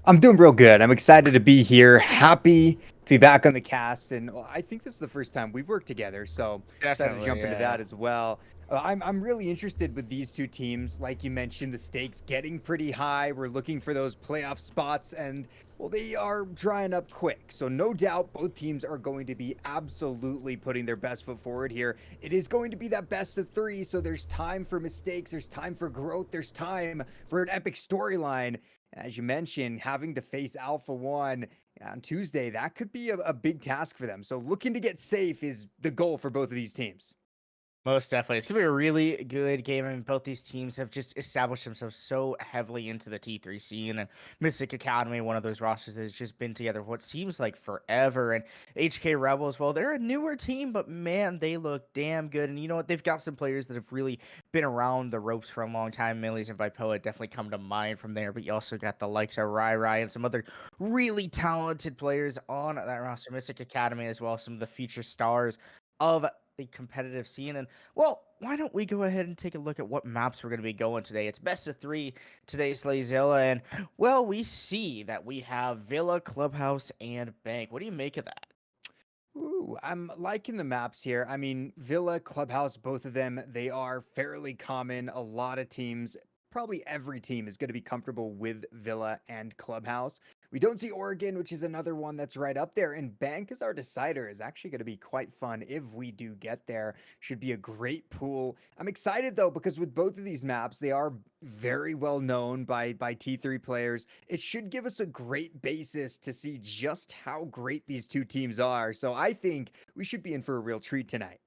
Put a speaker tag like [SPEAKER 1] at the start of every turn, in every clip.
[SPEAKER 1] I'm doing real good. I'm excited to be here. Happy to be back on the cast. And I think this is the first time we've worked together. So excited to jump into that as well. I'm really interested with these two teams. Like you mentioned, the stakes getting pretty high. We're looking for those playoff spots, and well, they are drying up quick. So no doubt both teams are going to be absolutely putting their best foot forward here. It is going to be that best of three, so there's time for mistakes, there's time for growth, there's time for an epic storyline. As you mentioned, having to face Alpha One on Tuesday, that could be a big task for them. So looking to get safe is the goal for both of these teams.
[SPEAKER 2] Most definitely. It's going to be a really good game. I mean, both these teams have just established themselves so heavily into the T3 scene. And MystiC Academy, one of those rosters, has just been together for what seems like forever. And HK Rebels, well, they're a newer team, but man, they look damn good. And you know what? They've got some players that have really been around the ropes for a long time. Millies and Vipoa definitely come to mind from there. But you also got the likes of Rai and some other really talented players on that roster. MystiC Academy as well, some of the future stars of the competitive scene. And well, why don't we go ahead and take a look at what maps we're going to be going today? It's best of three today's Slayzilla, and well, we see that we have Villa, Clubhouse, and Bank. What do you make of that?
[SPEAKER 1] Ooh, I'm liking the maps here. I mean, Villa, Clubhouse, both of them, they are fairly common. A lot of teams, probably every team is going to be comfortable with Villa and Clubhouse. We don't see Oregon, which is another one that's right up there. And Bank as our decider is actually going to be quite fun if we do get there. Should be a great pool. I'm excited though, because with both of these maps, they are very well known by T3 players. It should give us a great basis to see just how great these two teams are. So I think we should be in for a real treat tonight.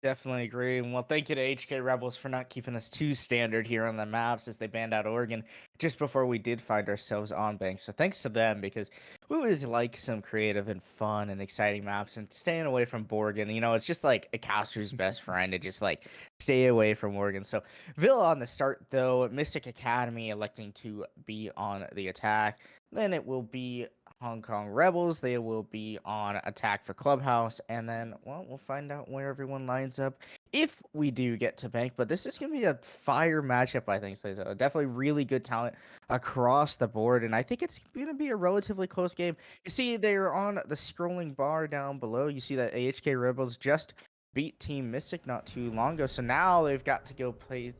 [SPEAKER 2] Definitely agree. And well, thank you to HK Rebels for not keeping us too standard here on the maps as they banned out Oregon just before we did find ourselves on Bank. So thanks to them because we always like some creative and fun and exciting maps and staying away from Borgen. You know, it's just like a caster's best friend to just like stay away from Oregon. So Villa on the start though, MystiC Academy electing to be on the attack. Then it will be Hong Kong Rebels. They will be on attack for Clubhouse. And then, well, we'll find out where everyone lines up if we do get to Bank. But this is going to be a fire matchup, I think. So definitely really good talent across the board. And I think it's going to be a relatively close game. You see, they're on the scrolling bar down below. You see that AHK Rebels just beat Team MystiC not too long ago. So now they've got to go play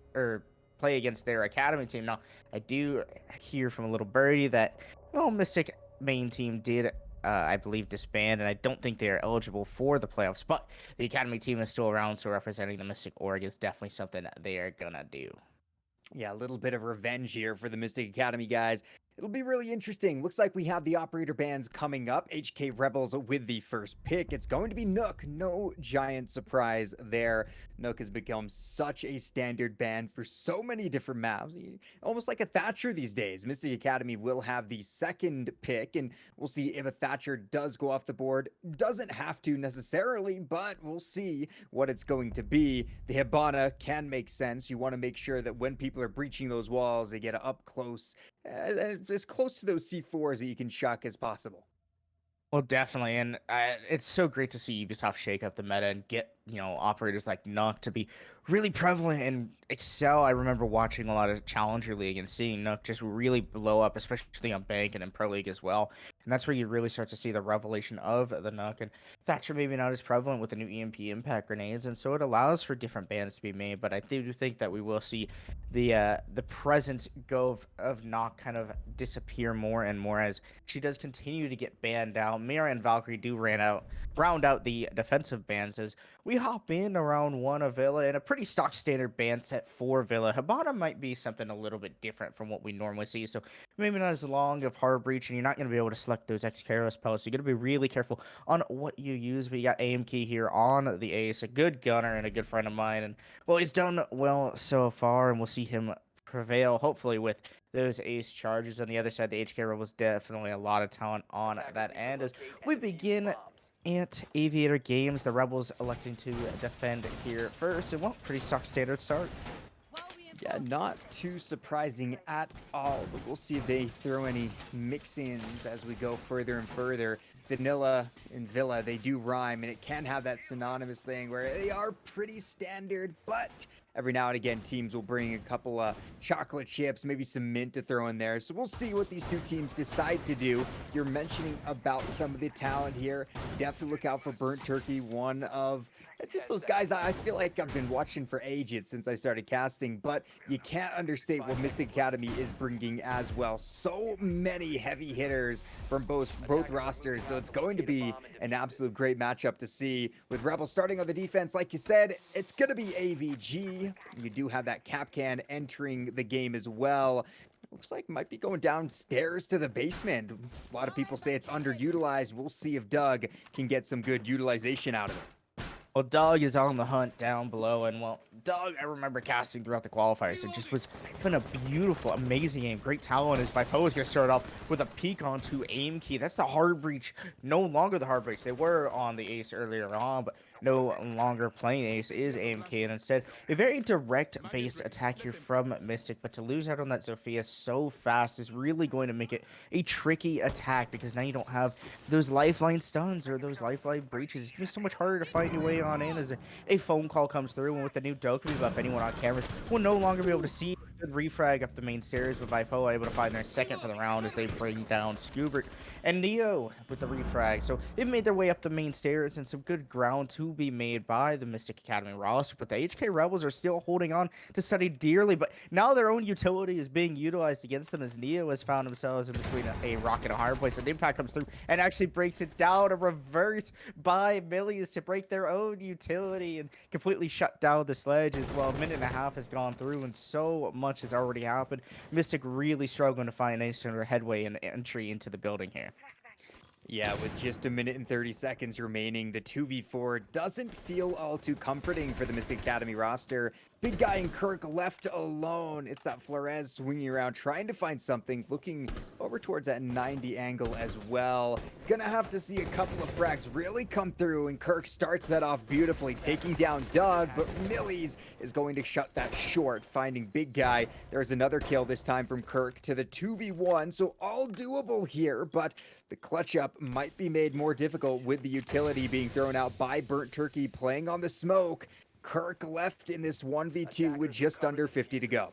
[SPEAKER 2] against their academy team. Now, I do hear from a little birdie that, well, MystiC main team did, I believe, disband, and I don't think they are eligible for the playoffs, but the academy team is still around, so representing the MystiC org is definitely something that they are gonna do.
[SPEAKER 1] Yeah, a little bit of revenge here for the MystiC Academy guys. It'll be really interesting. Looks like we have the operator bands coming up. HK Rebels with the first pick. It's going to be Nook. No giant surprise there. Nook has become such a standard band for so many different maps. Almost like a Thatcher these days. MystiC Academy will have the second pick, and we'll see if a Thatcher does go off the board. Doesn't have to necessarily, but we'll see what it's going to be. The Hibana can make sense. You want to make sure that when people are breaching those walls, they get up close, as close to those C4s that you can chuck as possible.
[SPEAKER 2] Well, definitely, and it's so great to see Ubisoft shake up the meta and get, you know, operators like Nook to be really prevalent and excel. I remember watching a lot of Challenger League and seeing Nook just really blow up, especially on Bank and in Pro League as well. And that's where you really start to see the revelation of the Nook. And Thatcher maybe not as prevalent with the new EMP impact grenades, and so it allows for different bans to be made. But I do think that we will see the present go of Nook kind of disappear more and more as she does continue to get banned out. Mira and Valkyrie do round out the defensive bans as we hop in around one of Villa and a pretty stock standard ban set for Villa. Hibana might be something a little bit different from what we normally see, so maybe not as long of hard breach, and you're not going to be able to select those X-Karos pellets. So you got to be really careful on what you use. But you got AM Key here on the ace, a good gunner and a good friend of mine, and well, he's done well so far, and we'll see him prevail hopefully with those ace charges. On the other side, the HK was definitely a lot of talent on that end as we begin at Aviator Games. The Rebels electing to defend here first, and well, pretty stock standard start.
[SPEAKER 1] Yeah, not too surprising at all, but we'll see if they throw any mix-ins as we go further and further. Vanilla and Villa, they do rhyme, and it can have that synonymous thing where they are pretty standard, but every now and again, teams will bring a couple of chocolate chips, maybe some mint to throw in there. So we'll see what these two teams decide to do. You're mentioning about some of the talent here. Definitely look out for Burnt Turkey, one of Just those guys I feel like I've been watching for ages since I started casting, but you can't understate what MystiC Academy is bringing as well. So many heavy hitters from both rosters, so it's going to be an absolute great matchup to see. With Rebels starting on the defense, like you said, it's going to be AVG. You do have that Capcan entering the game as well. Looks like might be going downstairs to the basement. A lot of people say it's underutilized. We'll see if Doug can get some good utilization out of it.
[SPEAKER 2] Well, Doug is on the hunt down below, and well, Doug, I remember casting throughout the qualifiers. It just was having a beautiful, amazing game. Great talent. As Vipo is going to start off with a peek onto aim key. That's the hard breach. No longer the hard breach. They were on the ace earlier on, but no longer playing ace is aim key, and instead a very direct based attack here from MystiC. But to lose out on that Zofia so fast is really going to make it a tricky attack, because now you don't have those lifeline stuns or those lifeline breaches. It's going to be so much harder to find your way on in as a phone call comes through, and with the new Dokumi buff, anyone on cameras will no longer be able to see. Good refrag up the main stairs, with Vipo able to find their second for the round as they bring down Scoobert and Neo with the refrag. So they've made their way up the main stairs, and some good ground to be made by the MystiC Academy roster. But the HK Rebels are still holding on to Study dearly, but now their own utility is being utilized against them, as Neo has found themselves in between a rock and a hard place. An impact comes through and actually breaks it down. A reverse by Millies to break their own utility and completely shut down the sledge as well. A minute and a half has gone through, and so much has already happened. MystiC really struggling to find any sort of headway and entry into the building here.
[SPEAKER 1] Yeah, with just a minute and 30 seconds remaining, the 2v4 doesn't feel all too comforting for the MystiC Academy roster. Big guy and Kirk left alone. It's that Flores swinging around, trying to find something, looking over towards that 90 angle as well. Gonna have to see a couple of frags really come through, and Kirk starts that off beautifully, taking down Doug, but Millies is going to shut that short, finding Big Guy. There's another kill, this time from Kirk to the 2v1, so all doable here, but the clutch up might be made more difficult with the utility being thrown out by Burnt Turkey playing on the smoke. Kirk left in this 1v2 with just under 50 to go.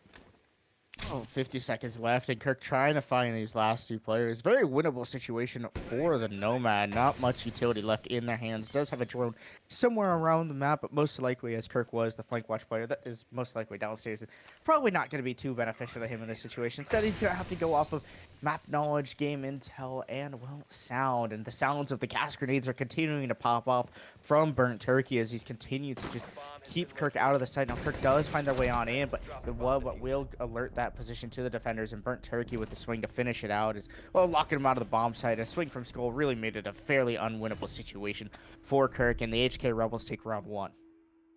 [SPEAKER 2] Oh, 50 seconds left, and Kirk trying to find these last two players. Very winnable situation for the Nomad. Not much utility left in their hands. Does have a drone somewhere around the map, but most likely, as Kirk was the flank watch player, that is most likely downstairs. Probably not going to be too beneficial to him in this situation. Instead, he's going to have to go off of map knowledge, game intel, and, well, sound. And the sounds of the gas grenades are continuing to pop off from Burnt Turkey as he's continued to just keep Kirk out of the sight. Now, Kirk does find their way on in, but the what will alert that position to the defenders, and Burnt Turkey with the swing to finish it out is, well, locking him out of the bomb site. A swing from Skull really made it a fairly unwinnable situation for Kirk, and the HK Rebels take round one.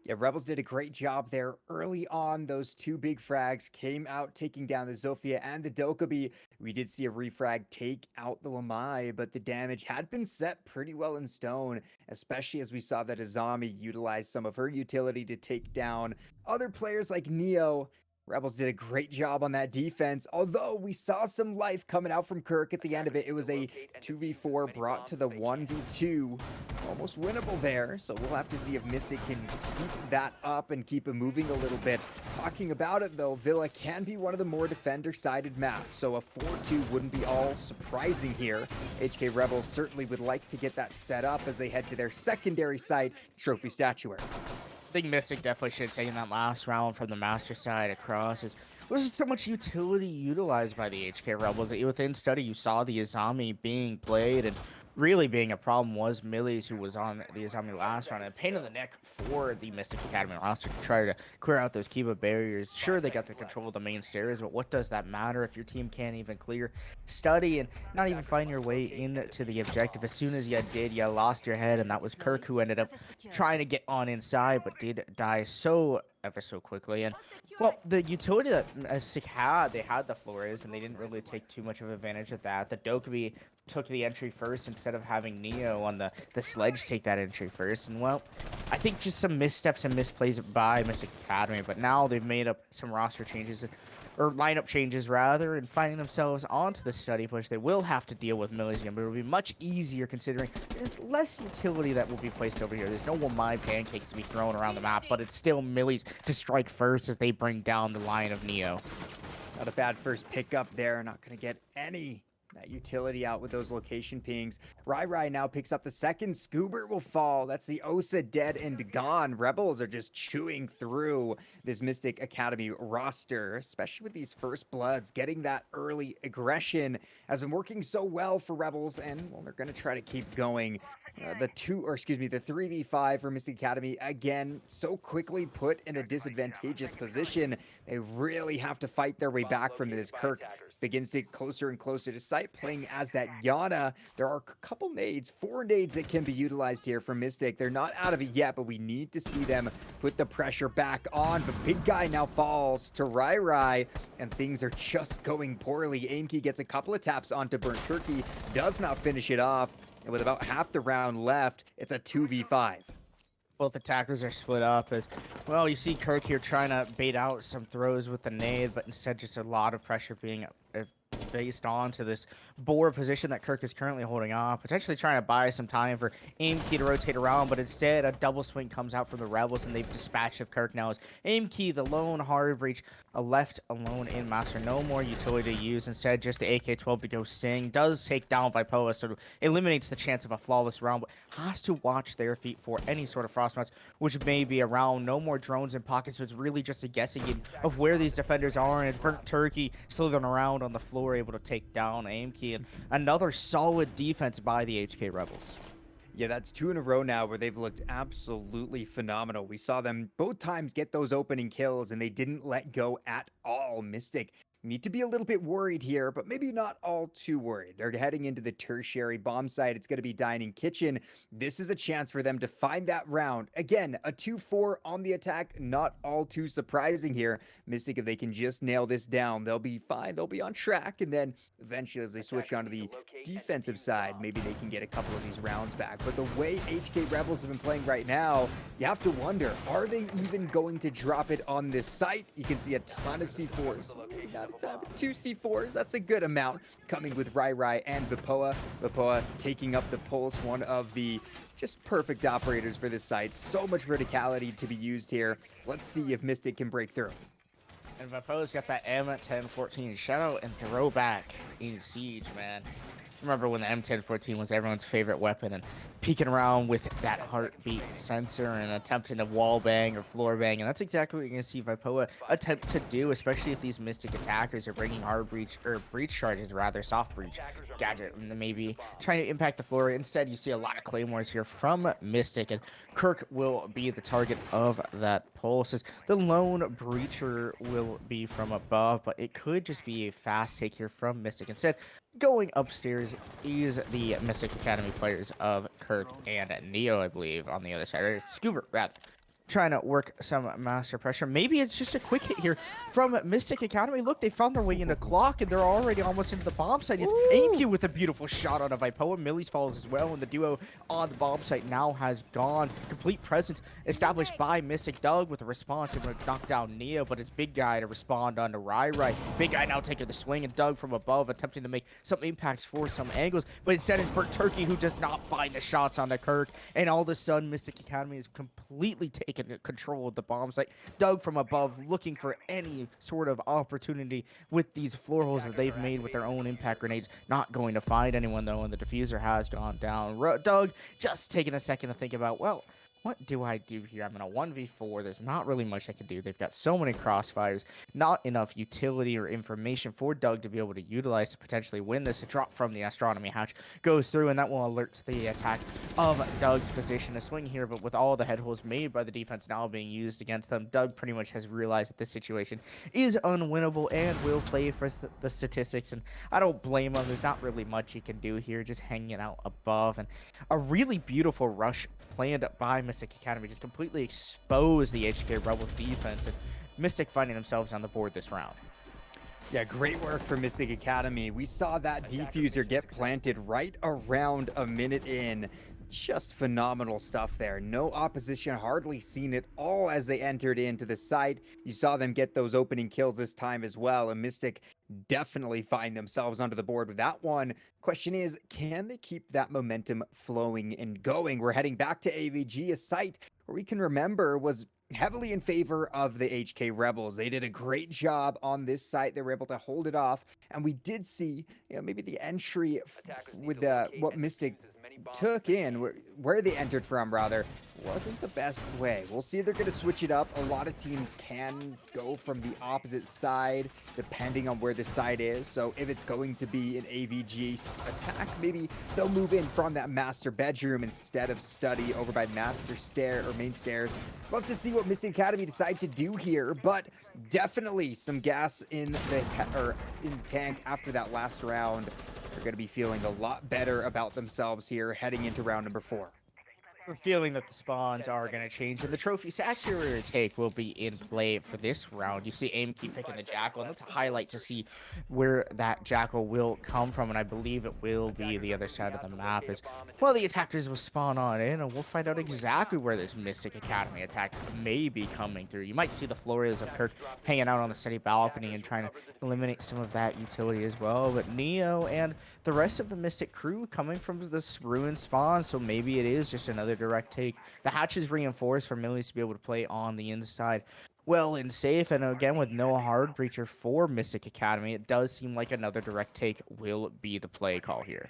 [SPEAKER 1] Yeah, Rebels did a great job there early on. Those two big frags came out taking down the Zofia and the Dokkaebi. We did see a refrag take out the Wamai, but the damage had been set pretty well in stone, especially as we saw that Azami utilize some of her utility to take down other players like Neo. Rebels did a great job on that defense, although we saw some life coming out from Kirk at the end of it. It was a 2v4 brought to the 1v2. Almost winnable there, so we'll have to see if MystiC can keep that up and keep it moving a little bit. Talking about it, though, Villa can be one of the more defender-sided maps, so a 4-2 wouldn't be all surprising here. HK Rebels certainly would like to get that set up as they head to their secondary site, Trophy Statuary.
[SPEAKER 2] I think MystiC definitely should have taken that last round from the master side across. Wasn't so much utility utilized by the HK Rebels. Within study, you saw the Azami being played, and really being a problem was Millies, who was on the Azami last round, and a pain in the neck for the MystiC Academy roster to try to clear out those Kiba barriers. Sure, they got the control of the main stairs, but what does that matter if your team can't even clear study and not even find your way into the objective? As soon as you did, you lost your head, and that was Kirk, who ended up trying to get on inside, but did die ever so quickly. And, well, the utility that MystiC had, they had the Flores, and they didn't really take too much of advantage of that. The Dokkaebi took the entry first instead of having Neo on the sledge take that entry first. And, well, I think just some missteps and misplays by MystiC Academy, but now they've made up some roster changes, or lineup changes rather, and finding themselves onto the study push. They will have to deal with Millies again, but it'll be much easier considering there's less utility that will be placed over here. There's no Wamai pancakes to be thrown around the map, but it's still Millies to strike first as they bring down the line of Neo.
[SPEAKER 1] Not a bad first pickup there. Not going to get any That utility out with those location pings. Rai now picks up the second. Scoobert will fall. That's the Osa dead and gone. Rebels are just chewing through this MystiC Academy roster, especially with these first bloods. Getting that early aggression has been working so well for Rebels, and well, they're going to try to keep going. The 3v5 for MystiC Academy, again, so quickly put in a disadvantageous position. They really have to fight their way back from this. Kirk begins to get closer and closer to sight, playing as that Yana. There are a couple nades, 4 nades that can be utilized here from MystiC. They're not out of it yet, but we need to see them put the pressure back on. But big guy now falls to Rai, and things are just going poorly. Aimkey gets a couple of taps onto Burnt Turkey, does not finish it off, and with about half the round left, it's a 2v5.
[SPEAKER 2] Both attackers are split up as well. You see Kirk here trying to bait out some throws with the nade, but instead just a lot of pressure being based onto this boar position that Kirk is currently holding on, potentially trying to buy some time for Aimkey to rotate around, but instead a double swing comes out from the Rebels, and they've dispatched of Kirk now as Aimkey, the lone hard breach, left alone in Master. No more utility to use, instead just the AK-12 to go sing. Does take down Vipoa, so eliminates the chance of a flawless round, but has to watch their feet for any sort of frostbites, which may be around. No more drones in pocket, so it's really just a guessing game of where these defenders are, and it's Burnt Turkey slithering around on the floor, able to take down Aimkey, and another solid defense by the HK Rebels.
[SPEAKER 1] Yeah, that's 2 in a row now where they've looked absolutely phenomenal. We saw them both times get those opening kills, and they didn't let go at all. MystiC need to be a little bit worried here, but maybe not all too worried. They're heading into the tertiary bomb site. It's going to be Dining Kitchen. This is a chance for them to find that round. Again, a 2-4 on the attack, not all too surprising here. MystiC, if they can just nail this down, they'll be fine. They'll be on track, and then eventually as they switch onto the defensive side, maybe they can get a couple of these rounds back. But the way HK Rebels have been playing right now, you have to wonder, are they even going to drop it on this site? You can see a ton of C4s. Two C4s, that's a good amount coming with Rai and Vipoa. Vipoa taking up the pulse, one of the just perfect operators for this site. So much verticality to be used here. Let's see if MystiC can break through.
[SPEAKER 2] And Vipoa's got that M1014 shadow and throwback in Siege, man. Remember when the M1014 was everyone's favorite weapon, and peeking around with that heartbeat sensor and attempting to wall bang or floor bang, and that's exactly what you're going to see Vipoa attempt to do, especially if these MystiC attackers are bringing hard breach, or breach charges rather, soft breach gadget, and maybe trying to impact the floor. Instead, you see a lot of claymores here from MystiC, and Kirk will be the target of that pulse, as the lone breacher will be from above, but it could just be a fast take here from MystiC. Instead, going upstairs is the MystiC Academy players of Kirk and Neo, I believe, on the other side, or Scuba, rather. Trying to work some master pressure. Maybe it's just a quick hit here from MystiC Academy. Look, they found their way into clock, and they're already almost into the bomb site. It's Aimkey with a beautiful shot on a Vipoa. Millie's follows as well, and the duo on the bomb site now has gone. Complete presence established by MystiC. Doug with a response and would knock down Neo, but it's Big Guy to respond onto Rai. Big Guy now taking the swing, and Doug from above attempting to make some impacts for some angles, but instead it's Burnt Turkey who does not find the shots on the Kirk, and all of a sudden MystiC Academy is completely taken control of the bomb site. Doug from above looking for any sort of opportunity with these floor holes that they've made with their own impact grenades. Not going to find anyone though, and the diffuser has gone down. Doug just taking a second to think about, well, what do I do here? I'm in a 1v4. There's not really much I can do. They've got so many crossfires, not enough utility or information for Doug to be able to utilize to potentially win this. A drop from the astronomy hatch goes through, and that will alert the attack of Doug's position. A swing here, but with all the head holes made by the defense now being used against them, Doug pretty much has realized that this situation is unwinnable and will play for the statistics, and I don't blame him. There's not really much he can do here, just hanging out above, and a really beautiful rush planned by MystiC Academy just completely exposed the HK Rebels defense, and MystiC finding themselves on the board this round.
[SPEAKER 1] Yeah, great work for MystiC Academy. We saw that diffuser get planted right around a minute in. Just phenomenal stuff there. No opposition, hardly seen it all as they entered into the site. You saw them get those opening kills this time as well, and MystiC definitely find themselves onto the board with that one. Question is, can they keep that momentum flowing and going? We're heading back to AVG, a site where we can remember was heavily in favor of the HK Rebels. They did a great job on this site. They were able to hold it off, and we did see, maybe the entry with what MystiC took in, where they entered from rather, wasn't the best way. We'll see if they're going to switch it up. A lot of teams can go from the opposite side depending on where the side is. So if it's going to be an AVG attack, maybe they'll move in from that master bedroom instead of study over by master stair or main stairs. Love to see what MystiC Academy decide to do here, but definitely some gas in the tank after that last round. They're going to be feeling a lot better about themselves here heading into round number 4.
[SPEAKER 2] I'm feeling that the spawns are going to change, and the trophy saturator take will be in play for this round. You see MystiC picking the Jackal, and that's a highlight to see where that Jackal will come from, and I believe it will be the other side of the map as well. The attackers will spawn on in, and we'll find out exactly where this MystiC Academy attack may be coming through. You might see the Flores of Kirk hanging out on the steady balcony and trying to eliminate some of that utility as well, but Neo and the rest of the MystiC crew coming from this ruined spawn, so maybe it is just another direct take. The hatch is reinforced for Millies to be able to play on the inside well and safe, and again with no hard breacher for MystiC Academy, it does seem like another direct take will be the play call here.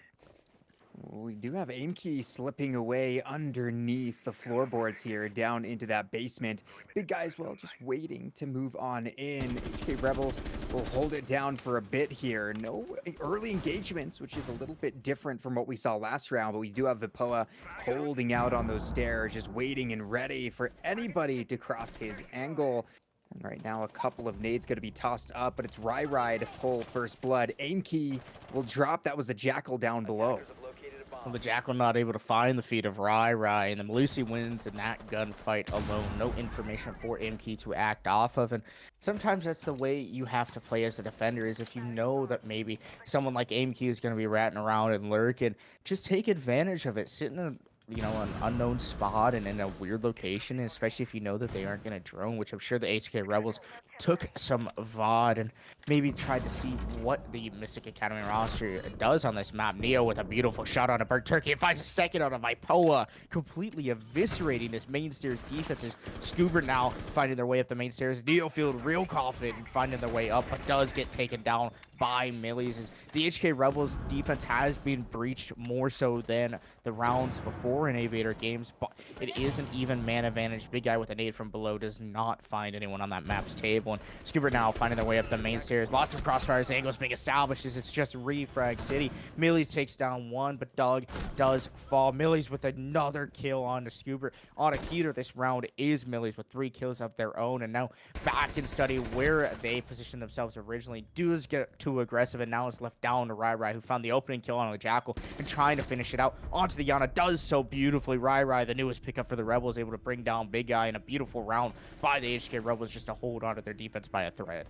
[SPEAKER 1] We do have MystiC slipping away underneath the floorboards here, down into that basement. Big guys, well, just waiting to move on in. HK Rebels will hold it down for a bit here. No early engagements, which is a little bit different from what we saw last round, but we do have Vipoa holding out on those stairs, just waiting and ready for anybody to cross his angle. And right now, a couple of nades going to be tossed up, but it's Rai to pull first blood. MystiC will drop. That was the Jackal down below.
[SPEAKER 2] Well, the Jackal not able to find the feet of Rai, and the Melusi wins in that gunfight alone. No information for MystiC to act off of, and sometimes that's the way you have to play as a defender, is if you know that maybe someone like MystiC is going to be ratting around and lurking, just take advantage of it. Sit in an unknown spot and in a weird location, and especially if you know that they aren't going to drone, which I'm sure the HK Rebels took some VOD and maybe tried to see what the MystiC Academy roster does on this map. Neo with a beautiful shot on a burnt turkey and finds a second on a Vipoa, completely eviscerating this main stairs defense. Is Scuba now finding their way up the main stairs. Neo feeling real confident in finding their way up, but does get taken down by Millies. The HK Rebels defense has been breached more so than the rounds before in Aviator games, but it is an even man advantage. Big guy with a nade from below does not find anyone on that map's table, and Scuba now finding their way up the main stairs. Lots of crossfires, angles being established as it's just refrag city. Millies takes down one, but Doug does fall. Millies with another kill on the Scuba. On a heater this round is Millies with 3 kills of their own, and now back in study where they positioned themselves originally. Does get too aggressive, and now it's left down to Rai, who found the opening kill on the Jackal and trying to finish it out onto the Yana. Does so beautifully. Rai, the newest pickup for the Rebels, able to bring down Big Guy in a beautiful round by the HK Rebels just to hold onto their defense by a thread.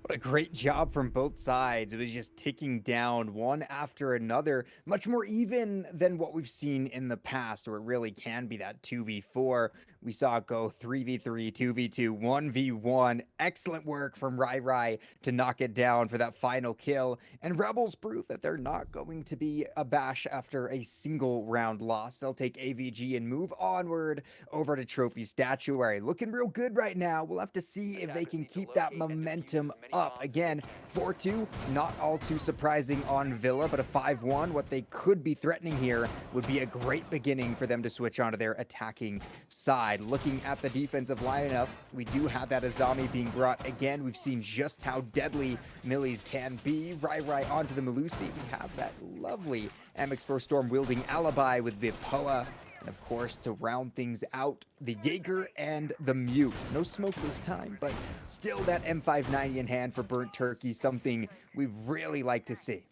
[SPEAKER 1] What a great job from both sides. It was just ticking down one after another, much more even than what we've seen in the past, where it really can be that 2v4. We saw it go 3v3, 2v2, 1v1. Excellent work from Rai to knock it down for that final kill. And Rebels prove that they're not going to be abashed after a single round loss. They'll take AVG and move onward over to Trophy Statuary. Looking real good right now. We'll have to see if they can keep that momentum up. Again, 4-2, not all too surprising on Villa, but a 5-1. What they could be threatening here would be a great beginning for them to switch onto their attacking side. Looking at the defensive lineup, we do have that Azami being brought again. We've seen just how deadly Millies can be. Rai onto the Melusi. We have that lovely MX4 Storm wielding alibi with Vipoa. And of course, to round things out, the Jaeger and the Mute. No smoke this time, but still that M590 in hand for Burnt Turkey, something we really like to see.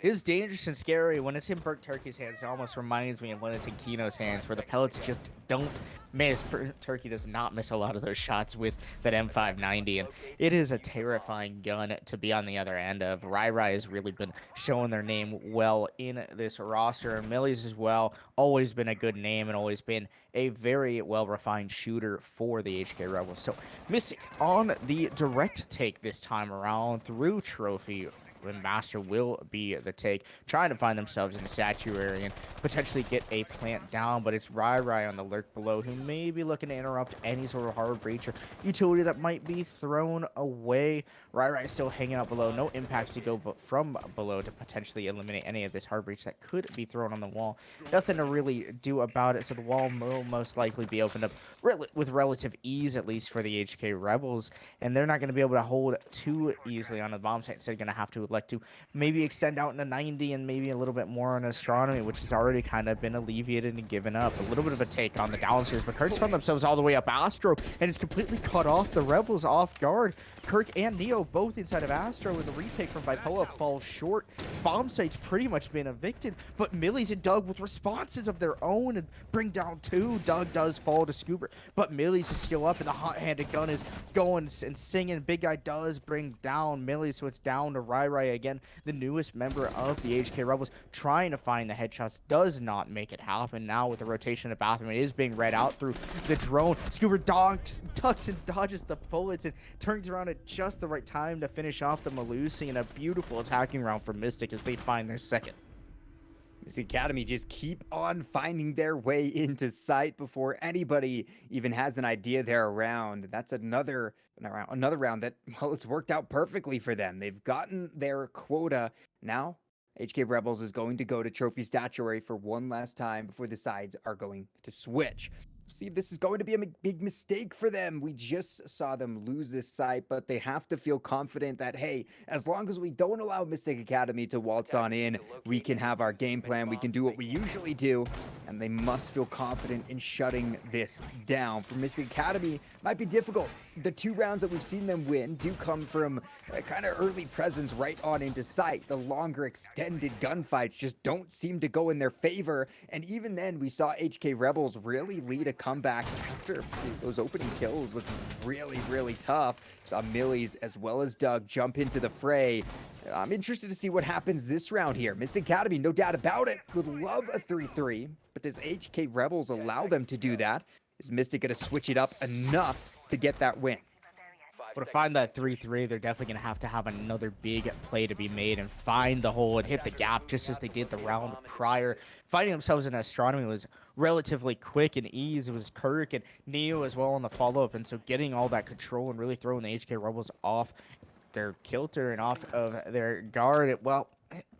[SPEAKER 2] It is dangerous and scary. When it's in Burnt Turkey's hands, it almost reminds me of when it's in Kino's hands, where the pellets just don't miss. Burnt Turkey does not miss a lot of those shots with that M590, and it is a terrifying gun to be on the other end of. Rai has really been showing their name well in this roster, and Millies as well, always been a good name and always been a very well-refined shooter for the HK Rebels. So MystiC on the direct take this time around through Trophy when Master will be the take, trying to find themselves in the statue area and potentially get a plant down, but it's Rai on the lurk below who may be looking to interrupt any sort of hard breach or utility that might be thrown away. Rai is still hanging out below, no impacts to go but from below to potentially eliminate any of this hard breach that could be thrown on the wall. Nothing to really do about it, so the wall will most likely be opened up with relative ease, at least for the HK Rebels, and they're not going to be able to hold too easily on the bomb site, so they're going to have to elect to maybe extend out into 90 and maybe a little bit more on astronomy, which has already kind of been alleviated and given up. A little bit of a take on the downstairs, but Kirk's found themselves all the way up Astro, and it's completely cut off the Rebels off guard. Kirk and Neo both inside of Astro, and the retake from Vipoa falls short. Bomb site's pretty much been evicted, but Millie's and Doug with responses of their own and bring down 2. Doug does fall to Scoober, but Millie's is still up, and the hot-handed gun is going and singing. Big Guy does bring down Millie, so it's down to Rai again, the newest member of the HK Rebels, trying to find the headshots. Does not make it happen. Now with the rotation of bathroom, it is being read out through the drone. Scoober ducks and dodges the bullets and turns around at just the right time to finish off the Malusi, and a beautiful attacking round for MystiC as they find their second.
[SPEAKER 1] MystiC Academy just keep on finding their way into sight before anybody even has an idea they're around. That's another round that, well, it's worked out perfectly for them. They've gotten their quota. Now, HK Rebels is going to go to Trophy Statuary for one last time before the sides are going to switch. See, this is going to be a big mistake for them. We just saw them lose this site, but they have to feel confident that, hey, as long as we don't allow MystiC Academy to waltz on in, we can have our game plan, we can do what we usually do, and they must feel confident in shutting this down. For MystiC Academy, might be difficult. The 2 rounds that we've seen them win do come from a kind of early presence right on into sight. The longer extended gunfights just don't seem to go in their favor, and even then we saw HK Rebels really lead a comeback after those opening kills looked really tough. Saw Millie's as well as Doug jump into the fray. I'm interested to see what happens this round here. MystiC Academy, no doubt about it, would love a 3-3, but does HK Rebels allow them to do that? Is MystiC going to switch it up enough to get that win?
[SPEAKER 2] Well, to find that 3-3, they're definitely going to have another big play to be made and find the hole and hit the gap just as they did the round prior. Finding themselves in astronomy was relatively quick and easy. It was Kirk and Neo as well on the follow-up, and so getting all that control and really throwing the HK Rebels off their kilter and off of their guard, it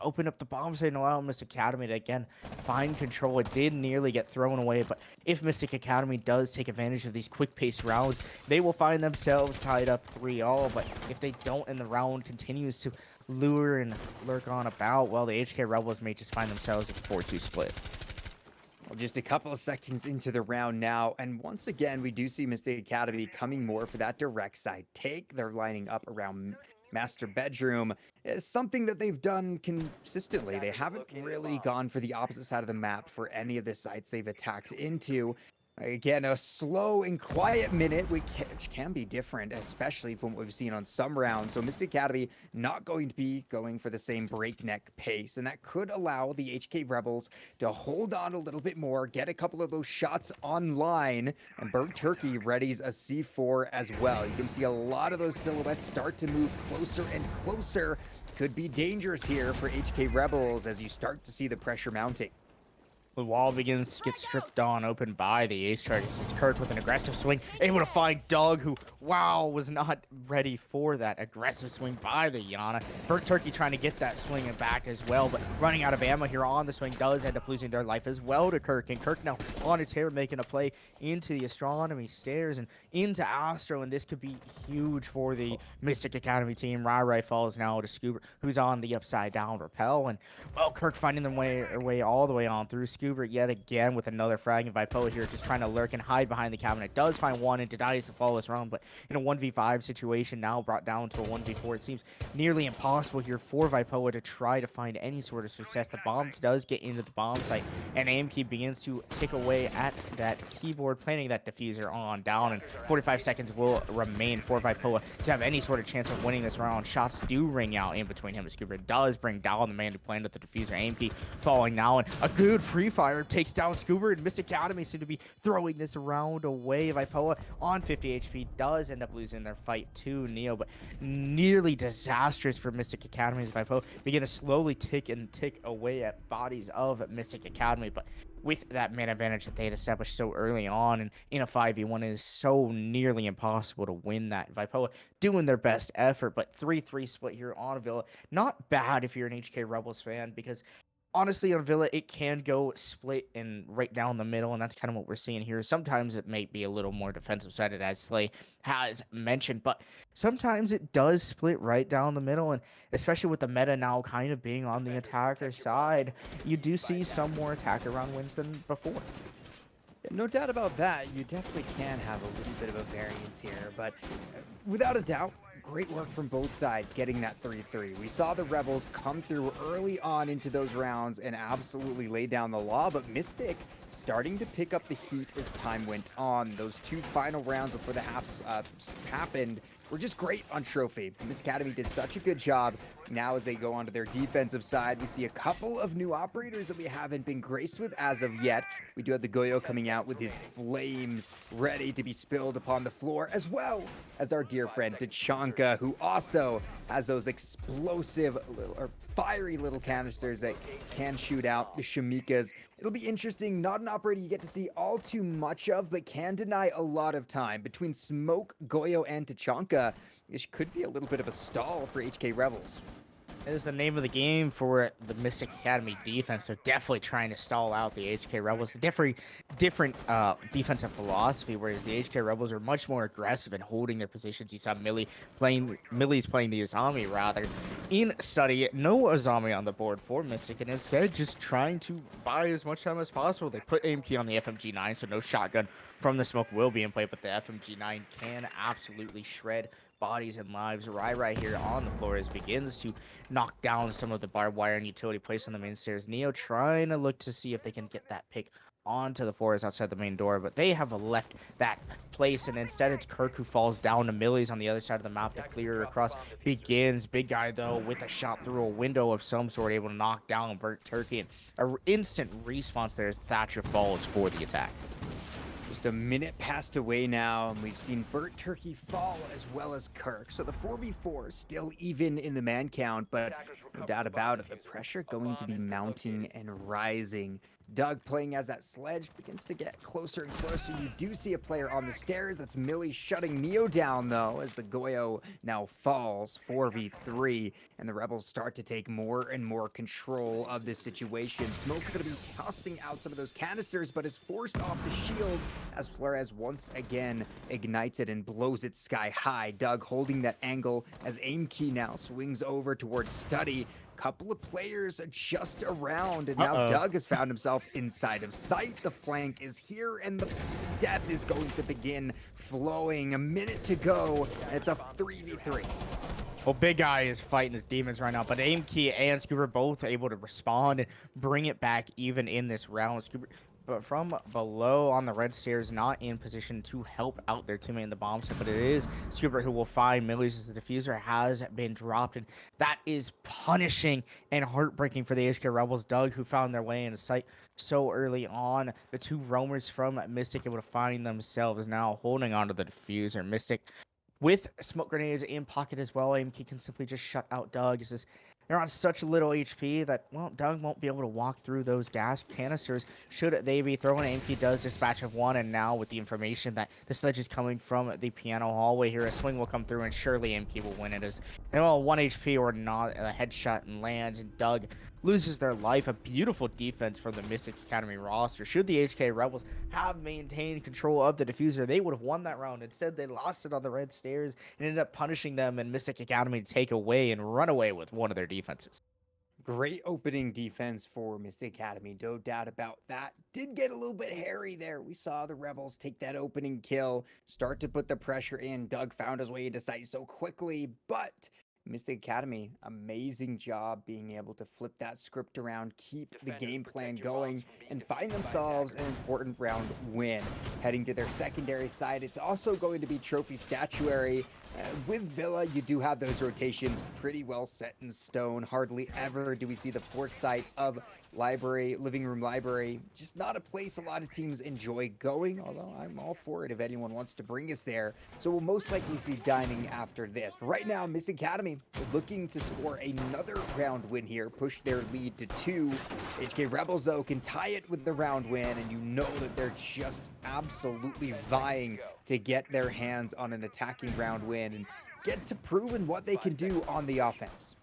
[SPEAKER 2] opened up the bomb site and allowed MystiC Academy to again find control. It did nearly get thrown away, but if MystiC Academy does take advantage of these quick-paced rounds, they will find themselves tied up 3-all. But if they don't and the round continues to lure and lurk on about, well, the HK Rebels may just find themselves with a 4-2 split.
[SPEAKER 1] Well, just a couple of seconds into the round now, and once again, we do see MystiC Academy coming more for that direct side take. They're lining up around master bedroom. Is something that they've done consistently. They haven't really gone for the opposite side of the map for any of the sites they've attacked into. Again, a slow and quiet minute, which can be different, especially from what we've seen on some rounds. So MystiC Academy not going to be going for the same breakneck pace, and that could allow the HK Rebels to hold on a little bit more, get a couple of those shots online, and Burnt Turkey readies a C4 as well. You can see a lot of those silhouettes start to move closer and closer. Could be dangerous here for HK Rebels as you start to see the pressure mounting.
[SPEAKER 2] The wall begins to get stripped on open by the ace target. It's Kirk with an aggressive swing, able to find Doug, who, wow, was not ready for that aggressive swing by the Yana. Burnt Turkey trying to get that swing back as well, but running out of ammo here on the swing does end up losing their life as well to Kirk. And Kirk now on its hair making a play into the astronomy stairs and into Astro, and this could be huge for the MystiC Academy team. Rai falls now to Scoober, who's on the upside down rappel, and, well, Kirk finding their way all the way on through. Scoober yet again with another frag, and Vipoa here just trying to lurk and hide behind the cabinet. Does find one and denies to follow this round, but in a 1v5 situation now brought down to a 1v4, it seems nearly impossible here for Vipoa to try to find any sort of success. The bombs does get into the bomb site, and AimKey begins to tick away at that keyboard, planting that diffuser on down, and 45 seconds will remain for Vipoa to have any sort of chance of winning this round. Shots do ring out in between him and Scoober. Does bring down the man who planted the diffuser. AimKey falling now, and a good free fire takes down Scuba, and MystiC Academy seem to be throwing this round away. Vipoa on 50 HP does end up losing their fight to Neo, but nearly disastrous for MystiC Academy as Vipoa begin to slowly tick away at bodies of MystiC Academy. But with that man advantage that they had established so early on, and in a 5v1, it is so nearly impossible to win that. Vipoa doing their best effort, but 3-3 split here on Villa. Not bad if you're an HK Rebels fan, because honestly, on Villa, it can go split and right down the middle, and that's kind of what we're seeing here. Sometimes it may be a little more defensive-sided, as Slay has mentioned, but sometimes it does split right down the middle, and especially with the meta now kind of being on the attacker side, you do see some more attacker round wins than before.
[SPEAKER 1] No doubt about that. You definitely can have a little bit of a variance here, but without a doubt, great work from both sides getting that 3-3. We saw the Rebels come through early on into those rounds and absolutely lay down the law, but MystiC starting to pick up the heat as time went on. Those two final rounds before the halves happened were just great on Trophy. MystiC Academy did such a good job. Now as they go onto their defensive side, we see a couple of new operators that we haven't been graced with as of yet. We do have the Goyo coming out with his flames ready to be spilled upon the floor, as well as our dear friend Tachanka, who also has those explosive or fiery little canisters that can shoot out the Shimikas. It'll be interesting. Not an operator you get to see all too much of, but can deny a lot of time. Between Smoke, Goyo, and Tachanka, this could be a little bit of a stall for HK Rebels.
[SPEAKER 2] It is the name of the game for the MystiC Academy defense. They're definitely trying to stall out the HK Rebels. A different defensive philosophy, whereas the HK Rebels are much more aggressive in holding their positions. You saw Millie's playing the Azami rather. In study, no Azami on the board for MystiC, and instead just trying to buy as much time as possible. They put aim key on the FMG9, so no shotgun from the smoke will be in play, but the FMG9 can absolutely shred bodies and lives right here on the floor as begins to knock down some of the barbed wire and utility placed on the main stairs. Neo trying to look to see if they can get that pick onto the floors outside the main door, but they have left that place, and instead it's Kirk who falls down to Millie's on the other side of the map to clear across. Begins big guy though with a shot through a window of some sort, able to knock down Burt Turkey, and an instant response there as Thatcher falls for the attack.
[SPEAKER 1] Just a minute passed away now, and we've seen Burt Turkey fall as well as Kirk. So the 4v4 still even in the man count, but no doubt about it, the pressure going to be mounting and rising. Doug playing as that sledge begins to get closer and closer. You do see a player on the stairs. That's Millie shutting Neo down, though, as the Goyo now falls 4v3, and the Rebels start to take more and more control of this situation. Smoke's going to be tossing out some of those canisters, but is forced off the shield as Flores once again ignites it and blows it sky high. Doug holding that angle as aim key now swings over towards Study. Couple of players just around, and now Doug has found himself inside of sight. The flank is here, and the death is going to begin flowing. A minute to go, and it's a 3v3.
[SPEAKER 2] Well, Big Guy is fighting his demons right now, but Aim Key and Scuba both able to respond and bring it back even in this round. Scuba, but from below on the red stairs, not in position to help out their teammate in the bomb set, but it is Scuba who will find Millie's as the diffuser has been dropped, and that is punishing and heartbreaking for the HK Rebels. Doug, who found their way into sight so early on, the two roamers from MystiC able to find themselves now holding onto the diffuser. MystiC with smoke grenades in pocket as well. AMK can simply just shut out Doug. They're on such little HP that, well, Doug won't be able to walk through those gas canisters should they be thrown. AMK does dispatch of one, and now with the information that the sledge is coming from the piano hallway here, a swing will come through, and surely AMK will win it as, well, 1 HP or not, a headshot and lands, and Doug loses their life. A beautiful defense from the MystiC Academy roster. Should the HK Rebels have maintained control of the diffuser, they would have won that round. Instead, they lost it on the red stairs and ended up punishing them and MystiC Academy to take away and run away with one of their defenses.
[SPEAKER 1] Great opening defense for MystiC Academy, no doubt about that. Did get a little bit hairy there. We saw the Rebels take that opening kill, start to put the pressure in. Doug found his way into sight so quickly, but MystiC Academy, amazing job being able to flip that script around, keep the game plan going, and find themselves an important round win. Heading to their secondary side, it's also going to be trophy statuary With Villa, you do have those rotations pretty well set in stone. Hardly ever do we see the foresight of living room library. Just not a place a lot of teams enjoy going, although I'm all for it if anyone wants to bring us there. So we'll most likely see dining after this. But right now, MystiC Academy looking to score another round win here, push their lead to 2. HK Rebels, though, can tie it with the round win, and you know that they're just absolutely vying to get their hands on an attacking round win and get to proving what they can do on the offense.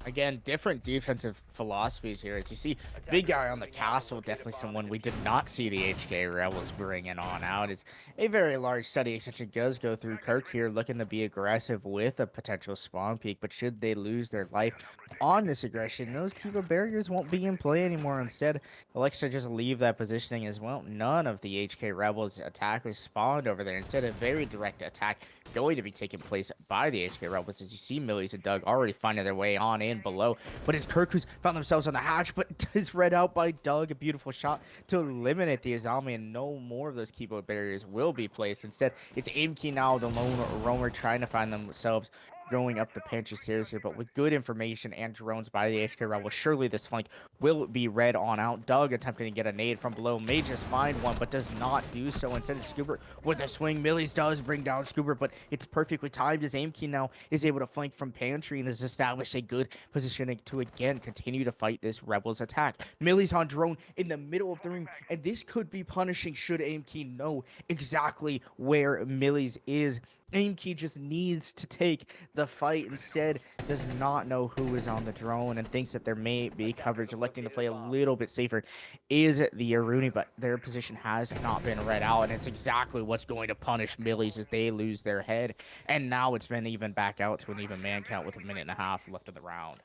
[SPEAKER 2] Again, different defensive philosophies here. As you see, big guy on the castle, definitely someone we did not see the HK Rebels bringing on out. It's a very large study extension does go through. Kirk here looking to be aggressive with a potential spawn peak, but should they lose their life on this aggression, those Kiva barriers won't be in play anymore. Instead, Alexa just leave that positioning as well. None of the HK Rebels attackers spawned over there. Instead, a very direct attack going to be taking place by the HK Rebels. As you see, Millies and Doug already finding their way on in below, but it's Kirk who's found themselves on the hatch, but is read out by Doug. A beautiful shot to eliminate the Azami, and no more of those keyboard barriers will be placed. Instead, it's Aimkey now, the lone roamer, trying to find themselves going up the pantry stairs here, but with good information and drones by the HK Rebel, surely this flank will be read on out. Doug attempting to get a nade from below, may just find one, but does not do so. Instead, it's Scoobert with a swing. Millies does bring down Scoobert, but it's perfectly timed as Aimkey now is able to flank from pantry and has established a good positioning to again continue to fight this Rebels attack. Millies on drone in the middle of the room, and this could be punishing should Aimkey know exactly where Millies is. Aimkey just needs to take the fight. Instead, does not know who is on the drone and thinks that there may be coverage. Electing to play a little bit safer is the Aruni, but their position has not been read out, and it's exactly what's going to punish Millies as they lose their head. And now it's been even back out to an even man count with 1.5 minutes left in the round.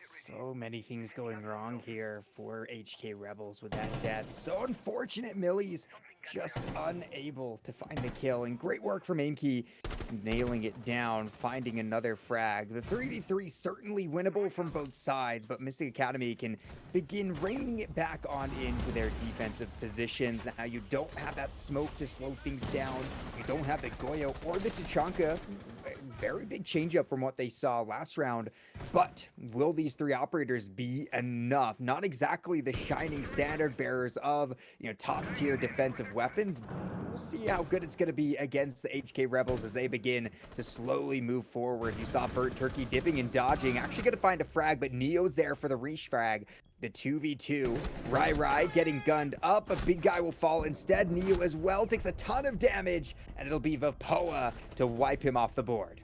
[SPEAKER 1] So many things going wrong here for HK Rebels with that death. So unfortunate, Millies just unable to find the kill. And great work from Aimkey, nailing it down, finding another frag. The 3v3 certainly winnable from both sides, but MystiC Academy can begin reining it back on into their defensive positions. Now you don't have that smoke to slow things down. You don't have the Goyo or the Tachanka. Very big changeup from what they saw last round, but will these 3 operators be enough? Not exactly the shining standard bearers of, top tier defensive weapons. We'll see how good it's going to be against the HK Rebels as they begin to slowly move forward. You saw Burt Turkey dipping and dodging, actually going to find a frag, but Neo's there for the reach frag. The 2v2, Rai getting gunned up. A big guy will fall instead. Neo as well takes a ton of damage, and it'll be Vapoa to wipe him off the board.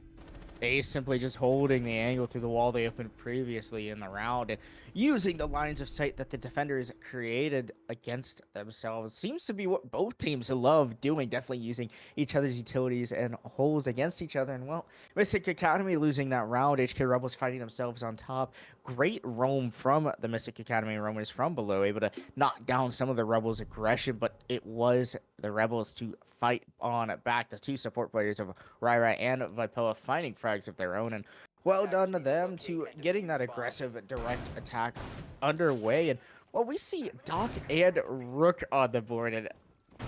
[SPEAKER 2] Ace simply just holding the angle through the wall they opened previously in the round and using the lines of sight that the defenders created against themselves. Seems to be what both teams love doing, definitely using each other's utilities and holes against each other. And well, MystiC Academy losing that round, HK Rebels fighting themselves on top. Great roam from the MystiC Academy roamers from below, able to knock down some of the Rebels' aggression, but it was the Rebels to fight on back. The 2 support players of Rai and Vipoa finding frags of their own, and well done to them to getting that aggressive direct attack underway. And well, we see Doc and Rook on the board, and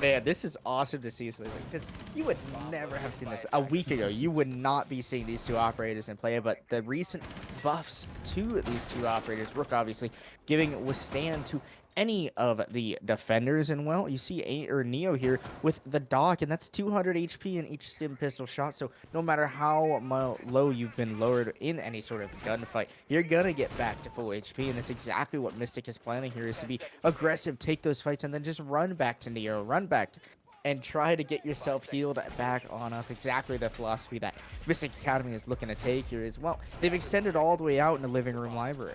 [SPEAKER 2] man, this is awesome to see, because you would never have seen this a week ago. You would not be seeing these 2 operators in play, but the recent buffs to these 2 operators, Rook obviously giving withstand to any of the defenders, and well, you see Neo here with the Doc, and that's 200 HP in each stim pistol shot. So no matter how low you've been lowered in any sort of gunfight, you're gonna get back to full HP, and that's exactly what MystiC is planning here, is to be aggressive, take those fights, and then just run back to Neo, run back and try to get yourself healed back on up. Exactly the philosophy that MystiC Academy is looking to take here as well. They've extended all the way out in the living room library.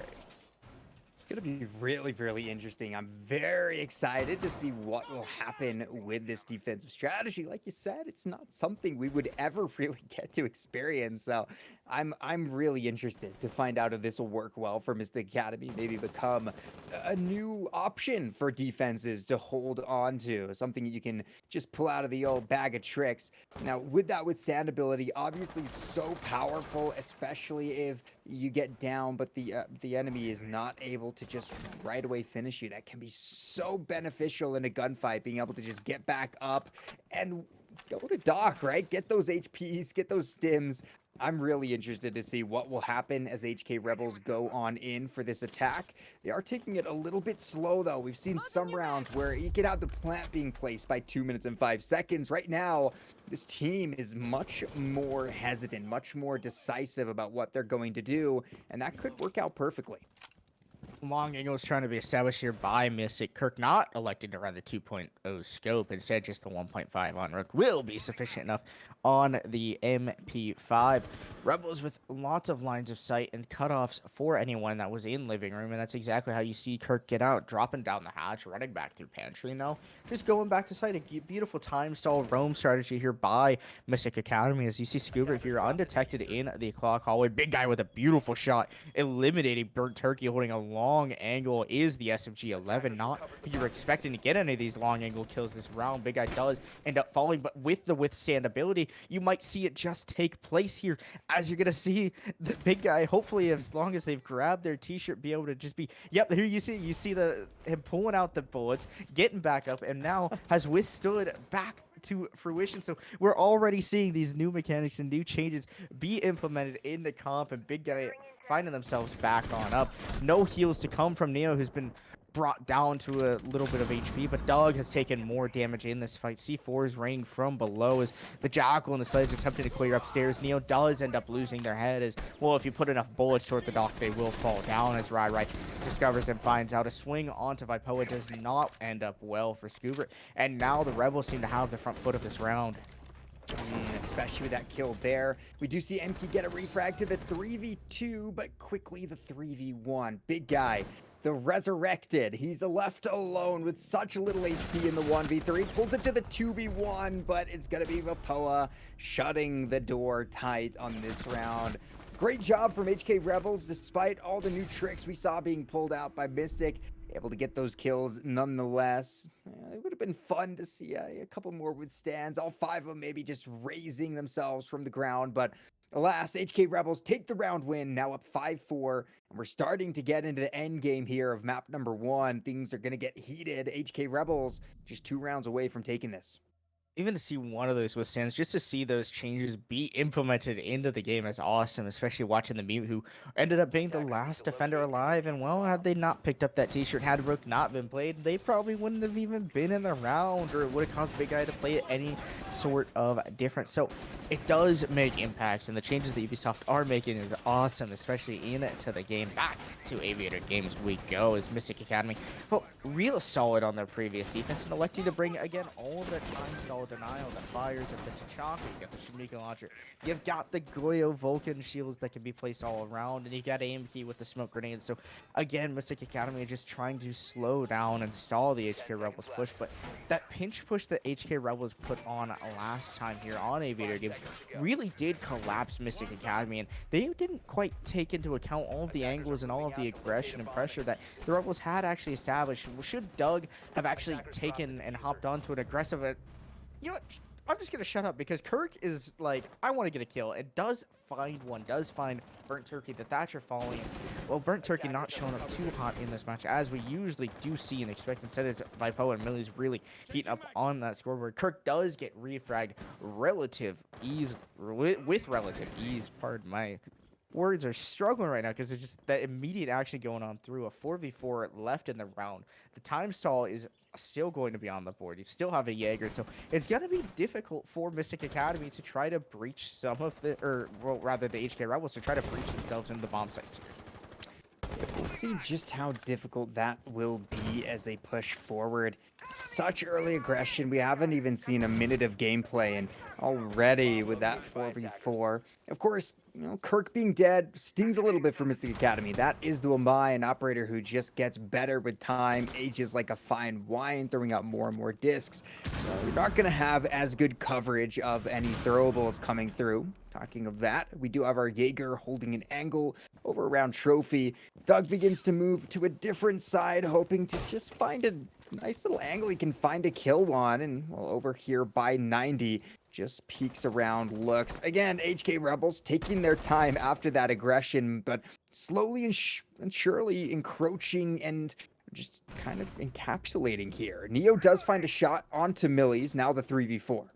[SPEAKER 1] It's going to be really, really interesting. I'm very excited to see what will happen with this defensive strategy. Like you said, it's not something we would ever really get to experience. So I'm really interested to find out if this will work well for MystiC Academy, maybe become a new option for defenses to hold on to, something you can just pull out of the old bag of tricks. Now, with that withstand ability, obviously so powerful, especially if you get down, but the enemy is not able to just right away finish you. That can be so beneficial in a gunfight, being able to just get back up and go to Doc, right? Get those HPs, get those stims. I'm really interested to see what will happen as HK Rebels go on in for this attack. They are taking it a little bit slow, though. We've seen some rounds where you can have the plant being placed by 2 minutes and 5 seconds. Right now, this team is much more hesitant, much more decisive about what they're going to do, and that could work out perfectly.
[SPEAKER 2] Long angle is trying to be established here by MystiC. Kirk not electing to run the 2.0 scope, instead just the 1.5 on Rook will be sufficient enough on the MP5. Rebels with lots of lines of sight and cutoffs for anyone that was in living room, and that's exactly how you see Kirk get out, dropping down the hatch, running back through pantry now, just going back to sight. A beautiful time stall roam strategy here by MystiC Academy, as you see Scuba here undetected in the clock hallway. Big guy with a beautiful shot, eliminating Burnt Turkey, holding a long angle is the SMG-11. Not who you were expecting to get any of these long angle kills this round. Big guy does end up falling, but with the withstand ability, you might see it just take place here, as you're gonna see the big guy, hopefully as long as they've grabbed their t-shirt, be able to just be, yep, here you see him pulling out the bullets, getting back up, and now has withstood back to fruition. So we're already seeing these new mechanics and new changes be implemented in the comp, and big guy finding themselves back on up. No heals to come from Neo, who's been brought down to a little bit of HP, but Doug has taken more damage in this fight. C4 is raining from below as the Jackal and the Sledge attempting to clear upstairs. Neo does end up losing their head as, well, if you put enough bullets toward the Doc, they will fall down, as Rai discovers and finds out. A swing onto Vipoa does not end up well for Scuba, and now the Rebels seem to have the front foot of this round.
[SPEAKER 1] Especially with that kill there. We do see Enki get a refrag to the 3v2, but quickly the 3v1. Big guy, the Resurrected. He's left alone with such little HP in the 1v3. Pulls it to the 2v1, but it's going to be Vipoa shutting the door tight on this round. Great job from HK Rebels, despite all the new tricks we saw being pulled out by MystiC. Able to get those kills nonetheless. It would have been fun to see a couple more withstands, all 5 of them maybe just raising themselves from the ground, but alas, HK Rebels take the round win, now up 5-4, and we're starting to get into the end game here of map number 1. Things are going to get heated. HK Rebels just 2 rounds away from taking this.
[SPEAKER 2] Even to see one of those withstands, just to see those changes be implemented into the game is awesome, especially watching the Mute, who ended up being the last defender alive. And, well, had they not picked up that t-shirt, had Rook not been played, they probably wouldn't have even been in the round, or it would have caused Big Guy to play it any sort of difference. So it does make impacts, and the changes that Ubisoft are making is awesome, especially into the game. Back to Aviator Games we go, as MystiC Academy, well, real solid on their previous defense, and electing to bring, again, all the time stall denial, the fires of the T'Chaka, you got the Shamika launcher, you've got the Goyo Vulcan shields that can be placed all around, and you got aim key with the smoke grenades. So again, MystiC Academy is just trying to slow down and stall the HK Rebels push, but that pinch push that HK Rebels put on last time here on Aviator Games really did collapse MystiC Academy, and they didn't quite take into account all of the angles and all of the aggression and pressure that the Rebels had actually established. Should Doug have actually taken and hopped onto an aggressive, you know what? I'm just gonna shut up, because Kirk is like, I want to get a kill. It does find one, does find Burnt Turkey, the Thatcher falling. Well, Burnt Turkey not showing up too hot in this match, as we usually do see and expect. Instead, it's Vipoa and Millie's really heating up on that scoreboard. Kirk does get refragged with relative ease. Pardon my words are struggling right now, because it's just that immediate action going on through a 4v4 left in the round. The time stall is still going to be on the board. You still have a Jaeger, so it's going to be difficult for MystiC Academy to try to breach some of the, or well, rather the HK Rebels to try to breach themselves into the bomb sites.
[SPEAKER 1] We'll see just how difficult that will be as they push forward. Such early aggression. We haven't even seen a minute of gameplay, and already with that 4v4. Of course, you know, Kirk being dead stings a little bit for MystiC Academy. That is the Wambai, an operator who just gets better with time, ages like a fine wine, throwing out more and more discs. So you're not going to have as good coverage of any throwables coming through. Talking of that, we do have our Jaeger holding an angle over around Trophy. Doug begins to move to a different side, hoping to just find a nice little angle he can find a kill on. And well, over here by 90, just peeks around, looks. Again, HK Rebels taking their time after that aggression, but slowly and surely encroaching and just kind of encapsulating here. Neo does find a shot onto Millie's, now the 3v4.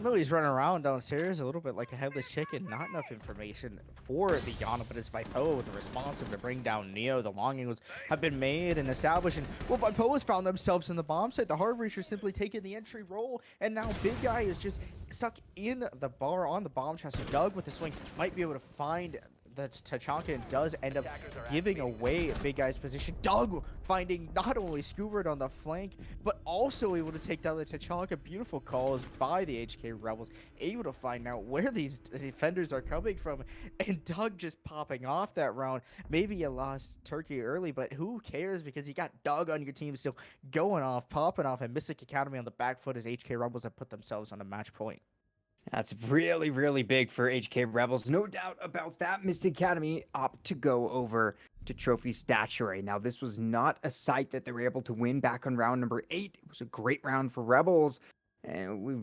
[SPEAKER 2] Millie's running around downstairs a little bit like a headless chicken. Not enough information for the Yana, but it's Vipoa with the responsive to bring down Neo. The long angles have been made and established, and well, Vipoa's found themselves in the bomb site. The hard reacher simply taking the entry role, and now Big Guy is just stuck in the bar on the bomb chassis. Doug with the swing might be able to find that Tachanka, and does end up giving away Big Guy's position. Doug finding not only Scoobert on the flank, but also able to take down the Tachanka. Beautiful calls by the HK Rebels, able to find out where these defenders are coming from, and Doug just popping off that round. Maybe you lost Turkey early, but who cares, because you got Doug on your team still going off, popping off, and MystiC Academy on the back foot as HK Rebels have put themselves on a match point.
[SPEAKER 1] That's really, really big for HK Rebels. No doubt about that. MystiC Academy opt to go over to Trophy Statuary. Now, this was not a site that they were able to win back on round number 8. It was a great round for Rebels. And we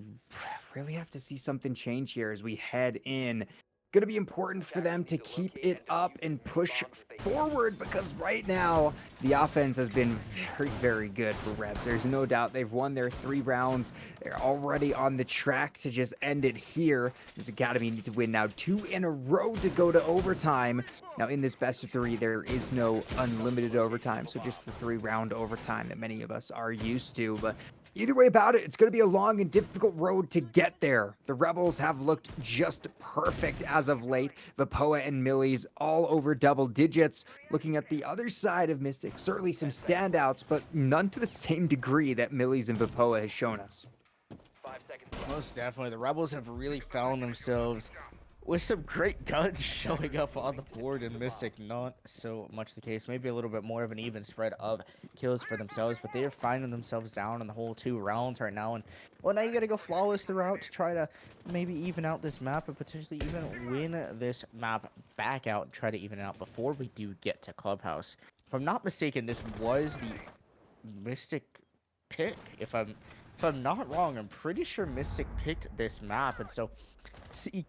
[SPEAKER 1] really have to see something change here as we head in. Going to be important for them to keep it up and push forward, because right now the offense has been very, very good for Rebs. There's no doubt they've won their 3 rounds. They're already on the track to just end it here. This Academy needs to win now 2 in a row to go to overtime. Now, in this best of 3, there is no unlimited overtime, so just the 3-round overtime that many of us are used to. But either way about it, it's going to be a long and difficult road to get there. The Rebels have looked just perfect as of late. Vipoa and Millie's all over double digits. Looking at the other side of MystiC, certainly some standouts, but none to the same degree that Millie's and Vipoa has shown us.
[SPEAKER 2] Most definitely. The Rebels have really found themselves with some great guns showing up on the board, and MystiC not so much the case. Maybe a little bit more of an even spread of kills for themselves, but they are finding themselves down in the whole 2 rounds right now. And well, now you got to go flawless throughout to try to maybe even out this map and potentially even win this map back out and try to even it out before we do get to Clubhouse. If I'm not mistaken, this was the MystiC pick. If I'm not wrong, I'm pretty sure MystiC picked this map, and so see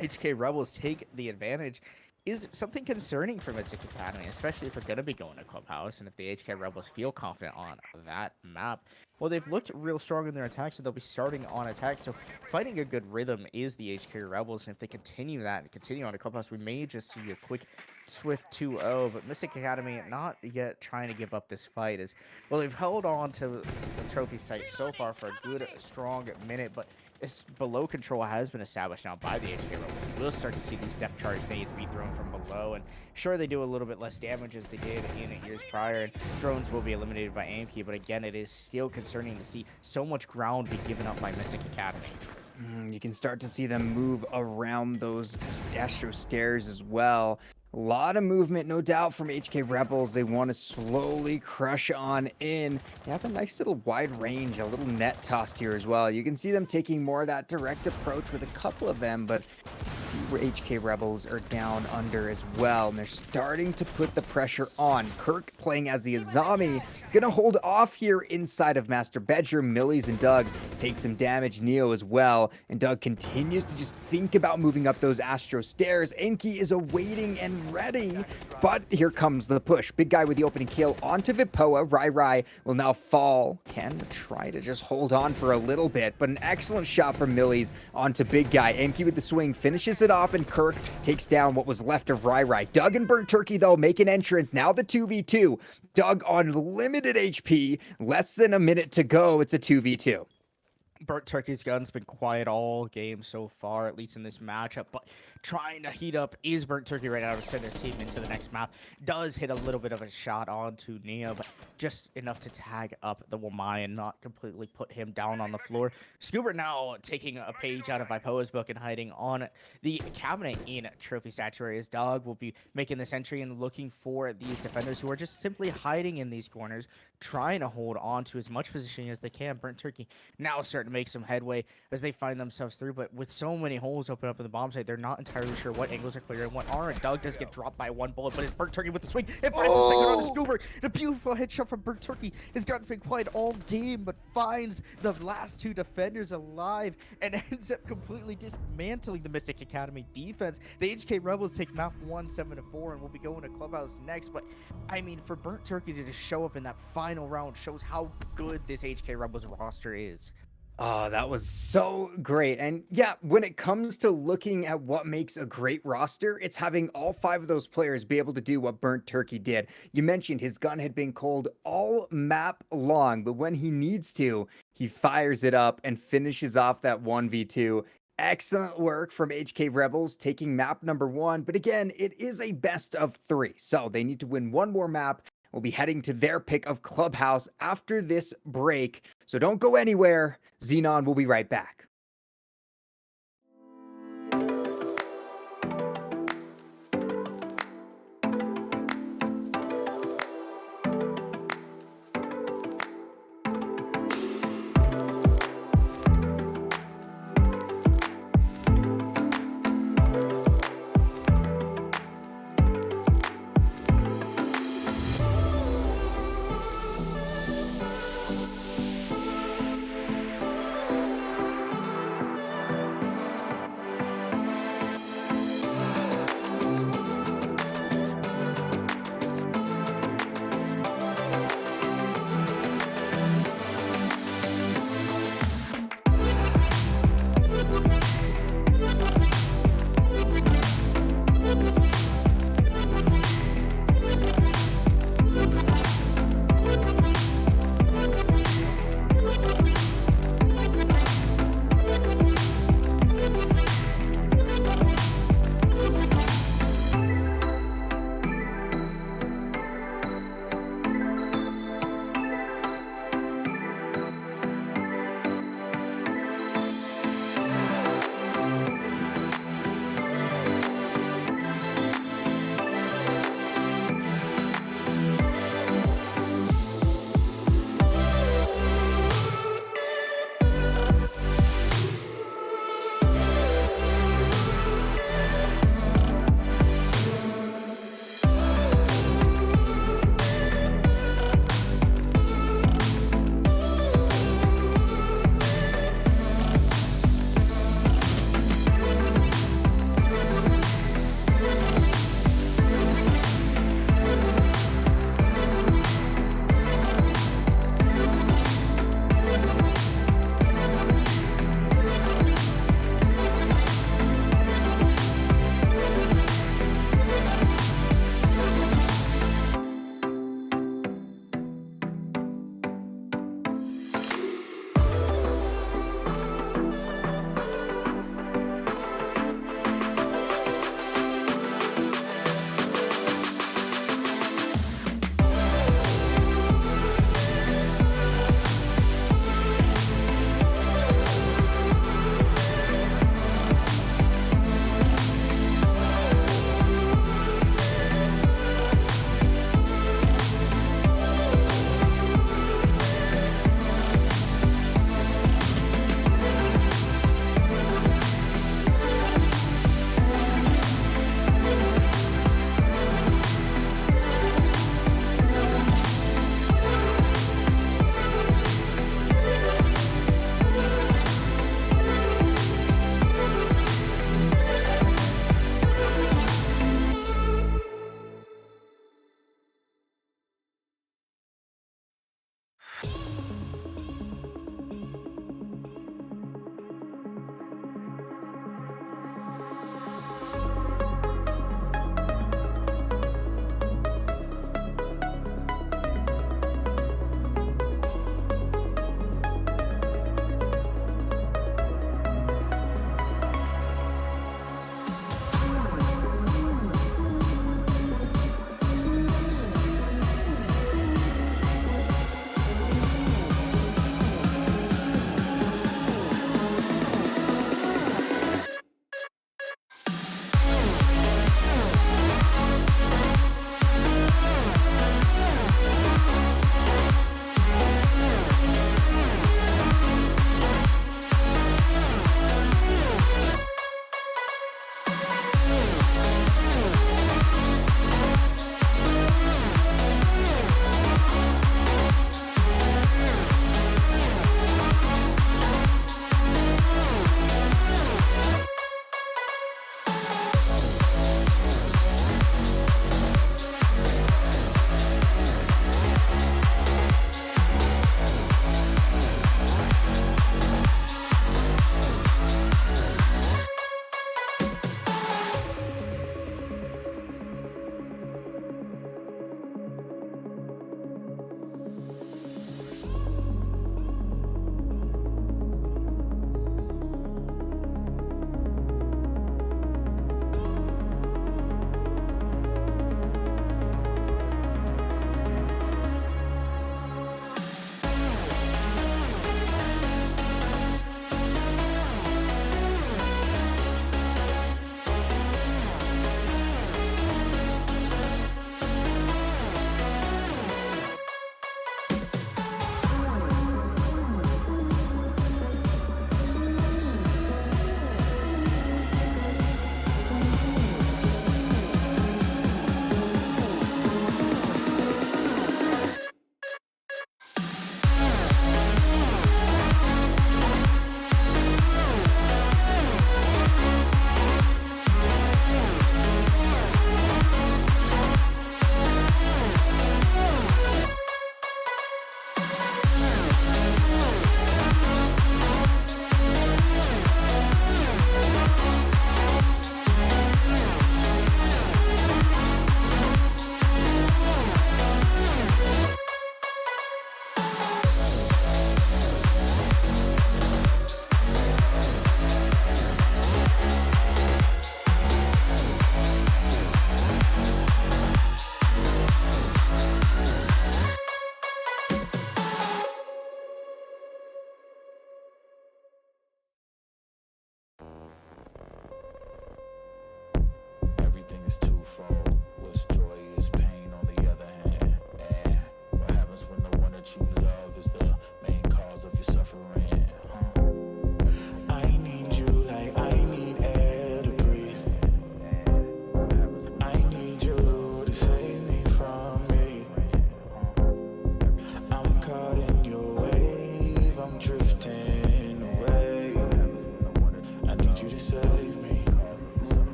[SPEAKER 2] HK Rebels take the advantage is something concerning for MystiC Academy, especially if we're going to be going to Clubhouse, and if the HK Rebels feel confident on that map. Well, they've looked real strong in their attacks, so they'll be starting on attack, so finding a good rhythm is the HK Rebels, and if they continue that and continue on to Clubhouse, we may just see a quick swift 2-0, but MystiC Academy not yet trying to give up this fight. As well, they've held on to the trophy site so far for a good, strong minute, but this below control has been established now by the HK Rebels. We'll start to see these depth charge nades be thrown from below, and sure, they do a little bit less damage as they did in years prior, and drones will be eliminated by AMK, but again, it is still concerning to see so much ground be given up by MystiC Academy.
[SPEAKER 1] You can start to see them move around those Astro stairs as well. A lot of movement, no doubt, from HK Rebels. They want to slowly crush on in. They have a nice little wide range, a little net tossed here as well. You can see them taking more of that direct approach with a couple of them, but HK Rebels are down under as well, and they're starting to put the pressure on. Kirk playing as the Azami, gonna hold off here inside of Master Bedroom. Millies and Doug take some damage, Neo as well, and Doug continues to just think about moving up those Astro stairs. Enki is awaiting and ready, but here comes the push. Big Guy with the opening kill onto Vipoa. Rai will now fall. Can try to just hold on for a little bit, but an excellent shot from Millies onto Big Guy. Enki with the swing finishes it off, and Kirk takes down what was left of Rai. Doug and Burnt Turkey, though, make an entrance. Now the 2v2. Doug on limited HP. Less than a minute to go. It's a 2v2.
[SPEAKER 2] Burnt Turkey's gun's been quiet all game so far, at least in this matchup, but trying to heat up is Burnt Turkey right now to send his team into the next map. Does hit a little bit of a shot onto Neo, but just enough to tag up the Wamai and not completely put him down on the floor. Scoobert now taking a page out of Vipoa's book and hiding on the cabinet in Trophy Statuary. His Dog will be making this entry and looking for these defenders who are just simply hiding in these corners, trying to hold on to as much positioning as they can. Burnt Turkey now starting to make some headway as they find themselves through, but with so many holes open up in the bomb site, they're not entirely sure what angles are clear and what aren't. Doug does get dropped by 1 bullet, but it's Burnt Turkey with the swing and finds the second on the Scoobert. A beautiful headshot from Burnt Turkey. His gun's been quiet all game, but finds the last 2 defenders alive and ends up completely dismantling the MystiC Academy defense. The HK Rebels take map 1 7-4 and will be going to Clubhouse next, but I mean, for Burnt Turkey to just show up in that final round shows how good this HK Rebels roster is.
[SPEAKER 1] Oh, that was so great. And yeah, when it comes to looking at what makes a great roster, it's having all five of those players be able to do what Burnt Turkey did. You mentioned his gun had been cold all map long, but when he needs to, he fires it up and finishes off that 1v2. Excellent work from HK Rebels taking map number one. But again, it is a best of three. So they need to win one more map. We'll be heading to their pick of Clubhouse after this break. So don't go anywhere. Xenon will be right back.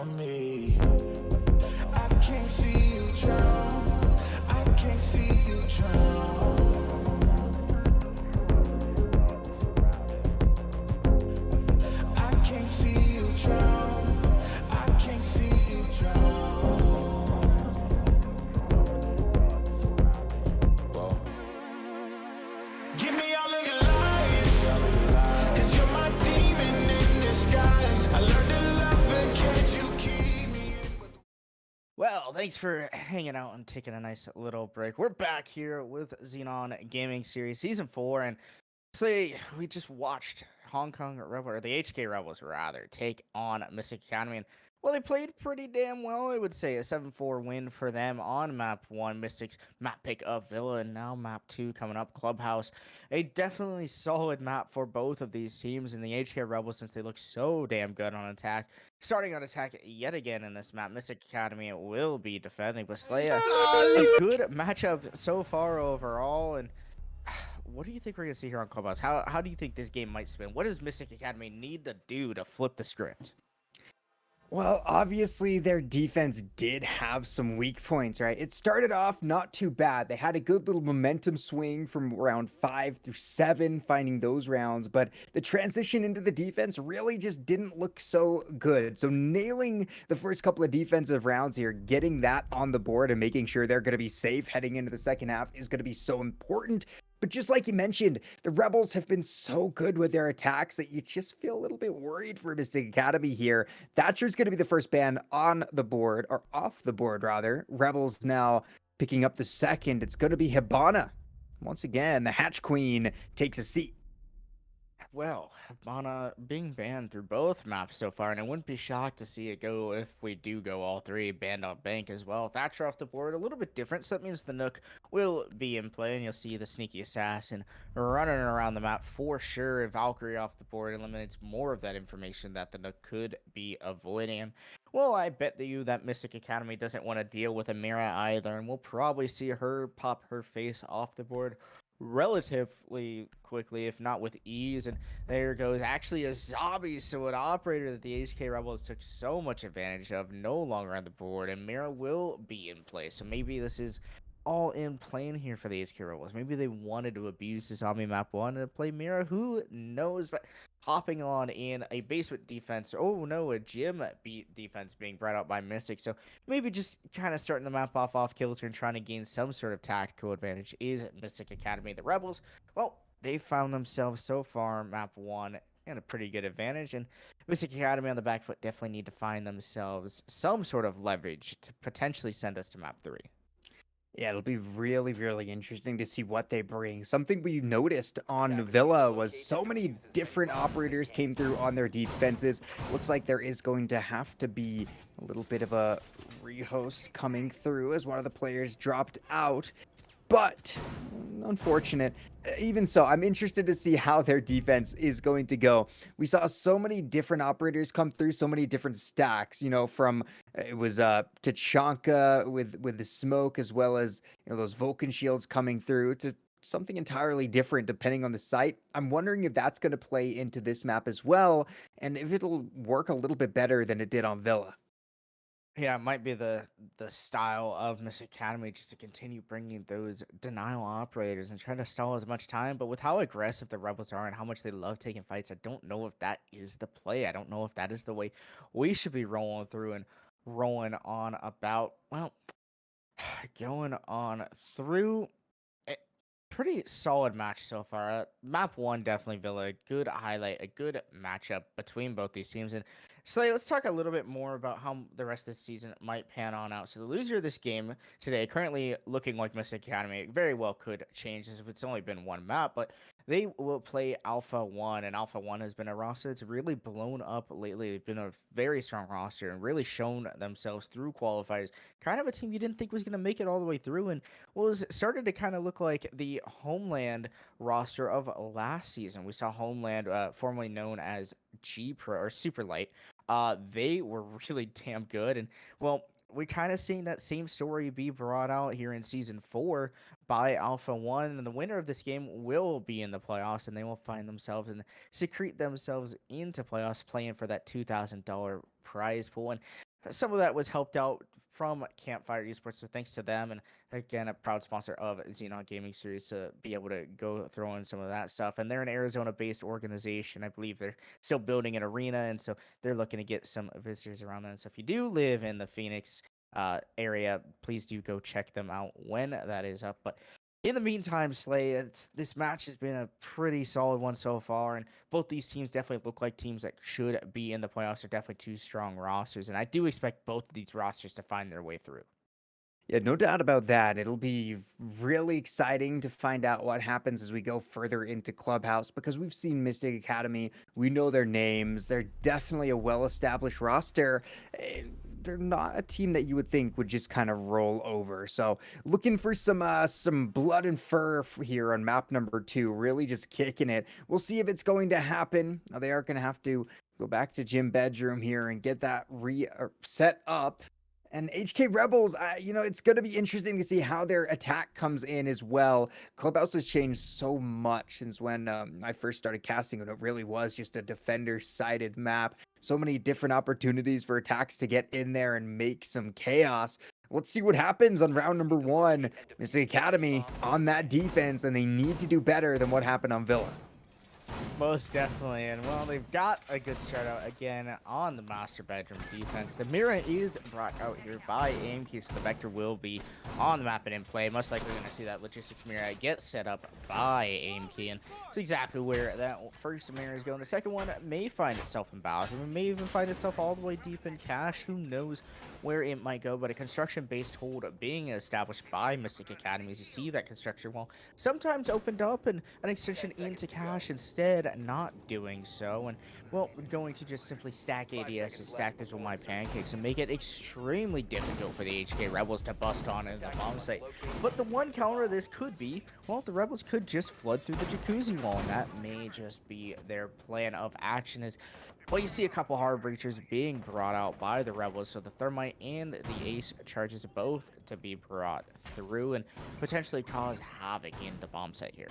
[SPEAKER 3] around me. I can't see you drown. I can't see you drown. I can't see you drown. I can't see you drown. Whoa. Give me all of your lies, 'cause you're my demon in disguise. I learned to love, but can't you keep me in?
[SPEAKER 2] Well, thanks for hanging out and taking a nice little break. We're back here with Xenon Gaming Series Season 4, and honestly, we just watched Hong Kong Rebel, or the HK Rebels rather, take on MystiC Academy. And well, they played pretty damn well, I would say. A 7-4 win for them on map 1, MystiC's map pick of Villa, and now map 2 coming up, Clubhouse. A definitely solid map for both of these teams, and the HK Rebels, since they look so damn good on attack. Starting on attack yet again in this map, MystiC Academy will be defending, but Slaya, a good matchup so far overall, and what do you think we're gonna see here on Clubhouse? How do you think this game might spin? What does MystiC Academy need to do to flip the script?
[SPEAKER 1] Well, obviously, their defense did have some weak points, right? It started off not too bad. They had a good little momentum swing from round 5 through 7, finding those rounds, but the transition into the defense really just didn't look so good. So, nailing the first couple of defensive rounds here, getting that on the board and making sure they're going to be safe heading into the second half is going to be so important. But just like you mentioned, the Rebels have been so good with their attacks that you just feel a little bit worried for MystiC Academy here. Thatcher's going to be the first ban on the board, or off the board, rather. Rebels now picking up the second. It's going to be Hibana. Once again, the Hatch Queen takes a seat.
[SPEAKER 2] Well, Mana being banned through both maps so far, and I wouldn't be shocked to see it go if we do go all three, banned on Bank as well. Thatcher off the board, a little bit different, so that means the Nook will be in play, and you'll see the Sneaky Assassin running around the map for sure. Valkyrie off the board eliminates more of that information that the Nook could be avoiding. And, well, I bet you that MystiC Academy doesn't want to deal with Amira either, and we'll probably see her pop her face off the board relatively quickly, if not with ease. And there goes actually a zombie, so an operator that the HK Rebels took so much advantage of, no longer on the board, and Mira will be in place. So maybe this is all in plan here for the HK Rebels. Maybe they wanted to abuse the zombie map 1 to play Mira, who knows? But hopping on in a basement defense, oh no, a gym beat defense being brought out by MystiC. So maybe just kind of starting the map off kilter and trying to gain some sort of tactical advantage is MystiC Academy. The Rebels, well, they found themselves so far map 1 and a pretty good advantage, and MystiC Academy on the back foot definitely need to find themselves some sort of leverage to potentially send us to map 3.
[SPEAKER 1] Yeah, it'll be really, really interesting to see what they bring. Something we noticed on Villa was so many different operators came through on their defenses. Looks like there is going to have to be a little bit of a rehost coming through as one of the players dropped out. But unfortunate. Even so, I'm interested to see how their defense is going to go. We saw so many different operators come through, so many different stacks, from it was Tachanka with the smoke, as well as those Vulcan shields coming through, to something entirely different depending on the site. I'm wondering if that's going to play into this map as well, and if it'll work a little bit better than it did on Villa.
[SPEAKER 2] Yeah, it might be the style of MystiC Academy just to continue bringing those denial operators and try to stall as much time. But with how aggressive the Rebels are and how much they love taking fights, I don't know if that is the play. I don't know if that is the way we should be rolling through and rolling on about. Well, going on through. Pretty solid match so far. Map 1, definitely Villa. Good highlight, a good matchup between both these teams. And Slay, let's talk a little bit more about how the rest of the season might pan on out. So the loser of this game today, currently looking like MystiC Academy, very well could change this if it's only been one map, but they will play Alpha 1, and Alpha 1 has been a roster that's really blown up lately. They've been a very strong roster and really shown themselves through qualifiers. Kind of a team you didn't think was going to make it all the way through, and was started to kind of look like the Homeland roster of last season. We saw Homeland, formerly known as G Pro or Super Light. They were really damn good, and well, we kind of seeing that same story be brought out here in season 4 by Alpha 1, and the winner of this game will be in the playoffs, and they will find themselves and secrete themselves into playoffs, playing for that $2,000 prize pool. And some of that was helped out from Campfire Esports, so thanks to them. And again, a proud sponsor of Xenon Gaming Series to be able to go throw in some of that stuff. And they're an Arizona-based organization. I believe they're still building an arena, and so they're looking to get some visitors around them. So if you do live in the Phoenix area, please do go check them out when that is up. But in the meantime, Slay, this match has been a pretty solid one so far, and both these teams definitely look like teams that should be in the playoffs. They're definitely two strong rosters, and I do expect both of these rosters to find their way through.
[SPEAKER 1] Yeah, no doubt about that. It'll be really exciting to find out what happens as we go further into Clubhouse because we've seen MystiC Academy. We know their names. They're definitely a well-established roster. They're not a team that you would think would just kind of roll over. So looking for some blood and fur here on map number 2, really just kicking it. We'll see if it's going to happen. Now, they are going to have to go back to gym bedroom here and get that set up. And HK Rebels, it's going to be interesting to see how their attack comes in as well. Clubhouse has changed so much since when I first started casting, and it really was just a defender-sided map. So many different opportunities for attacks to get in there and make some chaos. Let's see what happens on round number 1. MystiC Academy on that defense, and they need to do better than what happened on Villa.
[SPEAKER 2] Most definitely, and well, they've got a good start out again on the master bedroom defense. The mirror is brought out here by AMK, so the Vector will be on the map and in play. Most likely going to see that logistics mirror get set up by AMK, and it's exactly where that first mirror is going. The second one may find itself in bathroom, it may even find itself all the way deep in cash. Who knows where it might go, but a construction-based hold being established by MystiC Academy. As you see that construction wall sometimes opened up and an extension into cash instead not doing so, and well, we're going to just simply stack ADS and stack this with my pancakes and make it extremely difficult for the HK Rebels to bust on in the bomb site. But the one counter of this could be, well, the Rebels could just flood through the jacuzzi wall, and that may just be their plan of action. Is well, you see a couple hard breachers being brought out by the Rebels, so the Thermite and the Ace charges both to be brought through and potentially cause havoc in the bomb site here.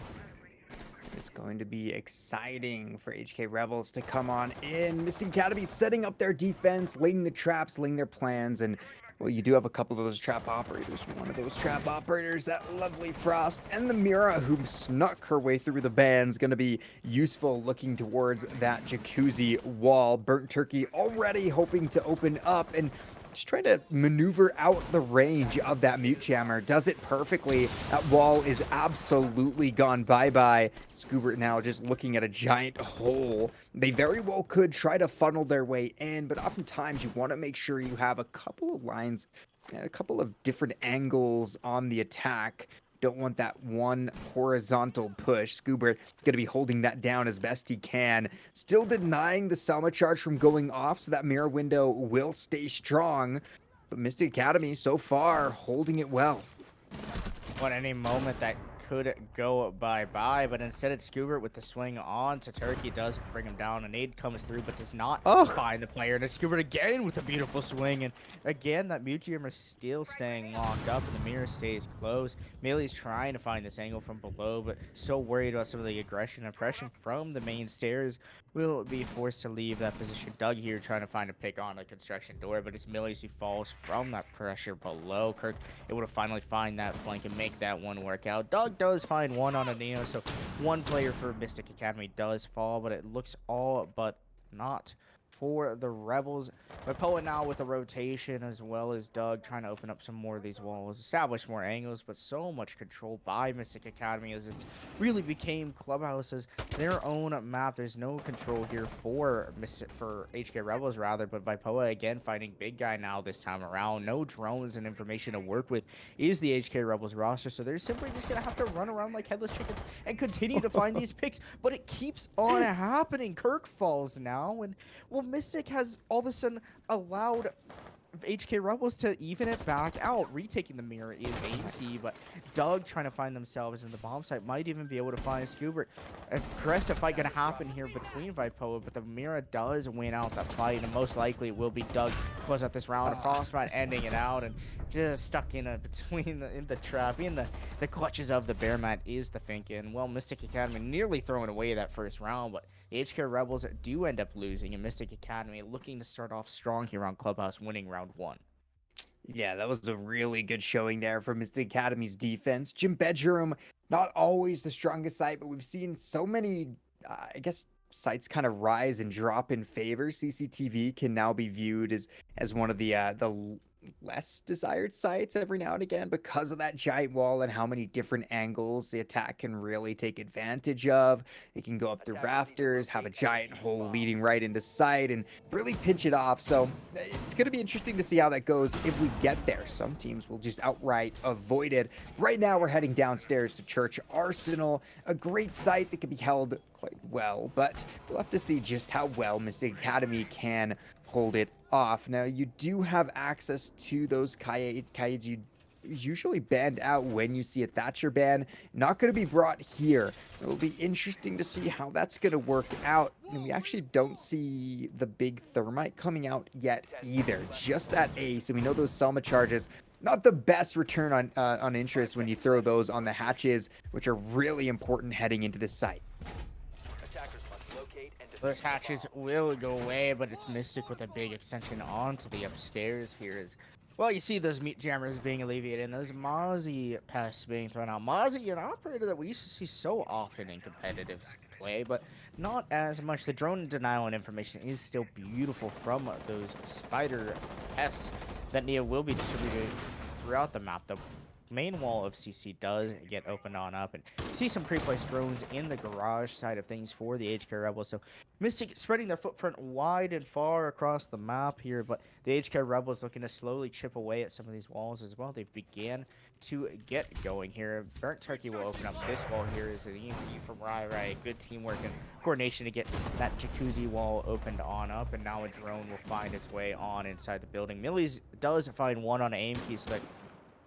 [SPEAKER 1] It's going to be exciting for HK Rebels to come on in. MystiC Academy setting up their defense, laying the traps, laying their plans, and well, you do have a couple of those trap operators. One of those trap operators, that lovely Frost, and the Mira, who snuck her way through the bands, going to be useful looking towards that jacuzzi wall. Burnt Turkey already hoping to open up, and just trying to maneuver out the range of that mute jammer. Does it perfectly. That wall is absolutely gone bye-bye. Scoobert now just looking at a giant hole. They very well could try to funnel their way in, but oftentimes you want to make sure you have a couple of lines and a couple of different angles on the attack. Don't want that one horizontal push. Scoobert going to be holding that down as best he can. Still denying the Selma charge from going off, so that mirror window will stay strong. But MystiC Academy, so far, holding it well.
[SPEAKER 2] At any moment that could go bye-bye, but instead it's Scoobert with the swing on to Turkey. Does bring him down. A nade comes through, but does not find the player. And it's Scoobert again with a beautiful swing. And again, that mute jammer still staying locked up, and the mirror stays closed. Melee's trying to find this angle from below, but so worried about some of the aggression and pressure from the main stairs, will be forced to leave that position. Doug here trying to find a pick on the construction door, but it's Melee's who falls from that pressure below. Kirk able to finally find that flank and make that one work out. Doug does find one on a Neo, so one player for MystiC Academy does fall, but it looks all but not for the Rebels. But Poet now with a rotation, as well as Doug trying to open up some more of these walls, establish more angles, but so much control by MystiC Academy as it really became Clubhouse as their own map. There's no control here for HK Rebels rather, but Vipoa again fighting big guy now this time around. No drones and information to work with is the HK Rebels roster, so they're simply just gonna have to run around like headless chickens and continue to find these picks, but it keeps on happening. Kirk falls now, and well, MystiC has all of a sudden allowed HK Rebels to even it back out. Retaking the mirror is AP, but Doug trying to find themselves in the bomb site might even be able to find Scoobert. Aggressive fight gonna happen here between Vipoa, but the mirror does win out that fight, and most likely it will be Doug close out this round. Frostbite ending it out, and just stuck in between in the trap, in the clutches of the bear mat is the Finkin. Well, MystiC Academy nearly throwing away that first round, but the HK Rebels do end up losing, and MystiC Academy looking to start off strong here on Clubhouse, winning round 1.
[SPEAKER 1] Yeah, that was a really good showing there from MystiC Academy's defense. Gym Bedroom, not always the strongest site, but we've seen so many, I guess, sites kind of rise and drop in favor. CCTV can now be viewed as one of the less desired sites every now and again because of that giant wall and how many different angles the attack can really take advantage of. It can go up the rafters, have a giant hole leading right into sight, and really pinch it off. So it's going to be interesting to see how that goes if we get there. Some teams will just outright avoid it. Right now, we're heading downstairs to Church Arsenal, a great site that can be held quite well, but we'll have to see just how well MystiC Academy can hold it off. Now, you do have access to those Kaids you usually banned out when you see a Thatcher ban. Not going to be brought here. It will be interesting to see how that's going to work out. And we actually don't see the big Thermite coming out yet either. Just that ace, and we know those Selma charges, not the best return on interest when you throw those on the hatches, which are really important heading into this site.
[SPEAKER 2] Those hatches will go away, but it's MystiC with a big extension onto the upstairs here. Well, you see those meat jammers being alleviated and those Mozzie pests being thrown out. Mozzie, an operator that we used to see so often in competitive play, but not as much. The drone denial and information is still beautiful from those spider pests that Neo will be distributed throughout the map. The main wall of CC does get opened on up, and see some pre-placed drones in the garage side of things for the HK Rebels. So MystiC spreading their footprint wide and far across the map here, but the HK Rebels looking to slowly chip away at some of these walls as well. They began to get going here. Burnt Turkey will open up this wall here as an EMP from Rai. Good teamwork and coordination to get that jacuzzi wall opened on up, and now a drone will find its way on inside the building. Millie's does find one on aim key, so that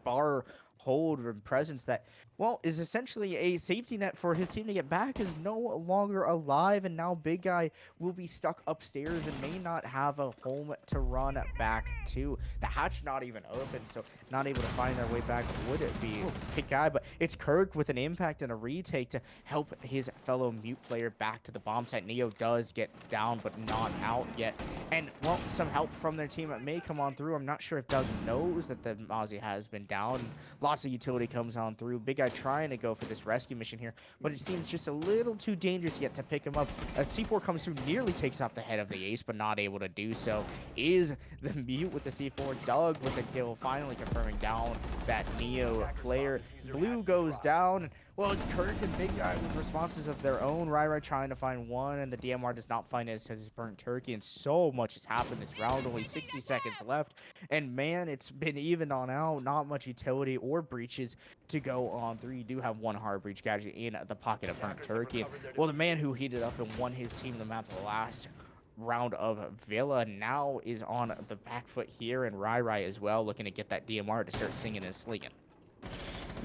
[SPEAKER 2] bar hold and presence that, well, is essentially a safety net for his team to get back is no longer alive, and now Big Guy will be stuck upstairs and may not have a home to run back to. The hatch not even open, so not able to find their way back would it be Big Guy, but it's Kirk with an impact and a retake to help his fellow mute player back to the bomb site. Neo does get down, but not out yet, and, well, some help from their team may come on through. I'm not sure if Doug knows that the Mozzie has been down. Lots of utility comes on through. Big Guy trying to go for this rescue mission here, but it seems just a little too dangerous yet to pick him up. As C4 comes through, nearly takes off the head of the ace, but not able to do so. Is the mute with the C4. Doug with the kill, finally confirming down that Neo player. Blue goes down. Well, it's Kirk and Big Guy with responses of their own. Rai trying to find one, and the DMR does not find it as his Burnt Turkey, and so much has happened this round. Only 60 seconds left, and man, it's been evened on out. Not much utility or breaches to go on through. You do have one hard breach gadget in the pocket of Burnt Turkey. Well, the man who heated up and won his team the map the last round of Villa now is on the back foot here, and Rai as well, looking to get that DMR to start singing and slinging.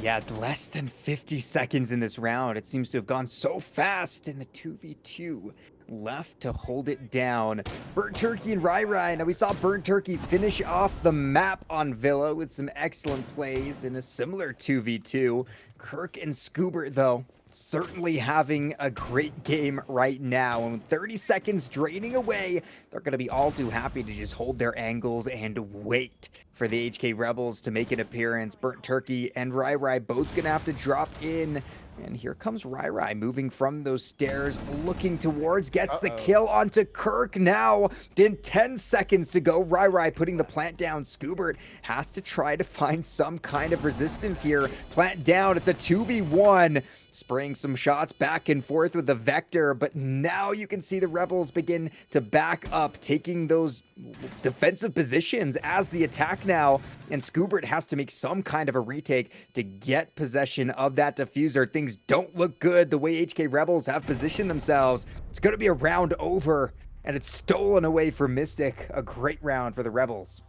[SPEAKER 1] Yeah, less than 50 seconds in this round. It seems to have gone so fast in the 2v2 left to hold it down. Burnt Turkey and Rai. Now, we saw Burnt Turkey finish off the map on Villa with some excellent plays in a similar 2v2. Kirk and Scoobert, though, certainly having a great game right now. And with 30 seconds draining away, they're going to be all too happy to just hold their angles and wait for the HK Rebels to make an appearance. Burnt Turkey and Rai both going to have to drop in. And here comes Rai moving from those stairs, looking towards, gets the kill onto Kirk now. 10 seconds to go. Rai putting the plant down. Scoobert has to try to find some kind of resistance here. Plant down. It's a 2v1. Spraying some shots back and forth with the Vector, but now you can see the Rebels begin to back up, taking those defensive positions as the attack now, and Scoobert has to make some kind of a retake to get possession of that diffuser. Things don't look good the way HK Rebels have positioned themselves. It's going to be a round over, and it's stolen away from MystiC. A great round for the Rebels.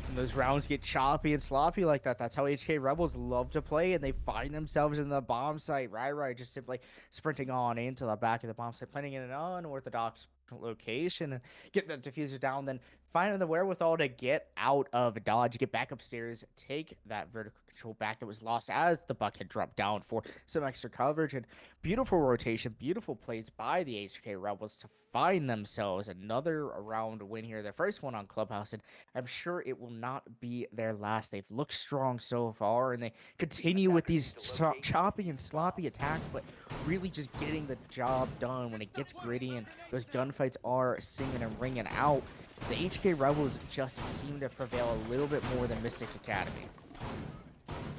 [SPEAKER 2] And those rounds get choppy and sloppy like that. That's how HK Rebels love to play, and they find themselves in the bomb site. Rai just simply sprinting on into the back of the bomb site, planting in an unorthodox location and get the diffuser down, then finding the wherewithal to get out of dodge, get back upstairs, take that vertical control back that was lost as the buck had dropped down for some extra coverage. And beautiful rotation, beautiful plays by the HK Rebels to find themselves another round win here. Their first one on Clubhouse, and I'm sure it will not be their last. They've looked strong so far, and they continue with these choppy and sloppy attacks, but really just getting the job done when it gets gritty and those gunfights are singing and ringing out. The HK Rebels just seem to prevail a little bit more than MystiC Academy.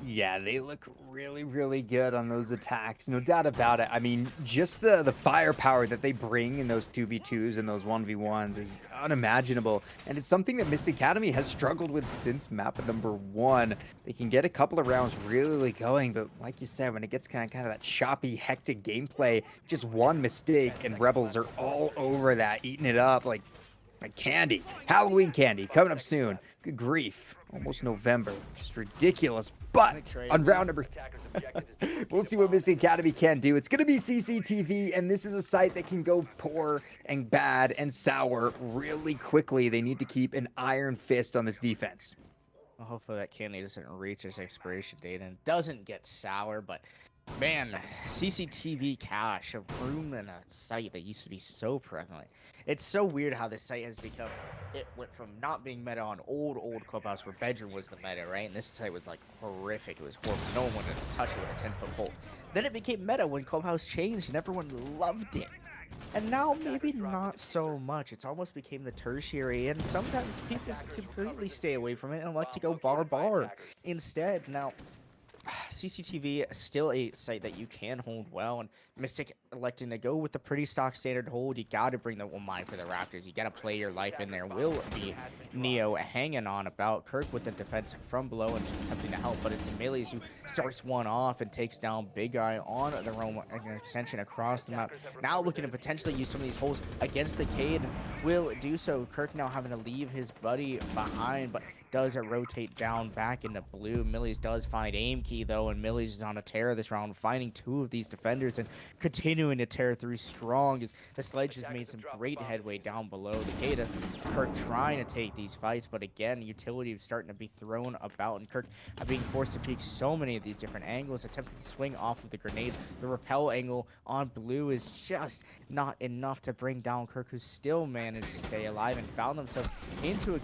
[SPEAKER 1] Yeah, they look really, really good on those attacks. No doubt about it. I mean, just the firepower that they bring in those 2v2s and those 1v1s is unimaginable. And it's something that MystiC Academy has struggled with since map number 1. They can get a couple of rounds really going, but like you said, when it gets kind of that choppy, hectic gameplay, just one mistake and Rebels are all over that, eating it up like candy. Halloween candy coming up soon. Good grief. Almost November. Just ridiculous. But on round number we'll see what MystiC Academy can do. It's going to be CCTV, and this is a site that can go poor and bad and sour really quickly. They need to keep an iron fist on this defense.
[SPEAKER 2] Well, hopefully that candy doesn't reach its expiration date and doesn't get sour, but man, CCTV cache, a room and a site that used to be so prevalent. It's so weird how this site has become, it went from not being meta on old Clubhouse where bedroom was the meta, right? And this site was like horrific. It was horrible. No one wanted to touch it with a 10-foot pole. Then it became meta when Clubhouse changed and everyone loved it. And now maybe not so much. It's almost became the tertiary, and sometimes people completely stay away from it and like to go bar instead. Now, CCTV is still a site that you can hold well, and MystiC electing to go with the pretty stock standard hold. You got to bring the one mine for the Raptors. You got to play your life in there. Will be Neo hanging on about Kirk with the defense from below and attempting to help, but it's Melees who starts one off and takes down Big Guy on the roam an extension across the map. Now looking to potentially use some of these holes against the Cade, will do so. Kirk now having to leave his buddy behind, but does rotate down back into blue. Melees does find aim key though, and Melees is on a tear this round, finding 2 of these defenders and continuing to tear through strong as the Sledge has made some great headway down below. The Kata, Kirk trying to take these fights, but again, utility is starting to be thrown about, and Kirk being forced to peek so many of these different angles, attempting to swing off of the grenades. The rappel angle on blue is just not enough to bring down Kirk, who still managed to stay alive and found themselves into an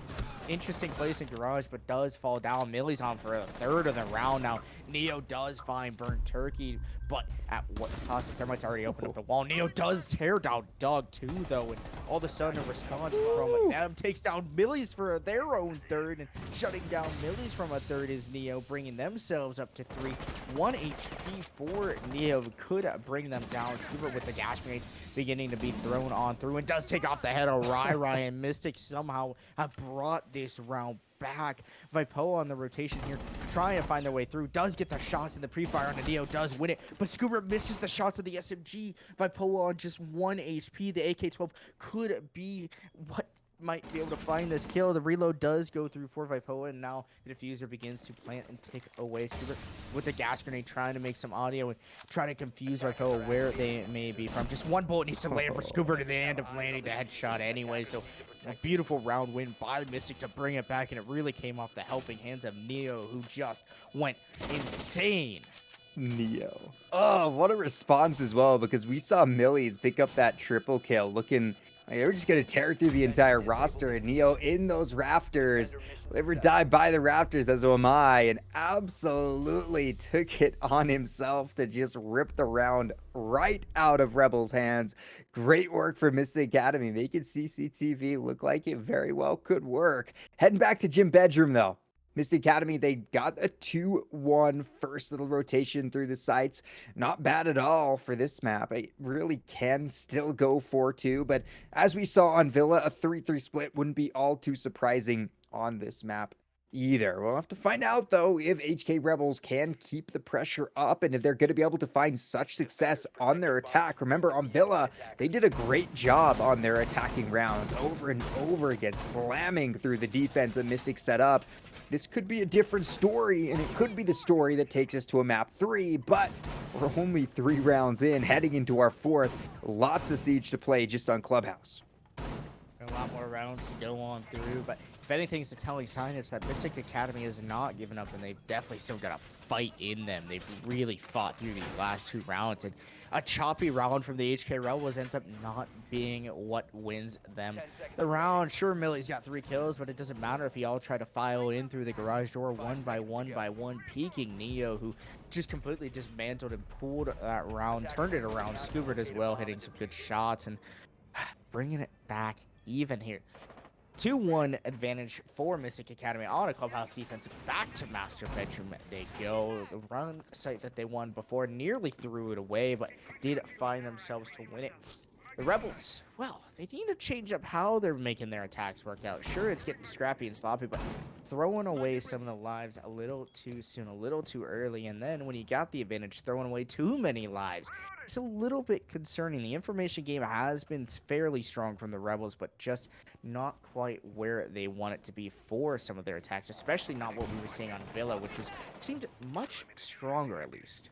[SPEAKER 2] interesting place in garage, but does fall down. Millie's on for a third of the round now. Neo does find Burnt Turkey, but at what cost? The Thermite's already opened up the wall. Neo does tear down Dog too, though, and all of a sudden a response from them takes down Millie's for their own third, and shutting down Millie's from a third is Neo, bringing themselves up to 3. 1 HP for Neo could bring them down. Scuba with the gas grenades beginning to be thrown on through, and does take off the head of Rai, and MystiC somehow have brought this round back. Vipo on the rotation here, trying to find their way through, does get the shots in the pre-fire on the Neo, does win it, but Scuba misses the shots of the SMG. Vipo on just 1 HP. The AK-12 could be what might be able to find this kill. The reload does go through for Vipoa, and now the diffuser begins to plant and take away Scuba with the gas grenade, trying to make some audio and try to confuse Vipoa where they may be from. Just one bullet needs to land for Scuba, and they end up landing the headshot anyway. So a beautiful round win by MystiC to bring it back, and it really came off the helping hands of Neo, who just went insane.
[SPEAKER 1] Neo. Oh, what a response as well, because we saw Melees pick up that triple kill looking like they were just going to tear through the entire roster, and Neo in those rafters, live or die by the rafters, as am I, and absolutely took it on himself to just rip the round right out of Rebels' hands. Great work for MystiC Academy, making CCTV look like it very well could work. Heading back to Gym Bedroom, though. MystiC Academy, they got a 2-1 first little rotation through the sites. Not bad at all for this map. It really can still go 4-2, but as we saw on Villa, a 3-3 split wouldn't be all too surprising on this map either. We'll have to find out, though, if HK Rebels can keep the pressure up and if they're going to be able to find such success on their attack. Remember, on Villa, they did a great job on their attacking rounds over and over again, slamming through the defense that MystiC set up. This could be a different story, and it could be the story that takes us to a map 3, but we're only 3 rounds in, heading into our 4th. Lots of Siege to play just on Clubhouse.
[SPEAKER 2] a lot more rounds to go on through, but if anything's a telling sign, it's that MystiC Academy has not given up, and they've definitely still got a fight in them. They've really fought through these last 2 rounds, and a choppy round from the HK Rebels ends up not being what wins them the round. Sure, Millie's got 3 kills, but it doesn't matter if he all try to file in through the garage door one by one, peeking Neo, who just completely dismantled and pulled that round, turned it around, Scoobert as well, hitting some good shots, and bringing it back even here. 2-1 advantage for MystiC Academy on a clubhouse defense. Back to master bedroom they go. The run site that they won before nearly threw it away, but did find themselves to win it. The Rebels, well, they need to change up how they're making their attacks work out. Sure, it's getting scrappy and sloppy, but throwing away some of the lives a little too soon, a little too early, and then when you got the advantage, throwing away too many lives. It's a little bit concerning. The information game has been fairly strong from the Rebels, but just not quite where they want it to be for some of their attacks, especially not what we were seeing on Villa, which seemed much stronger at least.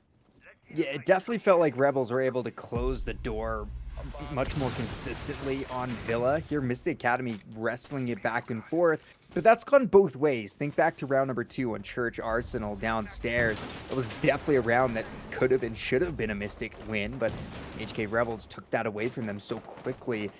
[SPEAKER 1] Yeah, it definitely felt like Rebels were able to close the door much more consistently on Villa. Here, MystiC Academy wrestling it back and forth, but that's gone both ways. Think back to round number 2 on Church Arsenal downstairs. It was definitely a round that could have and should have been a MystiC win, but HK Rebels took that away from them so quickly.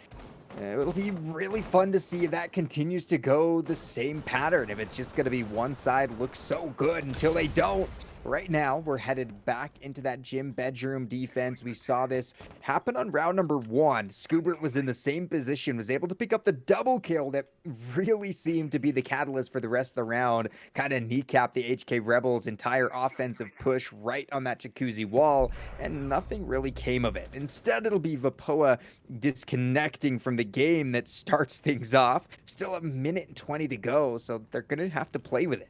[SPEAKER 1] It'll be really fun to see if that continues to go the same pattern, if it's just going to be one side looks so good until they don't. Right now, we're headed back into that gym bedroom defense. We saw this happen on round number 1. Scoobert was in the same position, was able to pick up the double kill that really seemed to be the catalyst for the rest of the round. Kind of kneecapped the HK Rebels' entire offensive push right on that jacuzzi wall, and nothing really came of it. Instead, it'll be Vapoa disconnecting from the game that starts things off. Still a minute and 20 to go, so they're going to have to play with it.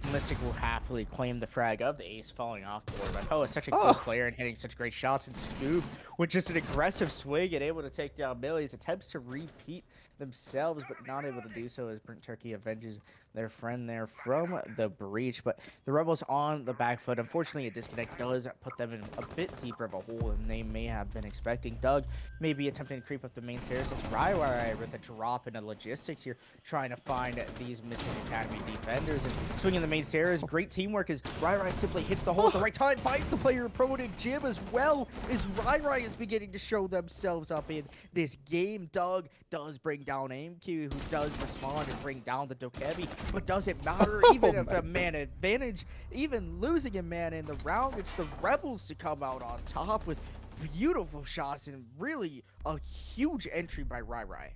[SPEAKER 2] MystiC will happily claim the frag of the ace falling off the board. But Poe is such a good player and hitting such great shots, and Scoob with just an aggressive swing and able to take down Millie's attempts to repeat themselves, but not able to do so as Burnt Turkey avenges their friend there from the breach. But the Rebels on the back foot. Unfortunately, a disconnect does put them in a bit deeper of a hole than they may have been expecting. Doug may be attempting to creep up the main stairs. It's Rai with a drop into logistics here, trying to find these MystiC Academy defenders and swinging the main stairs. Great teamwork as Rai simply hits the hole at the right time, finds the player opponent Jim as well as Rai is beginning to show themselves up in this game. Doug does bring down AimQ, who does respond and bring down the Dokebi, but does it matter? Even if a man advantage, even losing a man in the round, it's the Rebels to come out on top with beautiful shots and really a huge entry by Rai.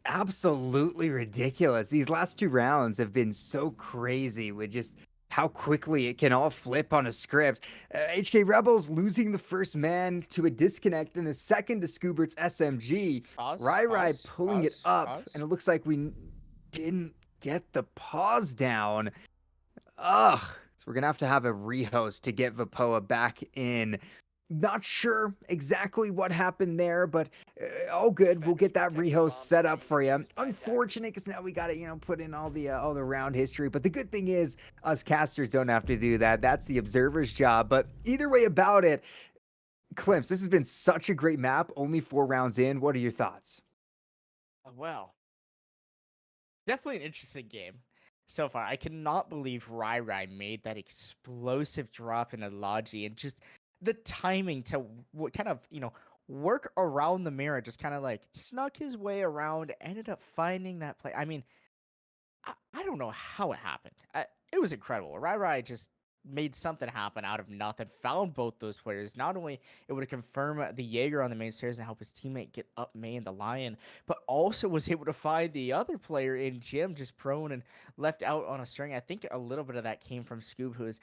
[SPEAKER 1] Absolutely ridiculous. These last 2 rounds have been so crazy with just how quickly it can all flip on a script. HK Rebels losing the first man to a disconnect, and the second to Scoobert's SMG. Rai pulling it up, and it looks like we didn't get the pause down. Ugh. So we're going to have a rehost to get Vapoa back in. Not sure exactly what happened there, but all good. We'll get that rehost set up for you. Unfortunate, because now we got to, put in all the round history. But the good thing is, us casters don't have to do that. That's the observer's job. But either way about it, Clemps, this has been such a great map. Only 4 rounds in. What are your thoughts?
[SPEAKER 2] Well, definitely an interesting game so far. I cannot believe Rai made that explosive drop in a Logi, and just the timing to kind of, work around the mirror, just kind of like snuck his way around, ended up finding that play. I mean, I don't know how it happened. It was incredible. Rai just made something happen out of nothing, found both those players. Not only it would confirm the Jaeger on the main stairs and help his teammate get up main, the Lion, but also was able to find the other player in Jim just prone and left out on a string. I think a little bit of that came from Scoob, who is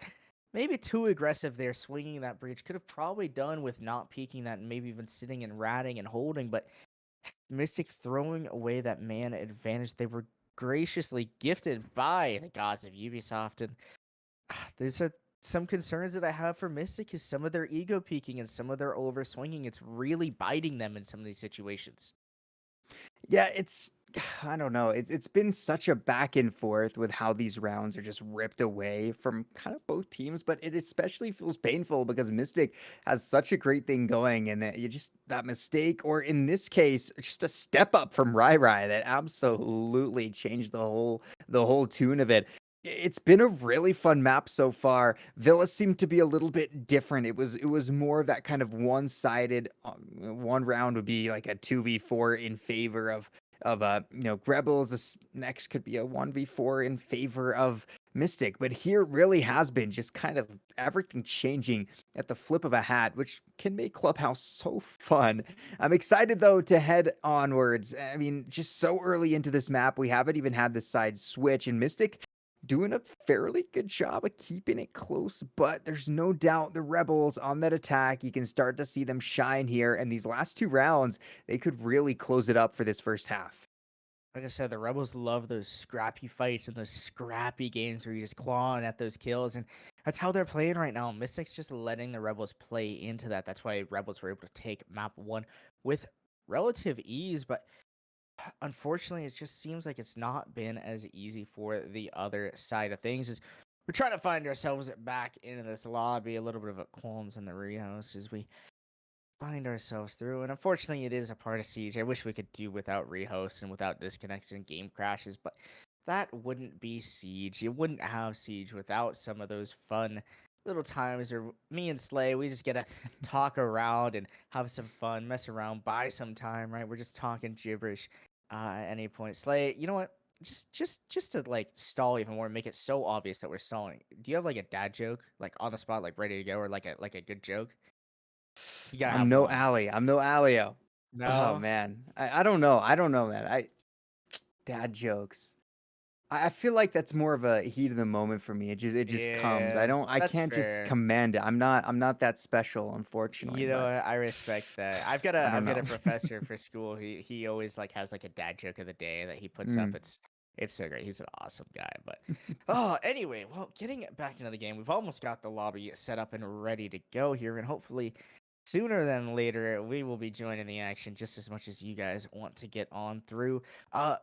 [SPEAKER 2] maybe too aggressive there, swinging that breach. Could have probably done with not peeking that and maybe even sitting and ratting and holding, but MystiC throwing away that man advantage they were graciously gifted by the gods of Ubisoft. And there's some concerns that I have for MystiC is some of their ego peaking and some of their over swinging. It's really biting them in some of these situations.
[SPEAKER 1] Yeah, it's I don't know. It's been such a back and forth with how these rounds are just ripped away from kind of both teams, but it especially feels painful because MystiC has such a great thing going, and that you just that mistake, or in this case, just a step up from Rai Rai that absolutely changed the whole tune of it. It's been a really fun map so far. Villa seemed to be a little bit different. It was more of that kind of one-sided. One round would be like a 2v4 in favor of Rebels. This next could be a 1v4 in favor of MystiC, but here really has been just kind of everything changing at the flip of a hat, which can make Clubhouse so fun. I'm excited though to head onwards. I mean, just so early into this map, we haven't even had the side switch, and MystiC doing a fairly good job of keeping it close, but there's no doubt the Rebels on that attack, you can start to see them shine here, and these last two rounds, they could really close it up for this first half.
[SPEAKER 2] Like I said, the Rebels love those scrappy fights and those scrappy games where you're just clawing at those kills, and that's how they're playing right now. MystiC's just letting the Rebels play into that. That's why Rebels were able to take map one with relative ease, but unfortunately, it just seems like it's not been as easy for the other side of things. As we're trying to find ourselves back into this lobby, a little bit of a qualms in the rehouse as we find ourselves through. And unfortunately, it is a part of Siege. I wish we could do without rehosts and without disconnects and game crashes, but that wouldn't be Siege. You wouldn't have Siege without some of those fun little times where me and Slay, we just get to talk around and have some fun, mess around, buy some time, right? We're just talking gibberish at any point. Slay, you know what? Just to like stall even more, make it so obvious that we're stalling. Do you have like a dad joke, like on the spot, like ready to go, or like a good joke? You gotta
[SPEAKER 1] I'm
[SPEAKER 2] have
[SPEAKER 1] no
[SPEAKER 2] one.
[SPEAKER 1] Ali. I'm no Alio. Oh
[SPEAKER 2] No?
[SPEAKER 1] man, I don't know. I don't know, man. Dad jokes. I feel like that's more of a heat of the moment for me. It just comes.
[SPEAKER 2] Yeah,
[SPEAKER 1] I
[SPEAKER 2] that's
[SPEAKER 1] can't just
[SPEAKER 2] fair.
[SPEAKER 1] command it. I'm not that special, unfortunately.
[SPEAKER 2] You know
[SPEAKER 1] But
[SPEAKER 2] what? I respect that.
[SPEAKER 1] I don't
[SPEAKER 2] I've got
[SPEAKER 1] know.
[SPEAKER 2] a professor for school. He always like has like a dad joke of the day that he puts up.
[SPEAKER 1] Mm.
[SPEAKER 2] It's so great. He's an awesome guy. But oh, anyway, well, getting back into the game, we've almost got the lobby set up and ready to go here, and hopefully sooner than later we will be joining the action just as much as you guys want to get on through.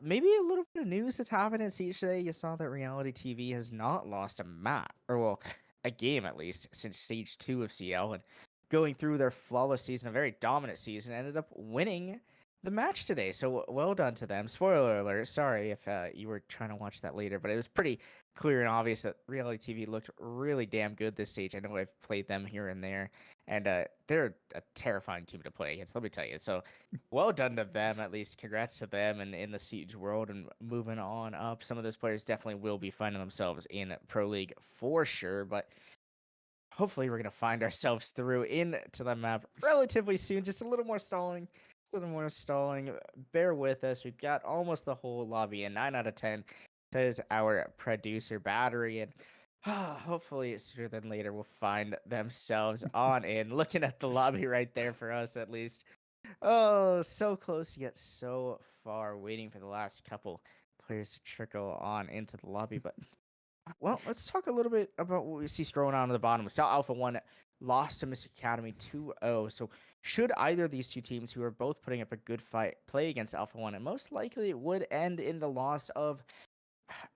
[SPEAKER 2] Maybe a little bit of news that's happened in Siege today. You saw that Reality TV has not lost a map, or well, a game at least since stage 2 of CL, and going through their flawless season, a very dominant season, ended up winning the match today. So well done to them. Spoiler alert. Sorry if you were trying to watch that later, but it was pretty clear and obvious that Reality TV looked really damn good this stage. I know I've played them here and there, and they're a terrifying team to play against. Let me tell you. So well done to them. At least congrats to them and in the Siege world and moving on up. Some of those players definitely will be finding themselves in Pro League for sure, but hopefully we're going to find ourselves through into the map relatively soon. Just a little more stalling. A little more stalling. Bear with us. We've got almost the whole lobby in 9 out of 10 says our producer battery, and hopefully sooner than later we'll find themselves on in. Looking at the lobby right there for us at least. Oh, so close yet so far, waiting for the last couple players to trickle on into the lobby. But well, let's talk a little bit about what we see scrolling on to the bottom. We saw Alpha 1 lost to MystiC Academy 2-0. So should either of these two teams, who are both putting up a good fight, play against Alpha 1, and most likely it would end in the loss of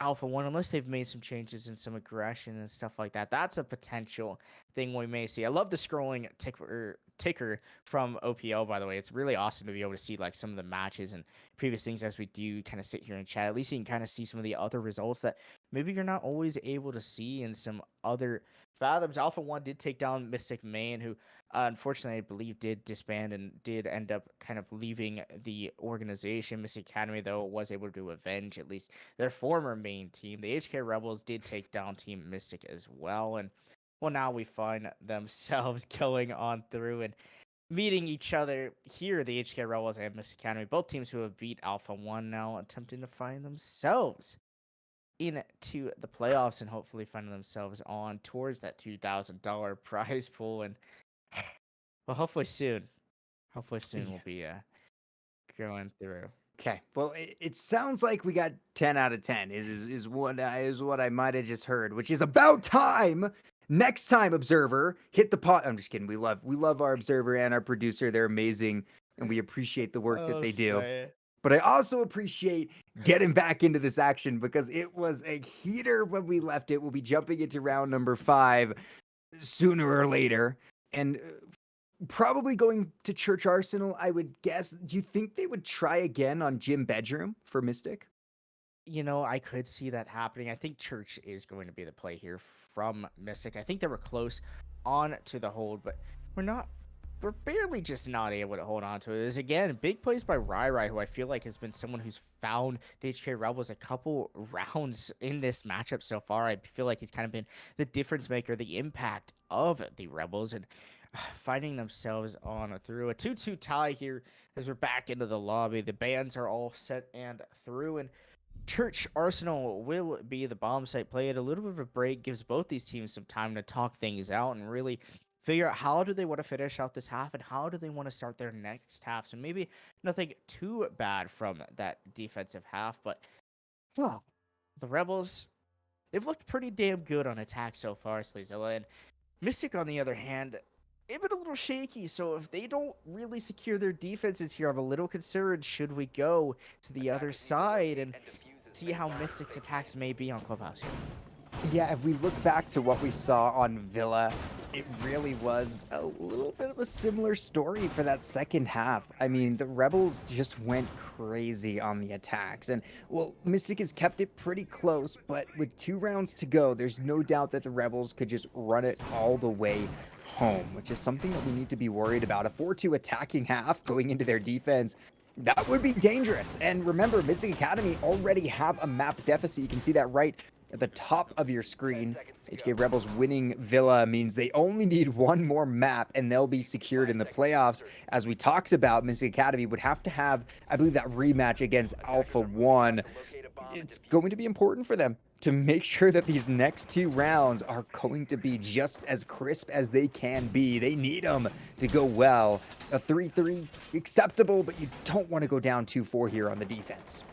[SPEAKER 2] Alpha 1 unless they've made some changes and some aggression and stuff like that. That's a potential thing we may see. I love the scrolling ticker from OPL, by the way. It's really awesome to be able to see like some of the matches and previous things as we do kind of sit here and chat. At least you can kind of see some of the other results that maybe you're not always able to see in some other fathoms. Alpha 1 did take down MystiC Main, who unfortunately I believe did disband and did end up kind of leaving the organization. MystiC Academy, though, was able to avenge at least their former main team. The HK Rebels did take down Team MystiC as well. And well, now we find themselves going on through and meeting each other here, the HK Rebels and MystiC Academy, both teams who have beat Alpha 1 now, attempting to find themselves into the playoffs and hopefully finding themselves on towards that $2,000 prize pool. And well, hopefully soon. Hopefully soon we'll be going through.
[SPEAKER 1] Okay. Well, it sounds like we got 10 out of 10 is what I might have just heard, which is about time. Next time, Observer, hit the pot. I'm just kidding. We love our Observer and our producer. They're amazing, and we appreciate the work that
[SPEAKER 2] Oh,
[SPEAKER 1] they do.
[SPEAKER 2] Slay.
[SPEAKER 1] but I also appreciate getting back into this action because it was a heater when we left it. We'll be jumping into round number 5 sooner or later, and probably going to Church Arsenal, I would guess. Do you think they would try again on Gym Bedroom for MystiC?
[SPEAKER 2] You know, I could see that happening. I think Church is going to be the play here from MystiC. I think they were close on to the hold, but we're barely just not able to hold on to it. Is again big plays by Rai, who I feel like has been someone who's found the HK Rebels a couple rounds in this matchup so far. I feel like he's kind of been the difference maker, the impact of the Rebels, and finding themselves on through a 2-2 tie here as we're back into the lobby. The bands are all set and through, and Church Arsenal will be the bomb site play. At a little bit of a break gives both these teams some time to talk things out and really figure out how do they want to finish out this half and how do they want to start their next half. So maybe nothing too bad from that defensive half, but the Rebels, they've looked pretty damn good on attack so far, Sleezilla. And MystiC, on the other hand, they've been a little shaky. So if they don't really secure their defenses here, I'm a little concerned. Should we go to the other side and see how MystiC's attacks may be on Clubhouse here?
[SPEAKER 1] Yeah, if we look back to what we saw on Villa, it really was a little bit of a similar story for that second half. I mean, the Rebels just went crazy on the attacks. And, well, MystiC has kept it pretty close, but with 2 rounds to go, there's no doubt that the Rebels could just run it all the way home, which is something that we need to be worried about. A 4-2 attacking half going into their defense, that would be dangerous. And remember, MystiC Academy already have a map deficit. You can see that right at the top of your screen. HK Rebels winning Villa means they only need 1 more map and they'll be secured in the playoffs. As we talked about, MystiC Academy would have to have, I believe, that rematch against Alpha 1. It's going to be important for them to make sure that these next 2 rounds are going to be just as crisp as they can be. They need them to go well. A 3-3 acceptable, but you don't want to go down 2-4 here on the defense.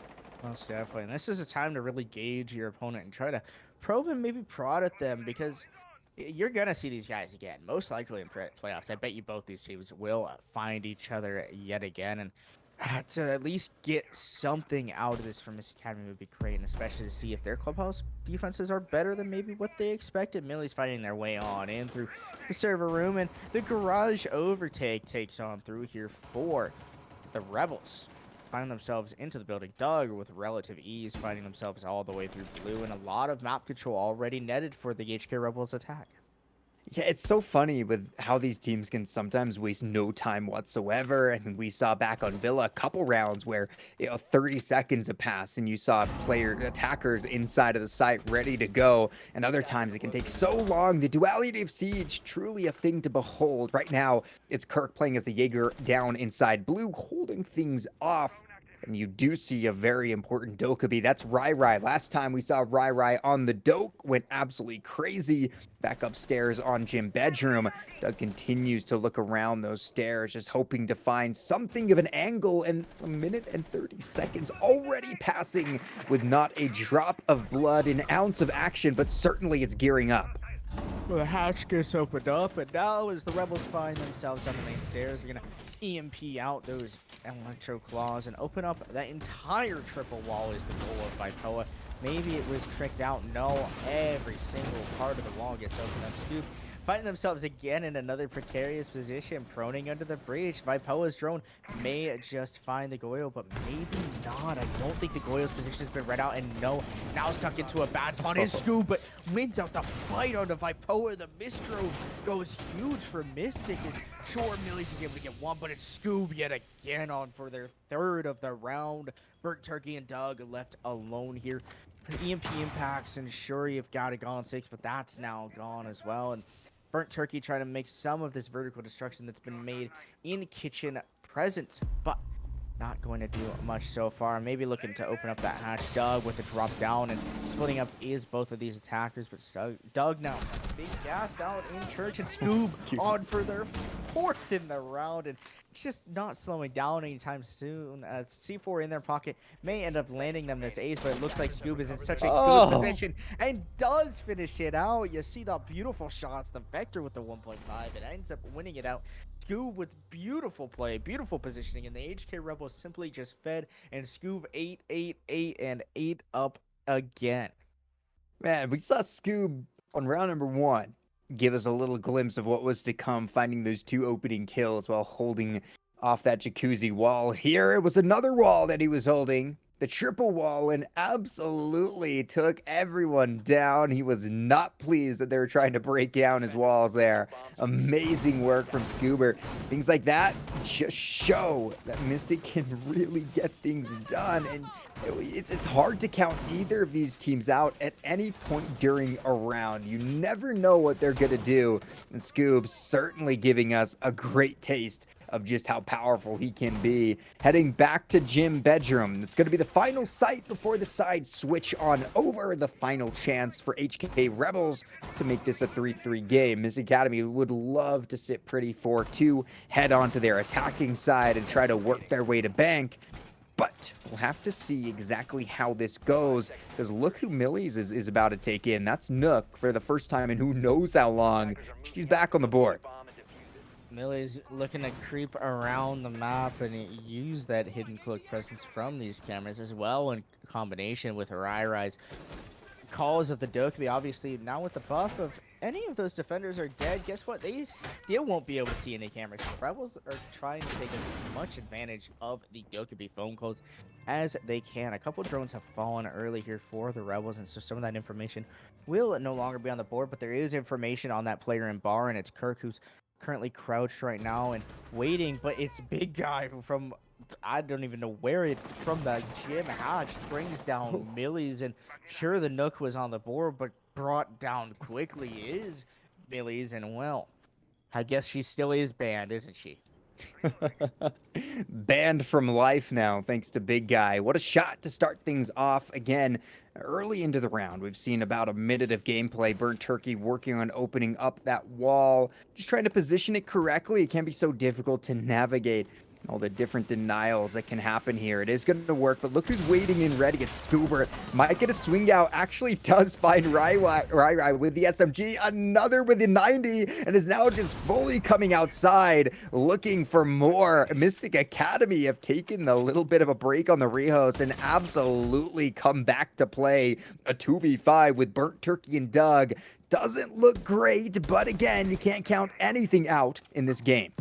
[SPEAKER 2] Most definitely. And this is a time to really gauge your opponent and try to probe and maybe prod at them, because you're going to see these guys again, most likely in playoffs. I bet you both these teams will find each other yet again. And to at least get something out of this from MystiC Academy would be great, and especially to see if their Clubhouse defenses are better than maybe what they expected. Millie's fighting their way on in through the server room, and the garage overtake takes on through here for the Rebels. Finding themselves into the building. Doug with relative ease, finding themselves all the way through blue, and a lot of map control already netted for the HK Rebels attack.
[SPEAKER 1] Yeah, it's so funny with how these teams can sometimes waste no time whatsoever. And we saw back on Villa a couple rounds where 30 seconds have passed and you saw attackers inside of the site ready to go. And other times it can take so long. The duality of Siege, truly a thing to behold. Right now, it's Kirk playing as the Jaeger down inside blue, holding things off. And you do see a very important Dokkaebi. That's Rai. Last time we saw Rai on the Doke, went absolutely crazy. Back upstairs on Gym Bedroom. Doug continues to look around those stairs, just hoping to find something of an angle. And 1 minute and 30 seconds already passing with not a drop of blood, an ounce of action, but certainly it's gearing up.
[SPEAKER 2] Well, the hatch gets opened up, and now as the Rebels find themselves on the main stairs, they're going to EMP out those electro claws and open up that entire triple wall is the goal of Vipoa. Maybe it was tricked out. No, every single part of the wall gets opened up. Scoop finding themselves again in another precarious position, proning under the breach. Vipoa's drone may just find the Goyo, but maybe not. I don't think the Goyo's position has been read out, and no, now stuck into a bad spot is Scoop, but wins out the fight onto Vipoa. The Mistro goes huge for MystiC. Is sure Millie's is able to get 1, but it's Scoob yet again on for their 3rd of the round. Burnt Turkey and Doug left alone here. EMP impacts, and Shuri have got it gone 6, but that's now gone as well. And Burnt Turkey trying to make some of this vertical destruction that's been made in kitchen present, but not going to do much so far. Maybe looking to open up that hatch. Doug with the drop down and splitting up is both of these attackers, but Doug now big gassed out in Church, and Scoob on for their 4th in the round, and just not slowing down anytime soon. C4 in their pocket may end up landing them this ace, but it looks like Scoob is in such a good position and does finish it out. You see the beautiful shots, the Vector with the 1.5, and ends up winning it out. Scoob with beautiful play, beautiful positioning, and the HK Rebels simply just fed, and Scoob 8, 8, 8, and 8 up again.
[SPEAKER 1] Man, we saw Scoob on round number 1 give us a little glimpse of what was to come, finding those 2 opening kills while holding off that jacuzzi wall. Here it was another wall that he was holding, the triple wall, and absolutely took everyone down. He was not pleased that they were trying to break down his walls there. Amazing work from Scoober. Things like that just show that MystiC can really get things done, and it's hard to count either of these teams out at any point during a round. You never know what they're going to do, and Scoob certainly giving us a great taste of just how powerful he can be. Heading back to Gym Bedroom. It's going to be the final sight before the sides switch on over. The final chance for HK Rebels to make this a 3-3 game. MystiC Academy would love to sit pretty for 2, head onto their attacking side and try to work their way to bank. But we'll have to see exactly how this goes, because look who Millies is about to take in. That's Nook for the first time in who knows how long. She's back on the board.
[SPEAKER 2] Millies looking to creep around the map and use that hidden cloak presence from these cameras as well, in combination with Rai's calls of the Dokkaebi. Obviously, now with the buff of any of those defenders are dead, guess what? They still won't be able to see any cameras. The Rebels are trying to take as much advantage of the Dokkaebi phone calls as they can. A couple drones have fallen early here for the Rebels, and so some of that information will no longer be on the board, but there is information on that player in bar, and it's Kirk, who's currently crouched right now and waiting, but it's big guy from, I don't even know where it's from, the gym hatch, brings down Millies, and sure, the Nook was on the board, but brought down quickly is Millies, and well, I guess she still is banned, isn't she?
[SPEAKER 1] Banned from life now, thanks to Big Guy. What a shot to start things off again. Early into the round, we've seen about a minute of gameplay. Burnt Turkey working on opening up that wall, just trying to position it correctly. It can be so difficult to navigate all the different denials that can happen here. It is going to work, but look who's waiting and ready. It's Scoober. Might get a swing out. Actually does find Rai with the SMG. Another with the 90, and is now just fully coming outside looking for more. MystiC Academy have taken a little bit of a break on the Rehos and absolutely come back to play a 2v5 with Burnt Turkey and Doug. Doesn't look great, but again, you can't count anything out in this game.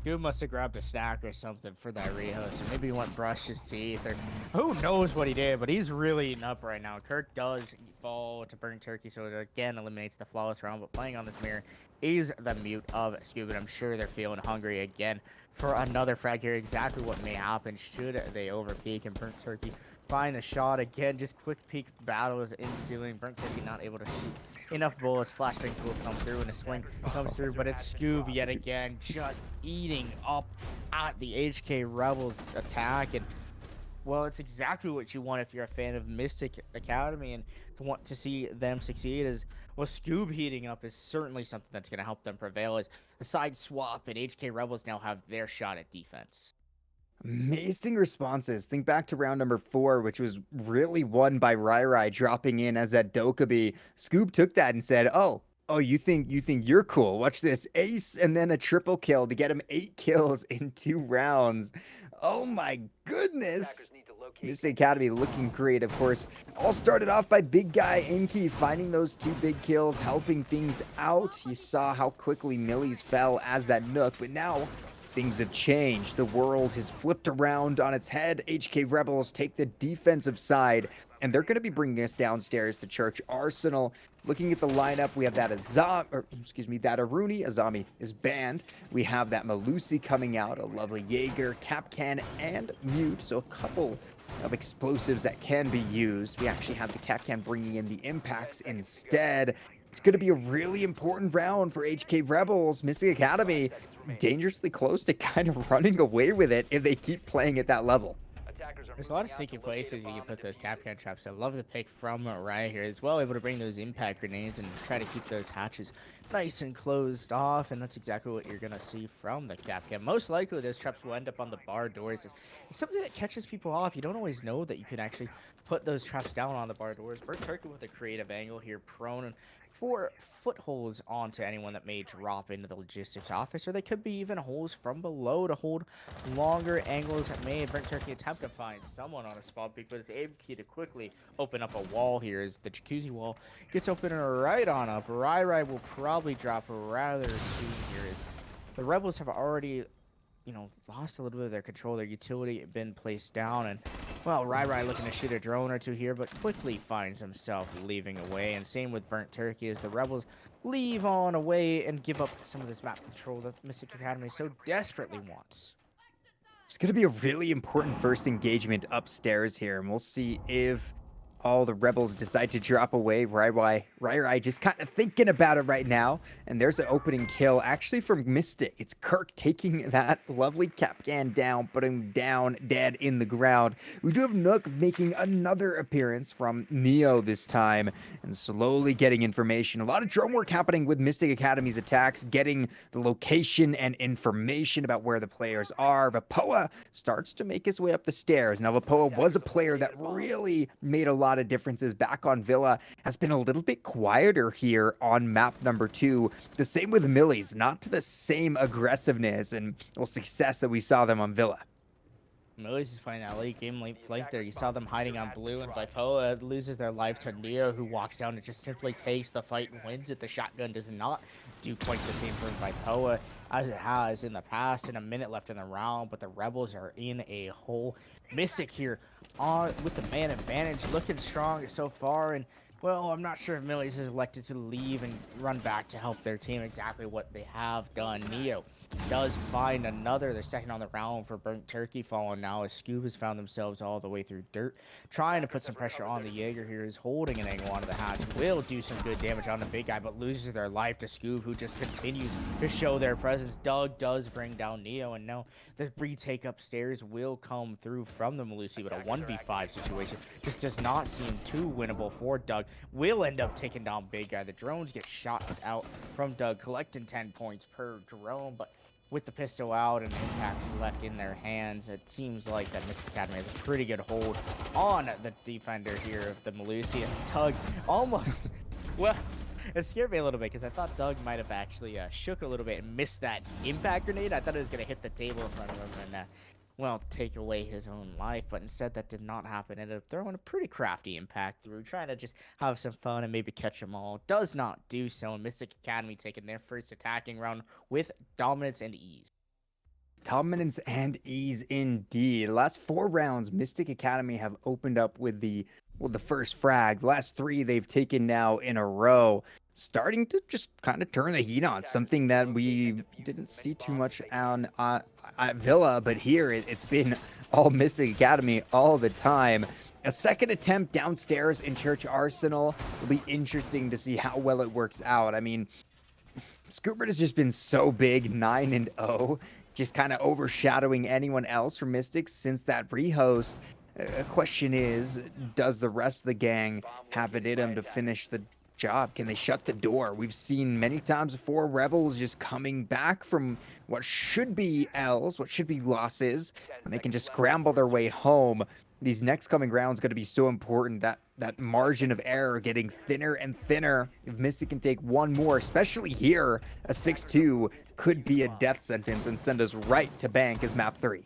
[SPEAKER 2] Dude must have grabbed a snack or something for that Rehos, or maybe he went brush his teeth, or who knows what he did, but he's really eating up right now. Kirk does fall to Burnt Turkey, so it again eliminates the flawless round, but playing on this mirror is the mute of Scoob, and I'm sure they're feeling hungry again for another frag here. Exactly what may happen should they overpeak, and Burnt Turkey find the shot again. Just quick peek battles ensuing. Burnt Turkey not able to shoot enough bullets. Flashbangs will come through, and a swing comes through, but it's Scoob yet again, just eating up at the HK Rebels attack. And well, it's exactly what you want if you're a fan of MystiC Academy and want to see them succeed. As well, Scoob heating up is certainly something that's going to help them prevail, as the side swap and HK Rebels now have their shot at defense.
[SPEAKER 1] Amazing responses. Think back to round number 4, which was really won by Rai dropping in as that Dokkaebi. Scoob took that and said, oh, you think you're cool. Watch this. Ace and then a triple kill to get him 8 kills in 2 rounds. Oh my goodness. MystiC Academy looking great, of course. All started off by Big Guy Inky finding those 2 big kills, helping things out. You saw how quickly Millies fell as that Nook, but now things have changed. The world has flipped around on its head. HK Rebels take the defensive side, and they're going to be bringing us downstairs to Church Arsenal. Looking at the lineup, we have that that Aruni. Azami is banned. We have that Malusi coming out, a lovely Jaeger, Capcan, and Mute. So a couple of explosives that can be used. We actually have the Capcan bringing in the impacts instead. It's going to be a really important round for HK Rebels. MystiC Academy dangerously close to kind of running away with it if they keep playing at that level.
[SPEAKER 4] Attackers
[SPEAKER 2] There's a lot of sneaky places you can put those Capcan traps. I love the pick from Ryan here as well, able to bring those impact grenades and try to keep those hatches nice and closed off, and that's exactly what you're going to see from the Capcan. Most likely, those traps will end up on the bar doors. It's something that catches people off. You don't always know that you can actually put those traps down on the bar doors. Burnt Turkey with a creative angle here, prone and for footholds onto anyone that may drop into the logistics office, or they could be even holes from below to hold longer angles that may Burnt Turkey attempt to find someone on a spot peak, but it's able to quickly open up a wall here as the jacuzzi wall gets open right on up. Rai will probably drop rather soon here as the Rebels have already, lost a little bit of their control. Their utility been placed down, and well, Rai looking to shoot a drone or two here, but quickly finds himself leaving away. And same with Burnt Turkey as the Rebels leave on away and give up some of this map control that MystiC Academy so desperately wants.
[SPEAKER 1] It's going to be a really important first engagement upstairs here, and we'll see if all the Rebels decide to drop away. Rai just kind of thinking about it right now. And there's an opening kill actually from MystiC. It's Kirk taking that lovely Capcan down, putting him down dead in the ground. We do have Nook making another appearance from Neo this time and slowly getting information. A lot of drone work happening with MystiC Academy's attacks, getting the location and information about where the players are. Vapoa starts to make his way up the stairs. Now, Vapoa was a player that really made a lot of differences back on Villa, has been a little bit quieter here on map number 2. The same with Millies, not to the same aggressiveness and success that we saw them on Villa.
[SPEAKER 2] Millies is playing that late flank there. You saw them hiding on blue, and Vipoa loses their life to Neo, who walks down and just simply takes the fight and wins it. The shotgun does not do quite the same for Vipoa as it has in the past, and a minute left in the round, but the Rebels are in a hole. MystiC here on with the man advantage, looking strong so far, and well, I'm not sure if Millies is elected to leave and run back to help their team, exactly what they have done. Neo does find another. They're second on the round for Burnt Turkey, falling now as Scoob has found themselves all the way through dirt, trying to put some pressure on the Jaeger here. Is holding an angle onto the hatch, will do some good damage on the big guy, but loses their life to Scoob, who just continues to show their presence. Doug does bring down Neo, and now the retake upstairs will come through from the Melusi, but a 1v5 situation just does not seem too winnable for Doug. Will end up taking down big guy. The drones get shot out from Doug, collecting 10 points per drone, but with the pistol out and impacts left in their hands, it seems like that MystiC Academy has a pretty good hold on the defender here of the Melusi. And Doug almost, well, it scared me a little bit because I thought Doug might have actually shook a little bit and missed that impact grenade. I thought it was going to hit the table in front of him and, well, take away his own life, but instead that did not happen. Ended up throwing a pretty crafty impact through, trying to just have some fun and maybe catch them all. Does not do so, and MystiC Academy taking their first attacking round with dominance and ease.
[SPEAKER 1] Dominance and ease indeed. The last 4 rounds, MystiC Academy have opened up with the first frag. The last 3 they've taken now in a row. Starting to just kind of turn the heat on, something that we didn't see too much on at Villa, but here it's been all MystiC Academy all the time. A second attempt downstairs in Church Arsenal will be interesting to see how well it works out. I mean, Scoobert has just been so big, 9-0, just kind of overshadowing anyone else from MystiC since that rehost. The question is, does the rest of the gang have it in them to finish the job? Can they shut the door? We've seen many times before Rebels just coming back from what should be L's, what should be losses, and they can just scramble their way home. These next coming rounds going to be so important, that margin of error getting thinner and thinner. If MystiC can take one more, especially here, a 6-2 could be a death sentence and send us right to bank as map 3.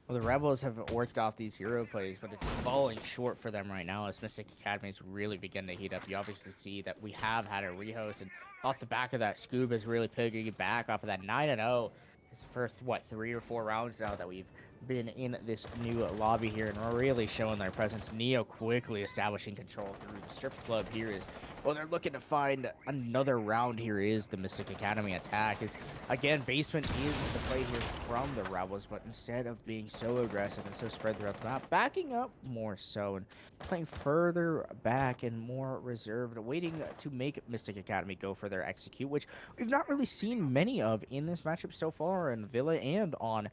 [SPEAKER 2] Well, the Rebels have worked off these hero plays, but it's falling short for them right now as MystiC Academy's really begin to heat up. You obviously see that we have had a rehost, and off the back of that, Scoob is really picking it back off of that 9-0. It's the first, 3 or 4 rounds now that we've been in this new lobby here, and we're really showing their presence. Neo quickly establishing control through the strip club here is, well, they're looking to find another round here. Is the MystiC Academy attack is, again, basement is the play here from the Rebels, but instead of being so aggressive and so spread throughout the map, backing up more so and playing further back and more reserved, waiting to make MystiC Academy go for their execute, which we've not really seen many of in this matchup so far in Villa and on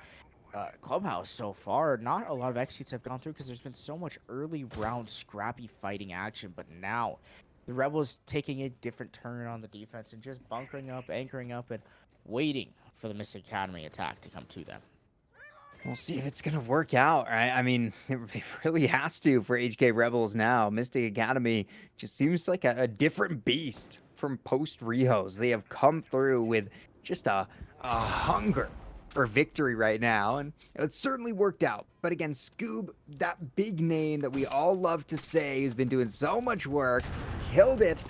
[SPEAKER 2] clubhouse so far. Not a lot of executes have gone through because there's been so much early round scrappy fighting action, but now the Rebels taking a different turn on the defense and just bunkering up, anchoring up, and waiting for the MystiC Academy attack to come to them.
[SPEAKER 1] We'll see if it's going to work out, right? I mean, it really has to for HK Rebels now. MystiC Academy just seems like a different beast from post-Rihos. They have come through with just a hunger for victory right now, and it's certainly worked out. But again, Scoob, that big name that we all love to say, has been doing so much work, killed it,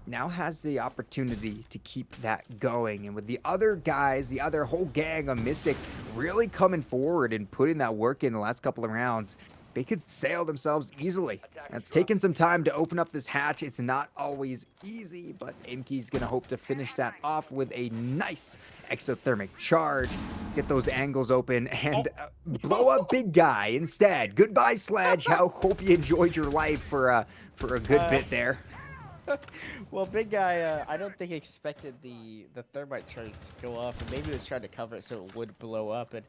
[SPEAKER 1] now has the opportunity to keep that going. And with the other guys, the other whole gang of MystiC really coming forward and putting that work in the last couple of rounds, they could sail themselves easily. It's taken some time to open up this hatch. It's not always easy, but Imkey's going to hope to finish that off with a nice exothermic charge, get those angles open, and blow up Big Guy instead. Goodbye, Sledge. I hope you enjoyed your life for a good bit there.
[SPEAKER 2] Well, Big Guy, I don't think expected the thermite charge to go off, and maybe he was trying to cover it so it would blow up, and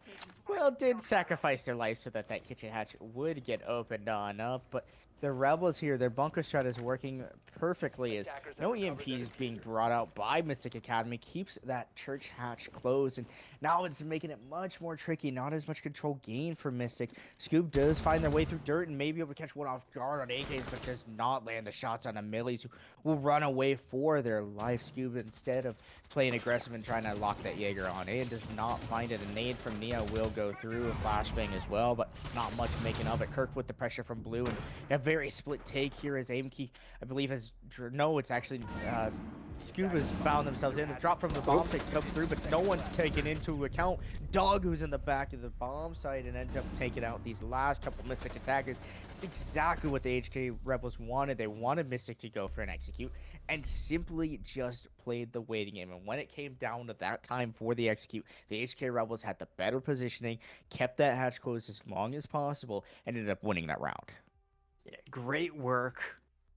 [SPEAKER 2] well, did sacrifice their life so that kitchen hatch would get opened on up. But the Rebels here, their bunker strat is working perfectly as no EMPs being brought out by MystiC Academy, keeps that church hatch closed, and now it's making it much more tricky, not as much control gain for MystiC. Scoob does find their way through dirt and maybe able to catch one off guard on AKs, but does not land the shots on the millies, who will run away for their life. Scoob, instead of playing aggressive and trying to lock that Jaeger on in, does not find it. A nade from Neo will go through, a flashbang as well, but not much making of it. Kirk with the pressure from Blue, and a very split take here as Aimkey, I believe, has no, it's actually Scoob has found themselves in. The drop from the bomb site comes through, but no one's taken into account Dog, who's in the back of the bomb site and ends up taking out these last couple MystiC attackers. It's exactly what the HK Rebels wanted. They wanted MystiC to go for an execute and simply just played the waiting game. And when it came down to that time for the execute, the HK Rebels had the better positioning, kept that hatch closed as long as possible, and ended up winning that round.
[SPEAKER 1] Yeah, great work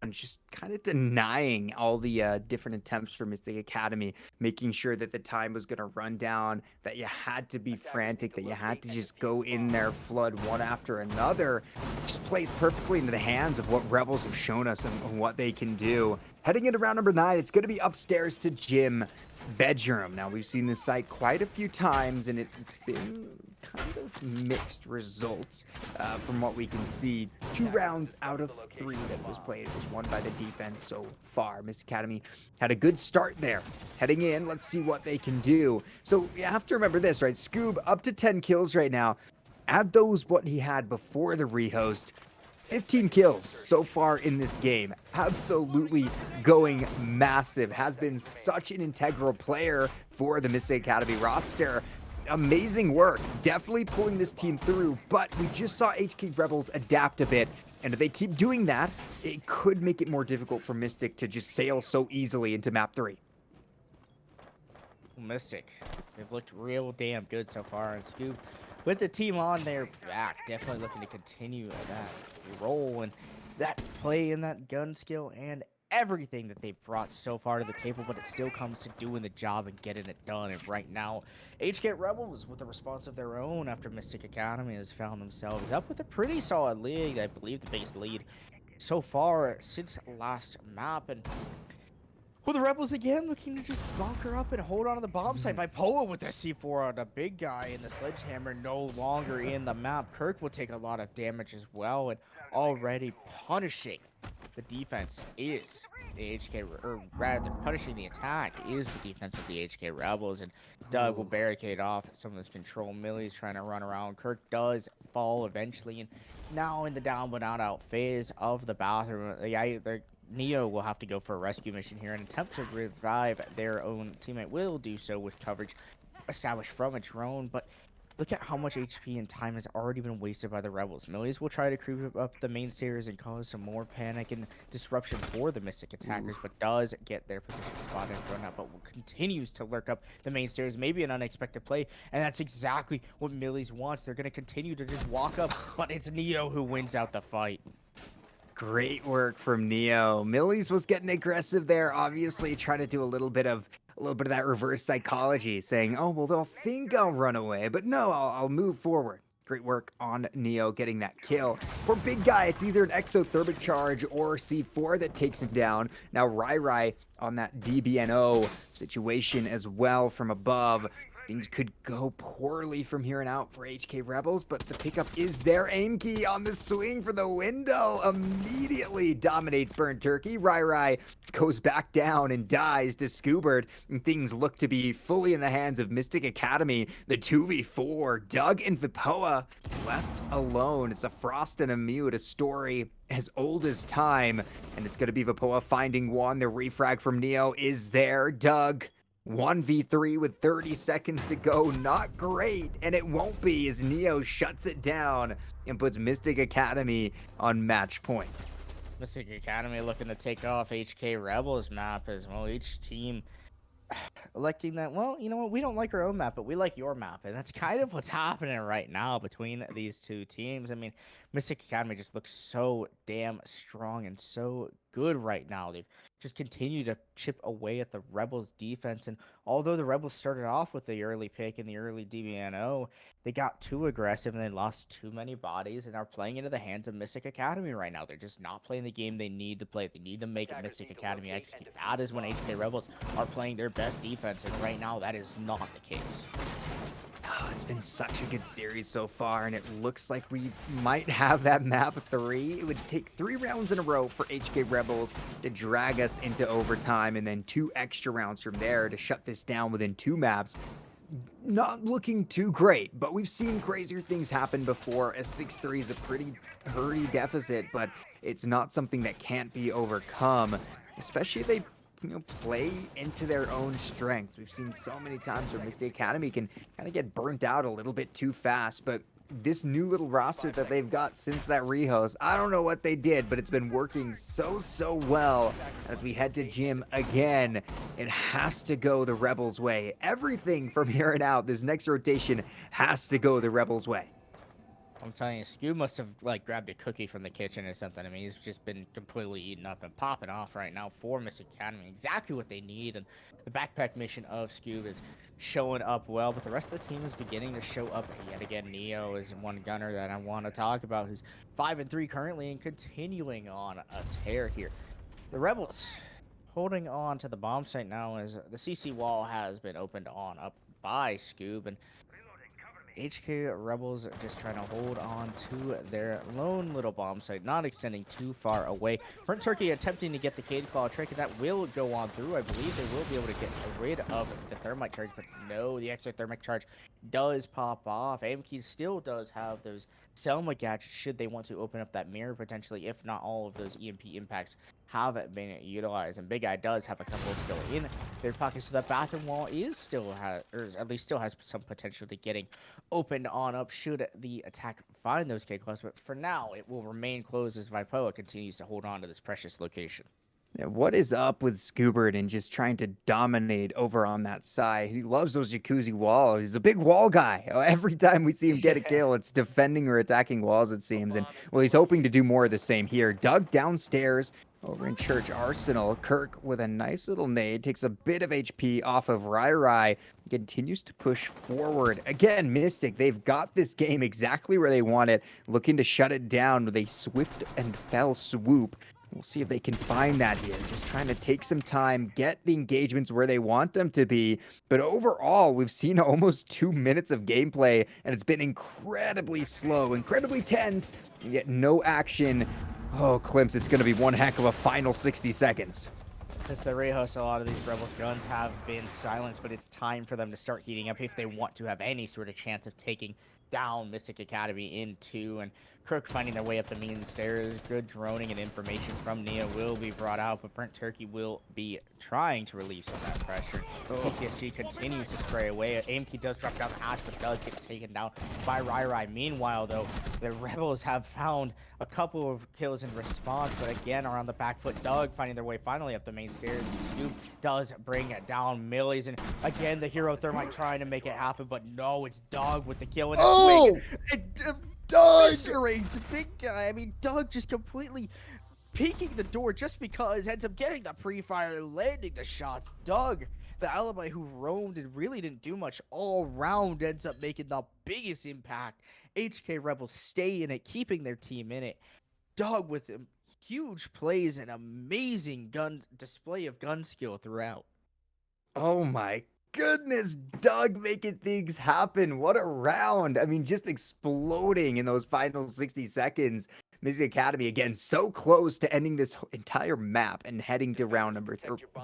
[SPEAKER 1] on just kind of denying all the different attempts for MystiC Academy, making sure that the time was going to run down, that you had to be frantic, that you had to just go in there, flood one after another. Just plays perfectly into the hands of what Rebels have shown us and what they can do. Heading into round number 9, it's going to be upstairs to Jim bedroom. Now, we've seen this site quite a few times, and it's been kind of mixed results from what we can see. 2 rounds out of 3 that was played was won by the defense so far. MystiC Academy had a good start there. Heading in, let's see what they can do. So you have to remember this, right? Scoob up to 10 kills right now. Add those what he had before the rehost. 15 kills so far in this game. Absolutely going massive. Has been such an integral player for the MystiC Academy roster. Amazing work. Definitely pulling this team through, but we just saw HK Rebels adapt a bit. And if they keep doing that, it could make it more difficult for MystiC to just sail so easily into map 3.
[SPEAKER 2] MystiC, they've looked real damn good so far, and Scoob, with the team on their back, definitely looking to continue that role and that play and that gun skill and everything that they've brought so far to the table, but it still comes to doing the job and getting it done. And right now, HK Rebels, with a response of their own after MystiC Academy has found themselves up with a pretty solid lead. I believe the biggest lead so far since last map. And well, the Rebels again looking to just bunker up and hold on to the bomb site. Vipola with the C4 on the Big Guy and the sledgehammer no longer in the map. Kirk will take a lot of damage as well, and already punishing the defense is the HK, or rather punishing the attack is the defense of the HK Rebels, and Doug will barricade off some of this control. Millie's trying to run around. Kirk does fall eventually, and now in the down but not out phase of the bathroom, Neo will have to go for a rescue mission here and attempt to revive their own teammate. Will do so with coverage established from a drone, but look at how much HP and time has already been wasted by the Rebels. Millies will try to creep up the main stairs and cause some more panic and disruption for the MystiC attackers, but does get their position spotted and run up, but continues to lurk up the main stairs. Maybe an unexpected play, and that's exactly what Millies wants. They're going to continue to just walk up, but it's Neo who wins out the fight.
[SPEAKER 1] Great work from Neo. Millies was getting aggressive there, obviously trying to do a little bit of A little bit of that reverse psychology saying, oh, well, they'll think I'll run away, but no, I'll move forward. Great work on Neo getting that kill. For Big Guy, it's either an exothermic charge or C4 that takes him down. Now Rai on that DBNO situation as well from above. Things could go poorly from here on out for HK Rebels, but the pickup is there. Aim key on the swing for the window. Immediately dominates Burnt Turkey. Rai goes back down and dies to Scoobert, and things look to be fully in the hands of MystiC Academy. The 2v4, Doug and Vipoa left alone. It's a Frost and a Mute, a story as old as time, and it's going to be Vipoa finding one. The refrag from Neo is there. Doug 1v3 with 30 seconds to go. Not great, and it won't be as Neo shuts it down and puts MystiC Academy on match point.
[SPEAKER 2] MystiC Academy looking to take off HK Rebels map as well. Each team electing that, well, you know what, we don't like our own map, but we like your map. And that's kind of what's happening right now between these two teams. I mean, MystiC Academy just looks so damn strong and so good right now. They've just continued to chip away at the Rebels defense. And although the Rebels started off with the early pick and the early DBNO, they got too aggressive and they lost too many bodies and are playing into the hands of MystiC Academy right now. They're just not playing the game they need to play. They need to make MystiC Academy execute. That is when HK Rebels are playing their best defense, and right now that is not the case.
[SPEAKER 1] Oh, it's been such a good series so far, and it looks like we might have that map 3. It would take 3 rounds in a row for HK Rebels to drag us into overtime, and then 2 extra rounds from there to shut this down within 2 maps. Not looking too great, but we've seen crazier things happen before. A 6-3 is a pretty hurry deficit, but it's not something that can't be overcome, especially if they play into their own strengths. We've seen so many times where MystiC Academy can kind of get burnt out a little bit too fast, but this new little roster that they've got since that rehost, I don't know what they did, but it's been working so well. As we head to gym again, it has to go the Rebels way. Everything from here on out, this next rotation has to go the Rebels way.
[SPEAKER 2] I'm telling you, Scoob must have like grabbed a cookie from the kitchen or something. I mean, he's just been completely eaten up and popping off right now for MystiC Academy. Exactly what they need, and the backpack mission of Scoob is showing up well, but the rest of the team is beginning to show up yet again. Neo is one gunner that I want to talk about, who's 5-3 currently and continuing on a tear here. The Rebels holding on to the bomb site now as the CC wall has been opened on up by Scoob, and HK Rebels just trying to hold on to their lone little bomb site, not extending too far away. Burnt Turkey attempting to get the Cade Claw trick, and that will go on through. I believe they will be able to get rid of the thermite charge, but no, the exothermic charge does pop off. AMK still does have those Selma gadgets should they want to open up that mirror potentially, if not all of those EMP impacts have been utilized, and Big Eye does have a couple of still in their pockets, so that bathroom wall is still or at least still has some potential to getting opened on up should the attack find those K-Claws, but for now it will remain closed as Vipoa continues to hold on to this precious location.
[SPEAKER 1] Yeah, what is up with Scoobert and just trying to dominate over on that side? He loves those jacuzzi walls. He's a big wall guy. Every time we see him get a kill, it's defending or attacking walls, it seems. And, well, he's hoping to do more of the same here. Doug downstairs over in Church Arsenal. Kirk with a nice little nade. Takes a bit of HP off of Rai. Continues to push forward. Again, MystiC, they've got this game exactly where they want it. Looking to shut it down with a swift and fell swoop. We'll see if they can find that here. Just trying to take some time, get the engagements where they want them to be. But overall, we've seen almost 2 minutes of gameplay, and it's been incredibly slow, incredibly tense, and yet no action. Oh, Klims, it's going to be one heck of a final 60 seconds.
[SPEAKER 2] As the rehost, a lot of these Rebels guns have been silenced, but it's time for them to start heating up if they want to have any sort of chance of taking down MystiC Academy in 2, and Crook finding their way up the mean stairs. Good droning and information from Neo will be brought out, but Burnt Turkey will be trying to relieve some of that pressure. TCSG continues to spray away. AMK does drop down the hatch, but does get taken down by Rai. Meanwhile, though, the Rebels have found a couple of kills in response, but again are on the back foot. Doug finding their way finally up the main stairs. Scoop does bring down Millies, and again the hero thermite trying to make it happen, but no, it's Doug with the kill and a swing. Doug eviscerates Big Guy. I mean, Doug just completely peeking the door just because ends up getting the pre-fire, landing the shots. Doug, Alibi, who roamed and really didn't do much all round, ends up making the biggest impact. HK Rebels stay in it, keeping their team in it. Dog with huge plays and amazing display of gun skill throughout.
[SPEAKER 1] Oh my goodness, Doug making things happen. What a round. I mean, just exploding in those final 60 seconds. MystiC Academy, again, so close to ending this entire map and heading to round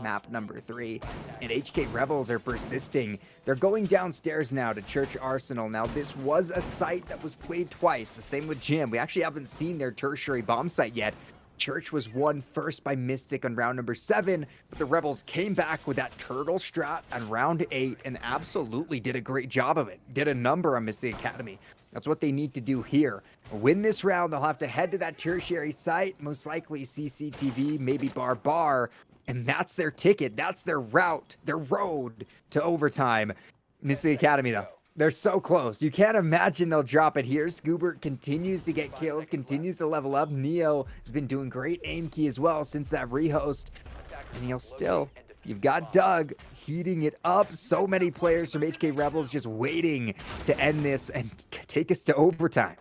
[SPEAKER 1] map number 3. And HK Rebels are persisting. They're going downstairs now to Church Arsenal. Now, this was a site that was played twice. The same with Gym. We actually haven't seen their tertiary bomb site yet. Church was won first by MystiC on round number 7, but the Rebels came back with that turtle strat on round 8 and absolutely did a great job of it. Did a number on MystiC Academy. That's what they need to do here. Win this round, they'll have to head to that tertiary site, most likely CCTV, maybe Bar, and that's their ticket. That's their route, their road to overtime. MystiC Academy, though, they're so close. You can't imagine they'll drop it here. Scoobert continues to get kills, continues to level up. Neo has been doing great aim key as well since that rehost. And still, you've got Doug heating it up. So many players from HK Rebels just waiting to end this and take us to overtime.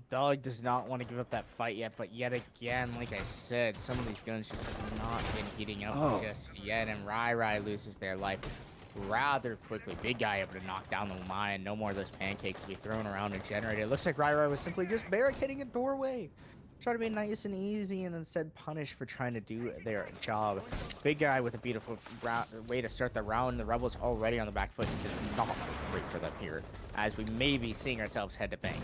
[SPEAKER 2] Doug does not want to give up that fight yet, but yet again, like I said, some of these guns just have not been heating up just yet, and Rai loses their life rather quickly. Big guy able to knock down the mine. No more of those pancakes to be thrown around and generated. It looks like Rai was simply just barricading a doorway. Try to be nice and easy and instead punished for trying to do their job. Big guy with a beautiful way to start the round. The Rebels already on the back foot. It does not look great for them here, as we may be seeing ourselves head to bank.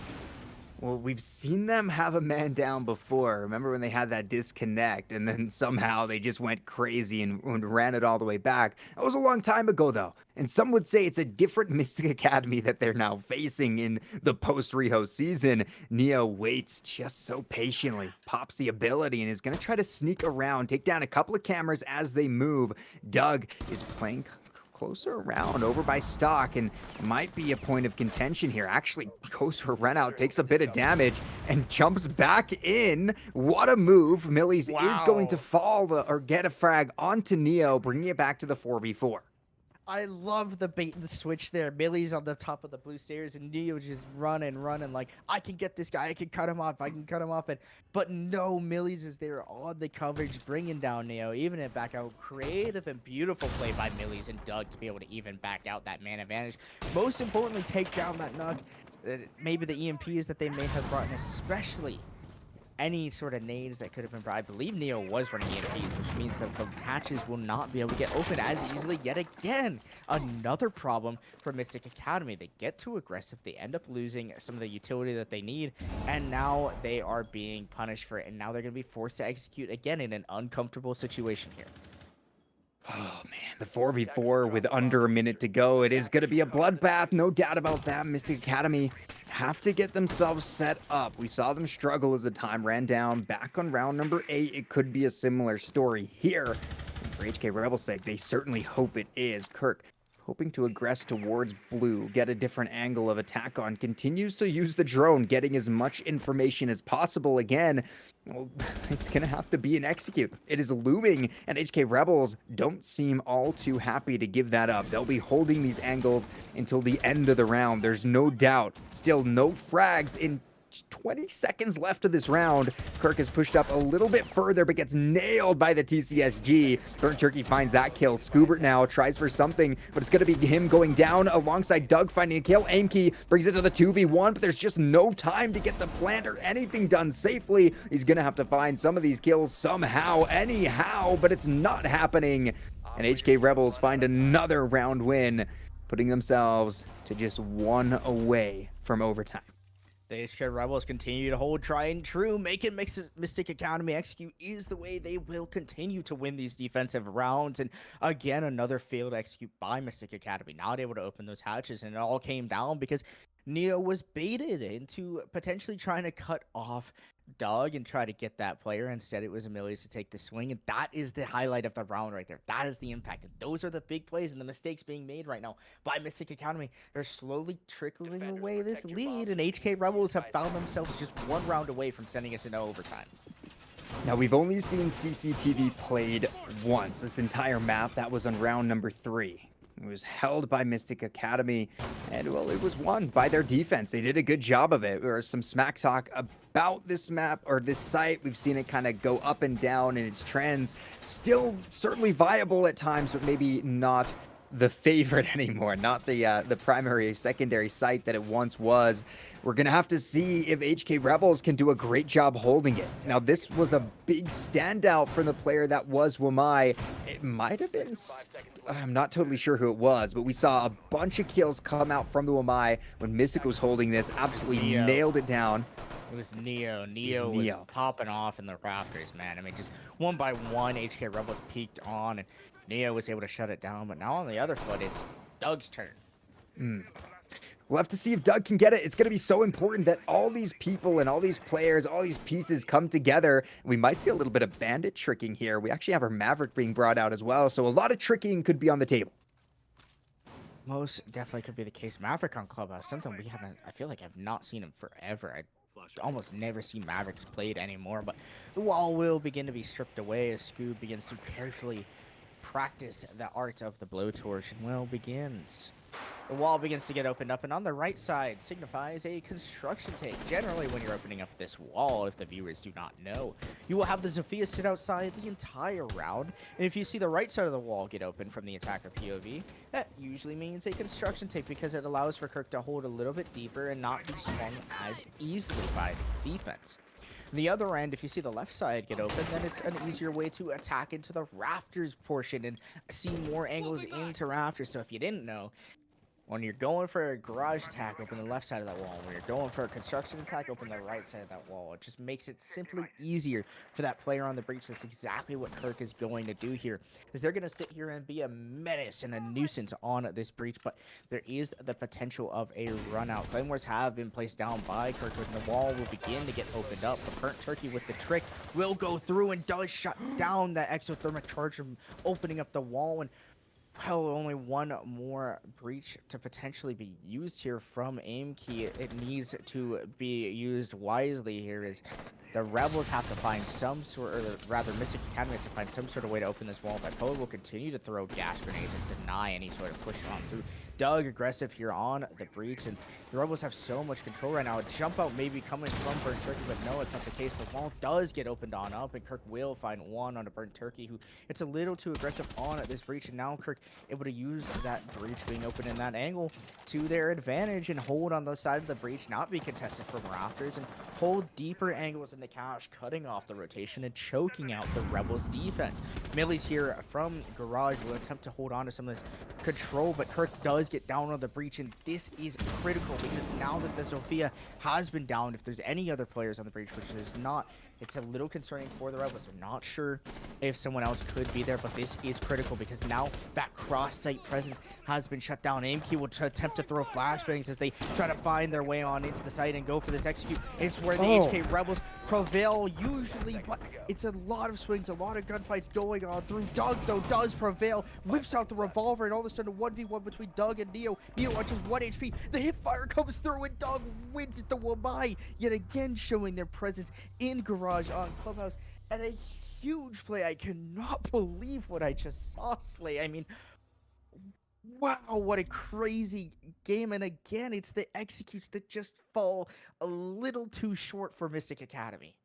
[SPEAKER 1] Well, we've seen them have a man down before. Remember when they had that disconnect and then somehow they just went crazy and ran it all the way back? That was a long time ago, though. And some would say it's a different MystiC Academy that they're now facing in the post-rehost season. Neo waits just so patiently, pops the ability, and is going to try to sneak around, take down a couple of cameras as they move. Doug is playing closer around over by stock and might be a point of contention here. Actually goes for a run out, takes a bit of damage and jumps back in. What a move. Millies is going to fall or get a frag onto Neo, bringing it back to the 4v4.
[SPEAKER 2] I love the bait and switch there. Millie's on the top of the blue stairs and Neo just running like, I can get this guy, I can cut him off, but no, Millie's is there on the coverage, bringing down Neo, even it back out. Creative and beautiful play by Millie's and Doug to be able to even back out that man advantage. Most importantly, take down that Nug. Maybe the EMPs that they may have brought in, especially any sort of nades that could have been brought. I believe Neo was running EMPs, which means that the hatches will not be able to get open as easily yet again. Another problem for MystiC Academy. They get too aggressive, they end up losing some of the utility that they need, and now they are being punished for it, and now they're going to be forced to execute again in an uncomfortable situation here.
[SPEAKER 1] Oh man, the 4v4 with under a minute to go. It is going to be a bloodbath, no doubt about that. MystiC Academy have to get themselves set up. We saw them struggle as the time ran down. Back on round number 8, it could be a similar story here. And for HK Rebels' sake, they certainly hope it is. Kirk, hoping to aggress towards blue, get a different angle of attack on, continues to use the drone, getting as much information as possible. Again, well, it's going to have to be an execute. It is looming, and HK Rebels don't seem all too happy to give that up. They'll be holding these angles until the end of the round. There's no doubt. Still no frags in 20 seconds left of this round. Kirk is pushed up a little bit further, but gets nailed by the TCSG. Burnt Turkey finds that kill. Scoobert now tries for something, but it's going to be him going down alongside Doug finding a kill. Aim key brings it to the 2v1, but there's just no time to get the plant or anything done safely. He's going to have to find some of these kills somehow, anyhow, but it's not happening. And HK Rebels find another round win, putting themselves to just 1 away from overtime.
[SPEAKER 2] The HK Rebels continue to hold try and true. Making MystiC Academy execute is the way they will continue to win these defensive rounds. And again, another failed execute by MystiC Academy. Not able to open those hatches. And it all came down because Neo was baited into potentially trying to cut off Doug and try to get that player. Instead, it was Amelius to take the swing, and that is the highlight of the round right there. That is the impact. And those are the big plays and the mistakes being made right now by MystiC Academy. They're slowly trickling away this lead, and HK Rebels have found themselves just 1 round away from sending us into overtime.
[SPEAKER 1] Now, we've only seen CCTV played once this entire map. That was on round number 3. It was held by MystiC Academy, and, well, it was won by their defense. They did a good job of it. There was some smack talk about this map, or this site. We've seen it kind of go up and down in its trends. Still certainly viable at times, but maybe not the favorite anymore, not the primary secondary site that it once was. We're gonna have to see if HK Rebels can do a great job holding it. Now, this was a big standout for the player that was Wamai. It might have been, I'm not totally sure who it was, but we saw a bunch of kills come out from the Wamai when MystiC was holding this, absolutely
[SPEAKER 2] Neo.
[SPEAKER 1] nailed it down.
[SPEAKER 2] It was Neo. Neo was popping off in the rafters, man. I mean, just one by one, HK Rebels peaked on, and Neo was able to shut it down. But now on the other foot, it's Doug's turn.
[SPEAKER 1] We'll have to see if Doug can get it. It's going to be so important that all these people and all these players, all these pieces come together. We might see a little bit of bandit tricking here. We actually have our Maverick being brought out as well, so a lot of tricking could be on the table.
[SPEAKER 2] Most definitely could be the case. Maverick on Clubhouse, something we haven't, I feel like I've not seen him forever. I almost never see Mavericks played anymore, but the wall will begin to be stripped away as Scoob begins to carefully practice the art of the blowtorch, and well begins. The wall begins to get opened up, and on the right side signifies a construction tank. Generally, when you're opening up this wall, if the viewers do not know, you will have the Zofia sit outside the entire round, and if you see the right side of the wall get open from the attacker POV, that usually means a construction tank because it allows for Kirk to hold a little bit deeper and not be swung as easily by the defense. On the other end, if you see the left side get open, then it's an easier way to attack into the rafters portion and see more angles into rafters. So if you didn't know, when you're going for a garage attack, open the left side of that wall. When you're going for a construction attack, open the right side of that wall. It just makes it simply easier for that player on the breach. That's exactly what Kirk is going to do here, is they're going to sit here and be a menace and a nuisance on this breach, but there is the potential of a run out. Claymores have been placed down by Kirk, and the wall will begin to get opened up. The Burnt Turkey with the trick will go through and does shut down that exothermic charge from opening up the wall, and well, only one more breach to potentially be used here from Aimkey. It needs to be used wisely here, as the Rebels have to find some sort, or rather MystiC Academy has to find some sort of way to open this wall. But Poe will continue to throw gas grenades and deny any sort of push on through. Doug aggressive here on the breach, and the Rebels have so much control right now. A jump out maybe coming from Burnt Turkey, but no, it's not the case. The wall does get opened on up, and Kirk will find one on a Burnt Turkey, who it's a little too aggressive on this breach, and now Kirk able to use that breach being open in that angle to their advantage and hold on the side of the breach, not be contested from rafters, and hold deeper angles in the cache, cutting off the rotation and choking out the Rebels defense. Millie's here from Garage will attempt to hold on to some of this control, but Kirk does get down on the breach, and this is critical because now that the Zofia has been down, if there's any other players on the breach, which there's not, it's a little concerning for the Rebels. They're not sure if someone else could be there, but this is critical because now that cross-site presence has been shut down. Aimkey will attempt to throw flashbangs as they try to find their way on into the site and go for this execute. It's where the HK Rebels prevail usually, but it's a lot of swings, a lot of gunfights going on through. Doug, though, does prevail, whips out the revolver, and all of a sudden a 1v1 between Doug and Neo. Neo on just 1 HP. The hip fire comes through, and Doug wins at the Wamai, yet again showing their presence in Garage on Clubhouse. And a huge play. I cannot believe what I just saw, Slay. I mean, wow, what a crazy game. And again, it's the executes that just fall a little too short for MystiC Academy.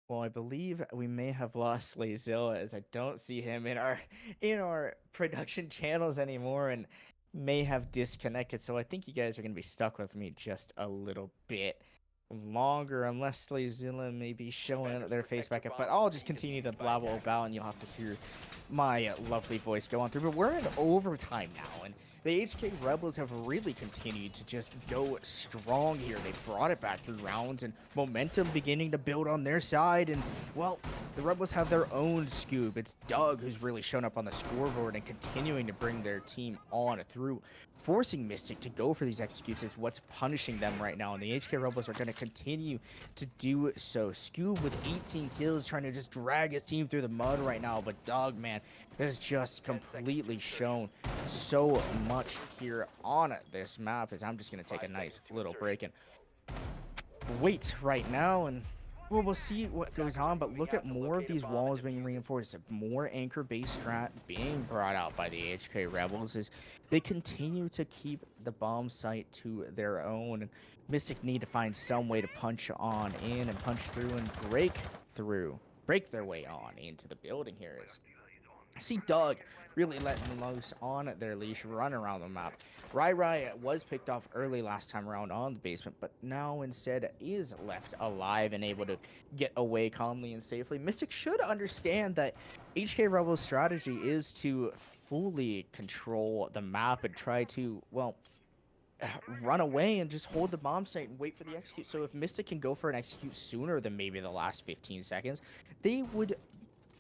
[SPEAKER 2] Well, I believe we may have lost Slayzilla, as I don't see him in our production channels anymore, and may have disconnected. So I think you guys are going to be stuck with me just a little bit longer, unless Slayzilla may be showing their face back up. But I'll just continue to blabble about, and you'll have to hear my lovely voice go on through. But we're in overtime now, and the HK Rebels have really continued to just go strong here. They brought it back through rounds, and momentum beginning to build on their side. And, well, the Rebels have their own Scoob. It's Doug who's really shown up on the scoreboard and continuing to bring their team on through. Forcing MystiC to go for these executes is what's punishing them right now, and the HK Rebels are going to continue to do so. Scoob with 18 kills, trying to just drag his team through the mud right now, but Doug, man, has just completely shown so much here on this map, as I'm just going to take a nice little break. And wait right now, and well, we'll see what goes on. But look at more of these walls being reinforced, more anchor-based strat being brought out by the HK Rebels as they continue to keep the bomb site to their own. And MystiC need to find some way to punch on in and punch through and break their way on into the building here. I see Doug really letting loose on their leash, run around the map. Rai was picked off early last time around on the basement, but now instead is left alive and able to get away calmly and safely. MystiC should understand that HK Rebels' strategy is to fully control the map and try to, well, run away and just hold the bomb site and wait for the execute. So if MystiC can go for an execute sooner than maybe the last 15 seconds, they would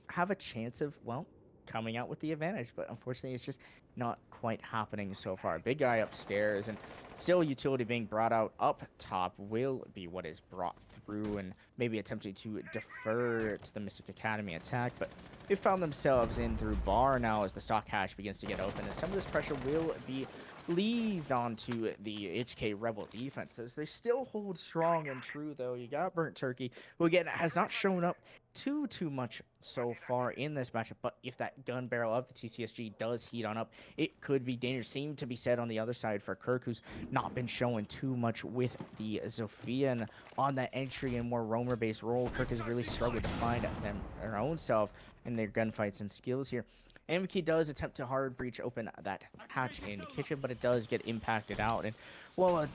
[SPEAKER 2] have a chance of, well, coming out with the advantage, but unfortunately it's just not quite happening so far. Big guy upstairs, and still utility being brought out up top will be what is brought through, and maybe attempting to defer to the MystiC Academy attack, but they found themselves in through bar now as the stock hatch begins to get open, and some of this pressure will be leaved onto the HK Rebel defense as they still hold strong and true. Though you got Burnt Turkey, who again has not shown up too much so far in this matchup, but if that gun barrel of the TCSG does heat on up, it could be dangerous. Seemed to be said on the other side for Kirk, who's not been showing too much with the Zofia, and on that entry and more roamer based role, Kirk has really struggled to find them their own self and their gunfights and skills here. MK does attempt to hard breach open that hatch in the kitchen, but it does get impacted out. And well, a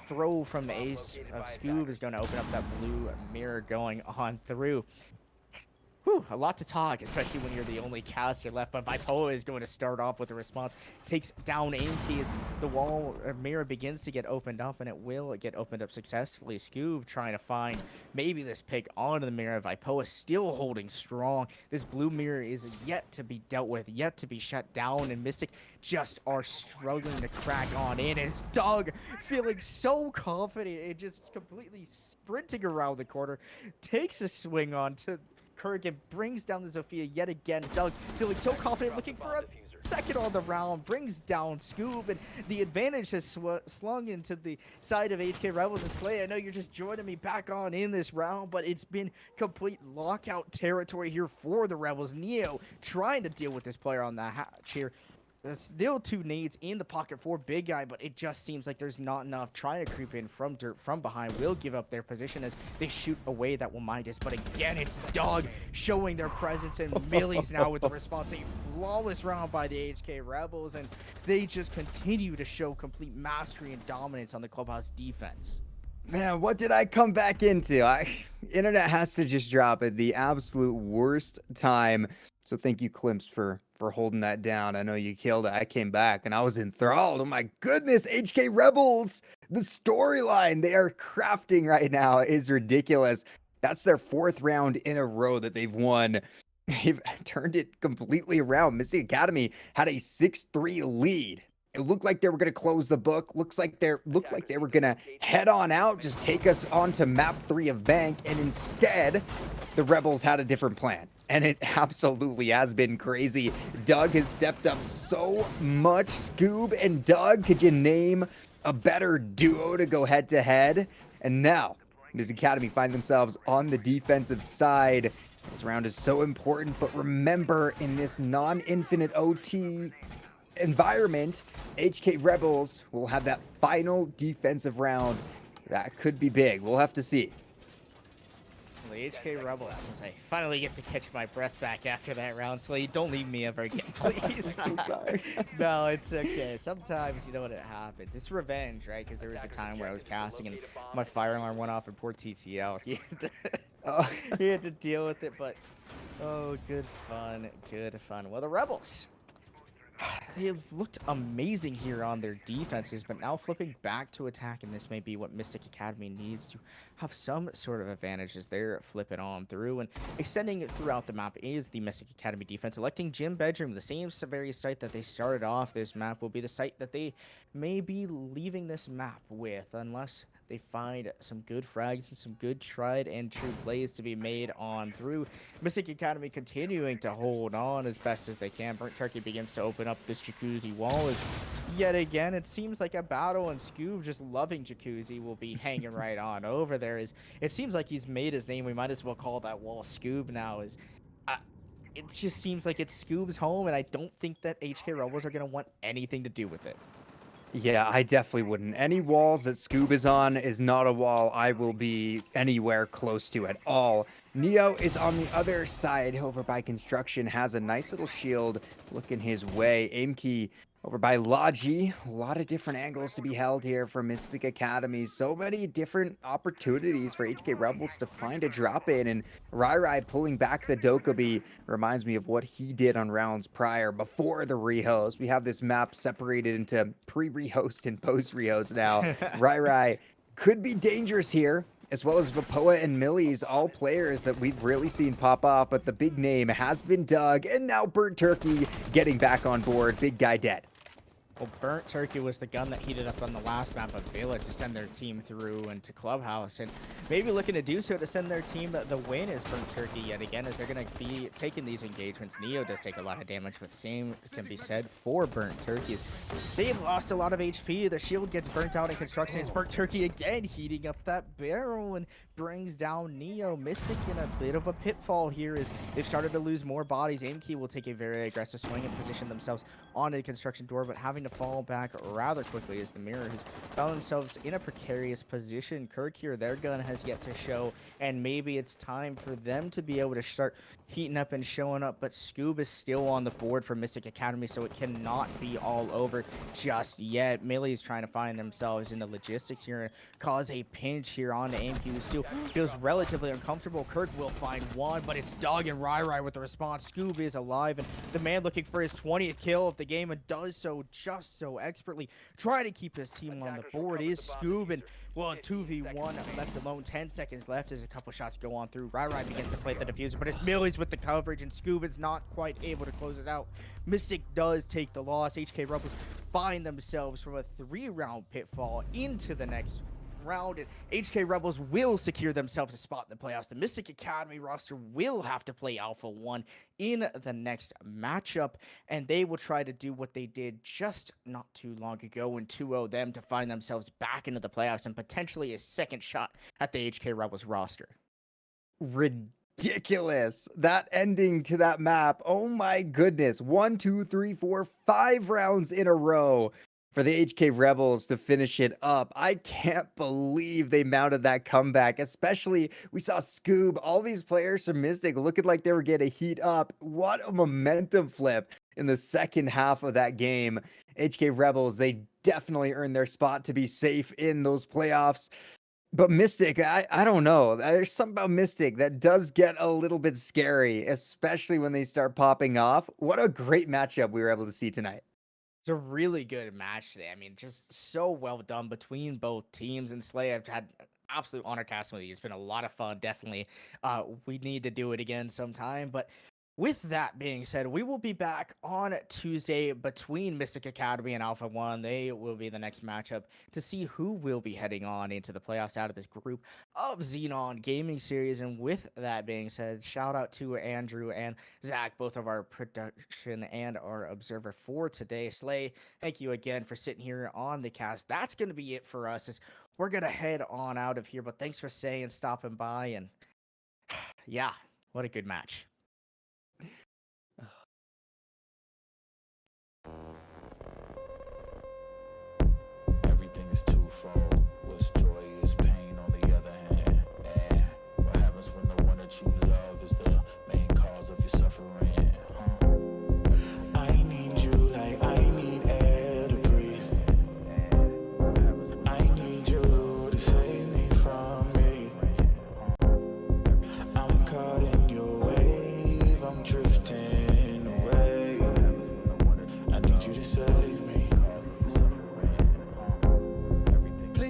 [SPEAKER 2] throw from the ace of Scoob is going to open up that blue mirror going on through. Whew, a lot to talk, especially when you're the only caster left. But Bipolar is going to start off with a response. Takes down MK as the wall mirror begins to get opened up, and it will get opened up successfully. Scoob trying to find maybe this pick onto the mirror. Vipoa still holding strong. This blue mirror is yet to be dealt with, yet to be shut down, and MystiC just are struggling to crack on in. As Doug feeling so confident and just completely sprinting around the corner, takes a swing on to Kurgan, brings down the Zofia yet again. Doug feeling so confident, looking for a second on the round, brings down Scoob, and the advantage has slung into the side of HK Rebels and Slay. I know you're just joining me back on in this round, but it's been complete lockout territory here for the Rebels. Neo trying to deal with this player on the hatch here. There's still two nades in the pocket for Big Guy, but it just seems like there's not enough. Trying to creep in from dirt from behind will give up their position as they shoot away that will mind us. But again, it's Dog showing their presence, and Millie's now with the response. A flawless round by the HK Rebels, and they just continue to show complete mastery and dominance on the clubhouse defense.
[SPEAKER 1] Man, what did I come back into? Internet has to just drop at the absolute worst time. So thank you, Klimps, for holding that down. I know you killed it. I came back and I was enthralled. Oh my goodness, HK Rebels! The storyline they are crafting right now is ridiculous. That's their 4th round in a row that they've won. They've turned it completely around. MystiC Academy had a 6-3 lead. It looked like they were going to close the book. Looked like they were going to head on out, just take us on to map 3 of Bank, and instead, the Rebels had a different plan. And it absolutely has been crazy. Doug has stepped up so much. Scoob and Doug, could you name a better duo to go head to head? And now, MystiC Academy find themselves on the defensive side. This round is so important, but remember, in this non-infinite OT environment, HK Rebels will have that final defensive round. That could be big. We'll have to see.
[SPEAKER 2] The HK Rebels, since I finally get to catch my breath back after that round, Slay, don't leave me ever again, please.
[SPEAKER 1] Sorry.
[SPEAKER 2] No, it's okay. Sometimes, you know what, it happens. It's revenge, right? Because there was a time where I was casting and my fire alarm went off in poor TTL. He had to deal with it, but oh, good fun, good fun. Well, the Rebels, they've looked amazing here on their defenses, but now flipping back to attack, and this may be what MystiC Academy needs to have some sort of advantage as they're flipping on through. And extending throughout the map is the MystiC Academy defense. Electing Gym Bedroom, the same very site that they started off this map, will be the site that they may be leaving this map with, unless they find some good frags and some good tried and true plays to be made on through. MystiC Academy continuing to hold on as best as they can. Burnt Turkey begins to open up this Jacuzzi wall as yet again it seems like a battle, and Scoob, just loving Jacuzzi, will be hanging right on over there. As it seems like he's made his name, we might as well call that wall Scoob now. As it just seems like it's Scoob's home, and I don't think that HK Rebels are going to want anything to do with it.
[SPEAKER 1] Yeah, I definitely wouldn't. Any walls that Scoob is on is not a wall I will be anywhere close to at all. Neo is on the other side over by construction, has a nice little shield looking his way. Aim key over by Logi. A lot of different angles to be held here for MystiC Academy. So many different opportunities for HK Rebels to find a drop in. And Rai pulling back the Dokkaebi reminds me of what he did on rounds prior before the rehost. We have this map separated into pre-rehost and post-rehost now. Rai could be dangerous here, as well as Vapoa and Millies, all players that we've really seen pop off, but the big name has been dug, and now Burnt Turkey getting back on board. Big guy dead.
[SPEAKER 2] Well, Burnt Turkey was the gun that heated up on the last map of Villa to send their team through into Clubhouse, and maybe looking to do so to send their team the win is Burnt Turkey yet again, as they're going to be taking these engagements. Neo does take a lot of damage, but same can be said for Burnt Turkeys. They've lost a lot of HP. The shield gets burnt out in construction. It's Burnt Turkey again heating up that barrel and brings down Neo. MystiC in a bit of a pitfall here as they've started to lose more bodies. Aimkey will take a very aggressive swing and position themselves onto the construction door, but having to fall back rather quickly as the Mirror has found themselves in a precarious position. Kirk here, their gun has yet to show, and maybe it's time for them to be able to start heating up and showing up, but Scoob is still on the board for MystiC Academy, so it cannot be all over just yet. Melee is trying to find themselves in the logistics here and cause a pinch here on Aimkey, who still feels relatively uncomfortable. Kirk will find one, but it's Doug and Rai with the response. Scoob is alive, and the man looking for his 20th kill of the game, and does so just so expertly. Trying to keep his team on the board is Scoob, and well, 2v1 left alone. 10 seconds left as a couple shots go on through. Rai begins to play the diffuser, but it's Millies with the coverage, and Scoob is not quite able to close it out. MystiC does take the loss. HK Rebels find themselves from a 3-round pitfall into the next round, and HK Rebels will secure themselves a spot in the playoffs. The MystiC Academy roster will have to play Alpha 1 in the next matchup, and they will try to do what they did just not too long ago and 2-0 them to find themselves back into the playoffs and potentially a second shot at the HK Rebels roster.
[SPEAKER 1] Ridiculous. That ending to that map. Oh my goodness. 1, 2, 3, 4, 5 rounds in a row for the HK Rebels to finish it up. I can't believe they mounted that comeback, especially we saw Scoob, all these players from MystiC looking like they were getting heat up. What a momentum flip in the second half of that game. HK Rebels, they definitely earned their spot to be safe in those playoffs. But MystiC, I don't know. There's something about MystiC that does get a little bit scary, especially when they start popping off. What a great matchup we were able to see tonight.
[SPEAKER 2] It's a really good match today. I mean, just so well done between both teams. And Slay, I've had an absolute honor casting with you. It's been a lot of fun, definitely. We need to do it again sometime. But with that being said, we will be back on Tuesday between MystiC Academy and Alpha 1. They will be the next matchup to see who will be heading on into the playoffs out of this group of Xenon Gaming Series. And with that being said, shout out to Andrew and Zach, both of our production and our observer for today. Slay, thank you again for sitting here on the cast. That's going to be it for us. As we're going to head on out of here, but thanks for stopping by. And yeah, what a good match.
[SPEAKER 3] Everything is twofold. What's joy is pain on the other hand. And what happens when the one that you love is the main cause of your suffering? I need you like I need air to breathe. I need you to save me from me. I'm caught in your wave. I'm drifting away. I need you to save me. Please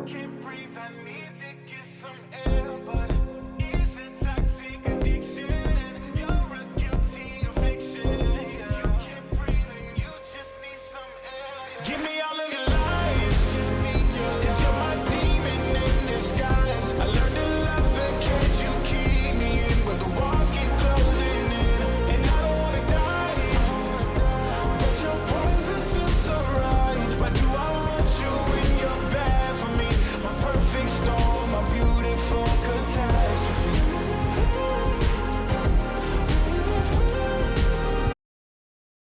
[SPEAKER 3] Can't breathe, I need to get some air.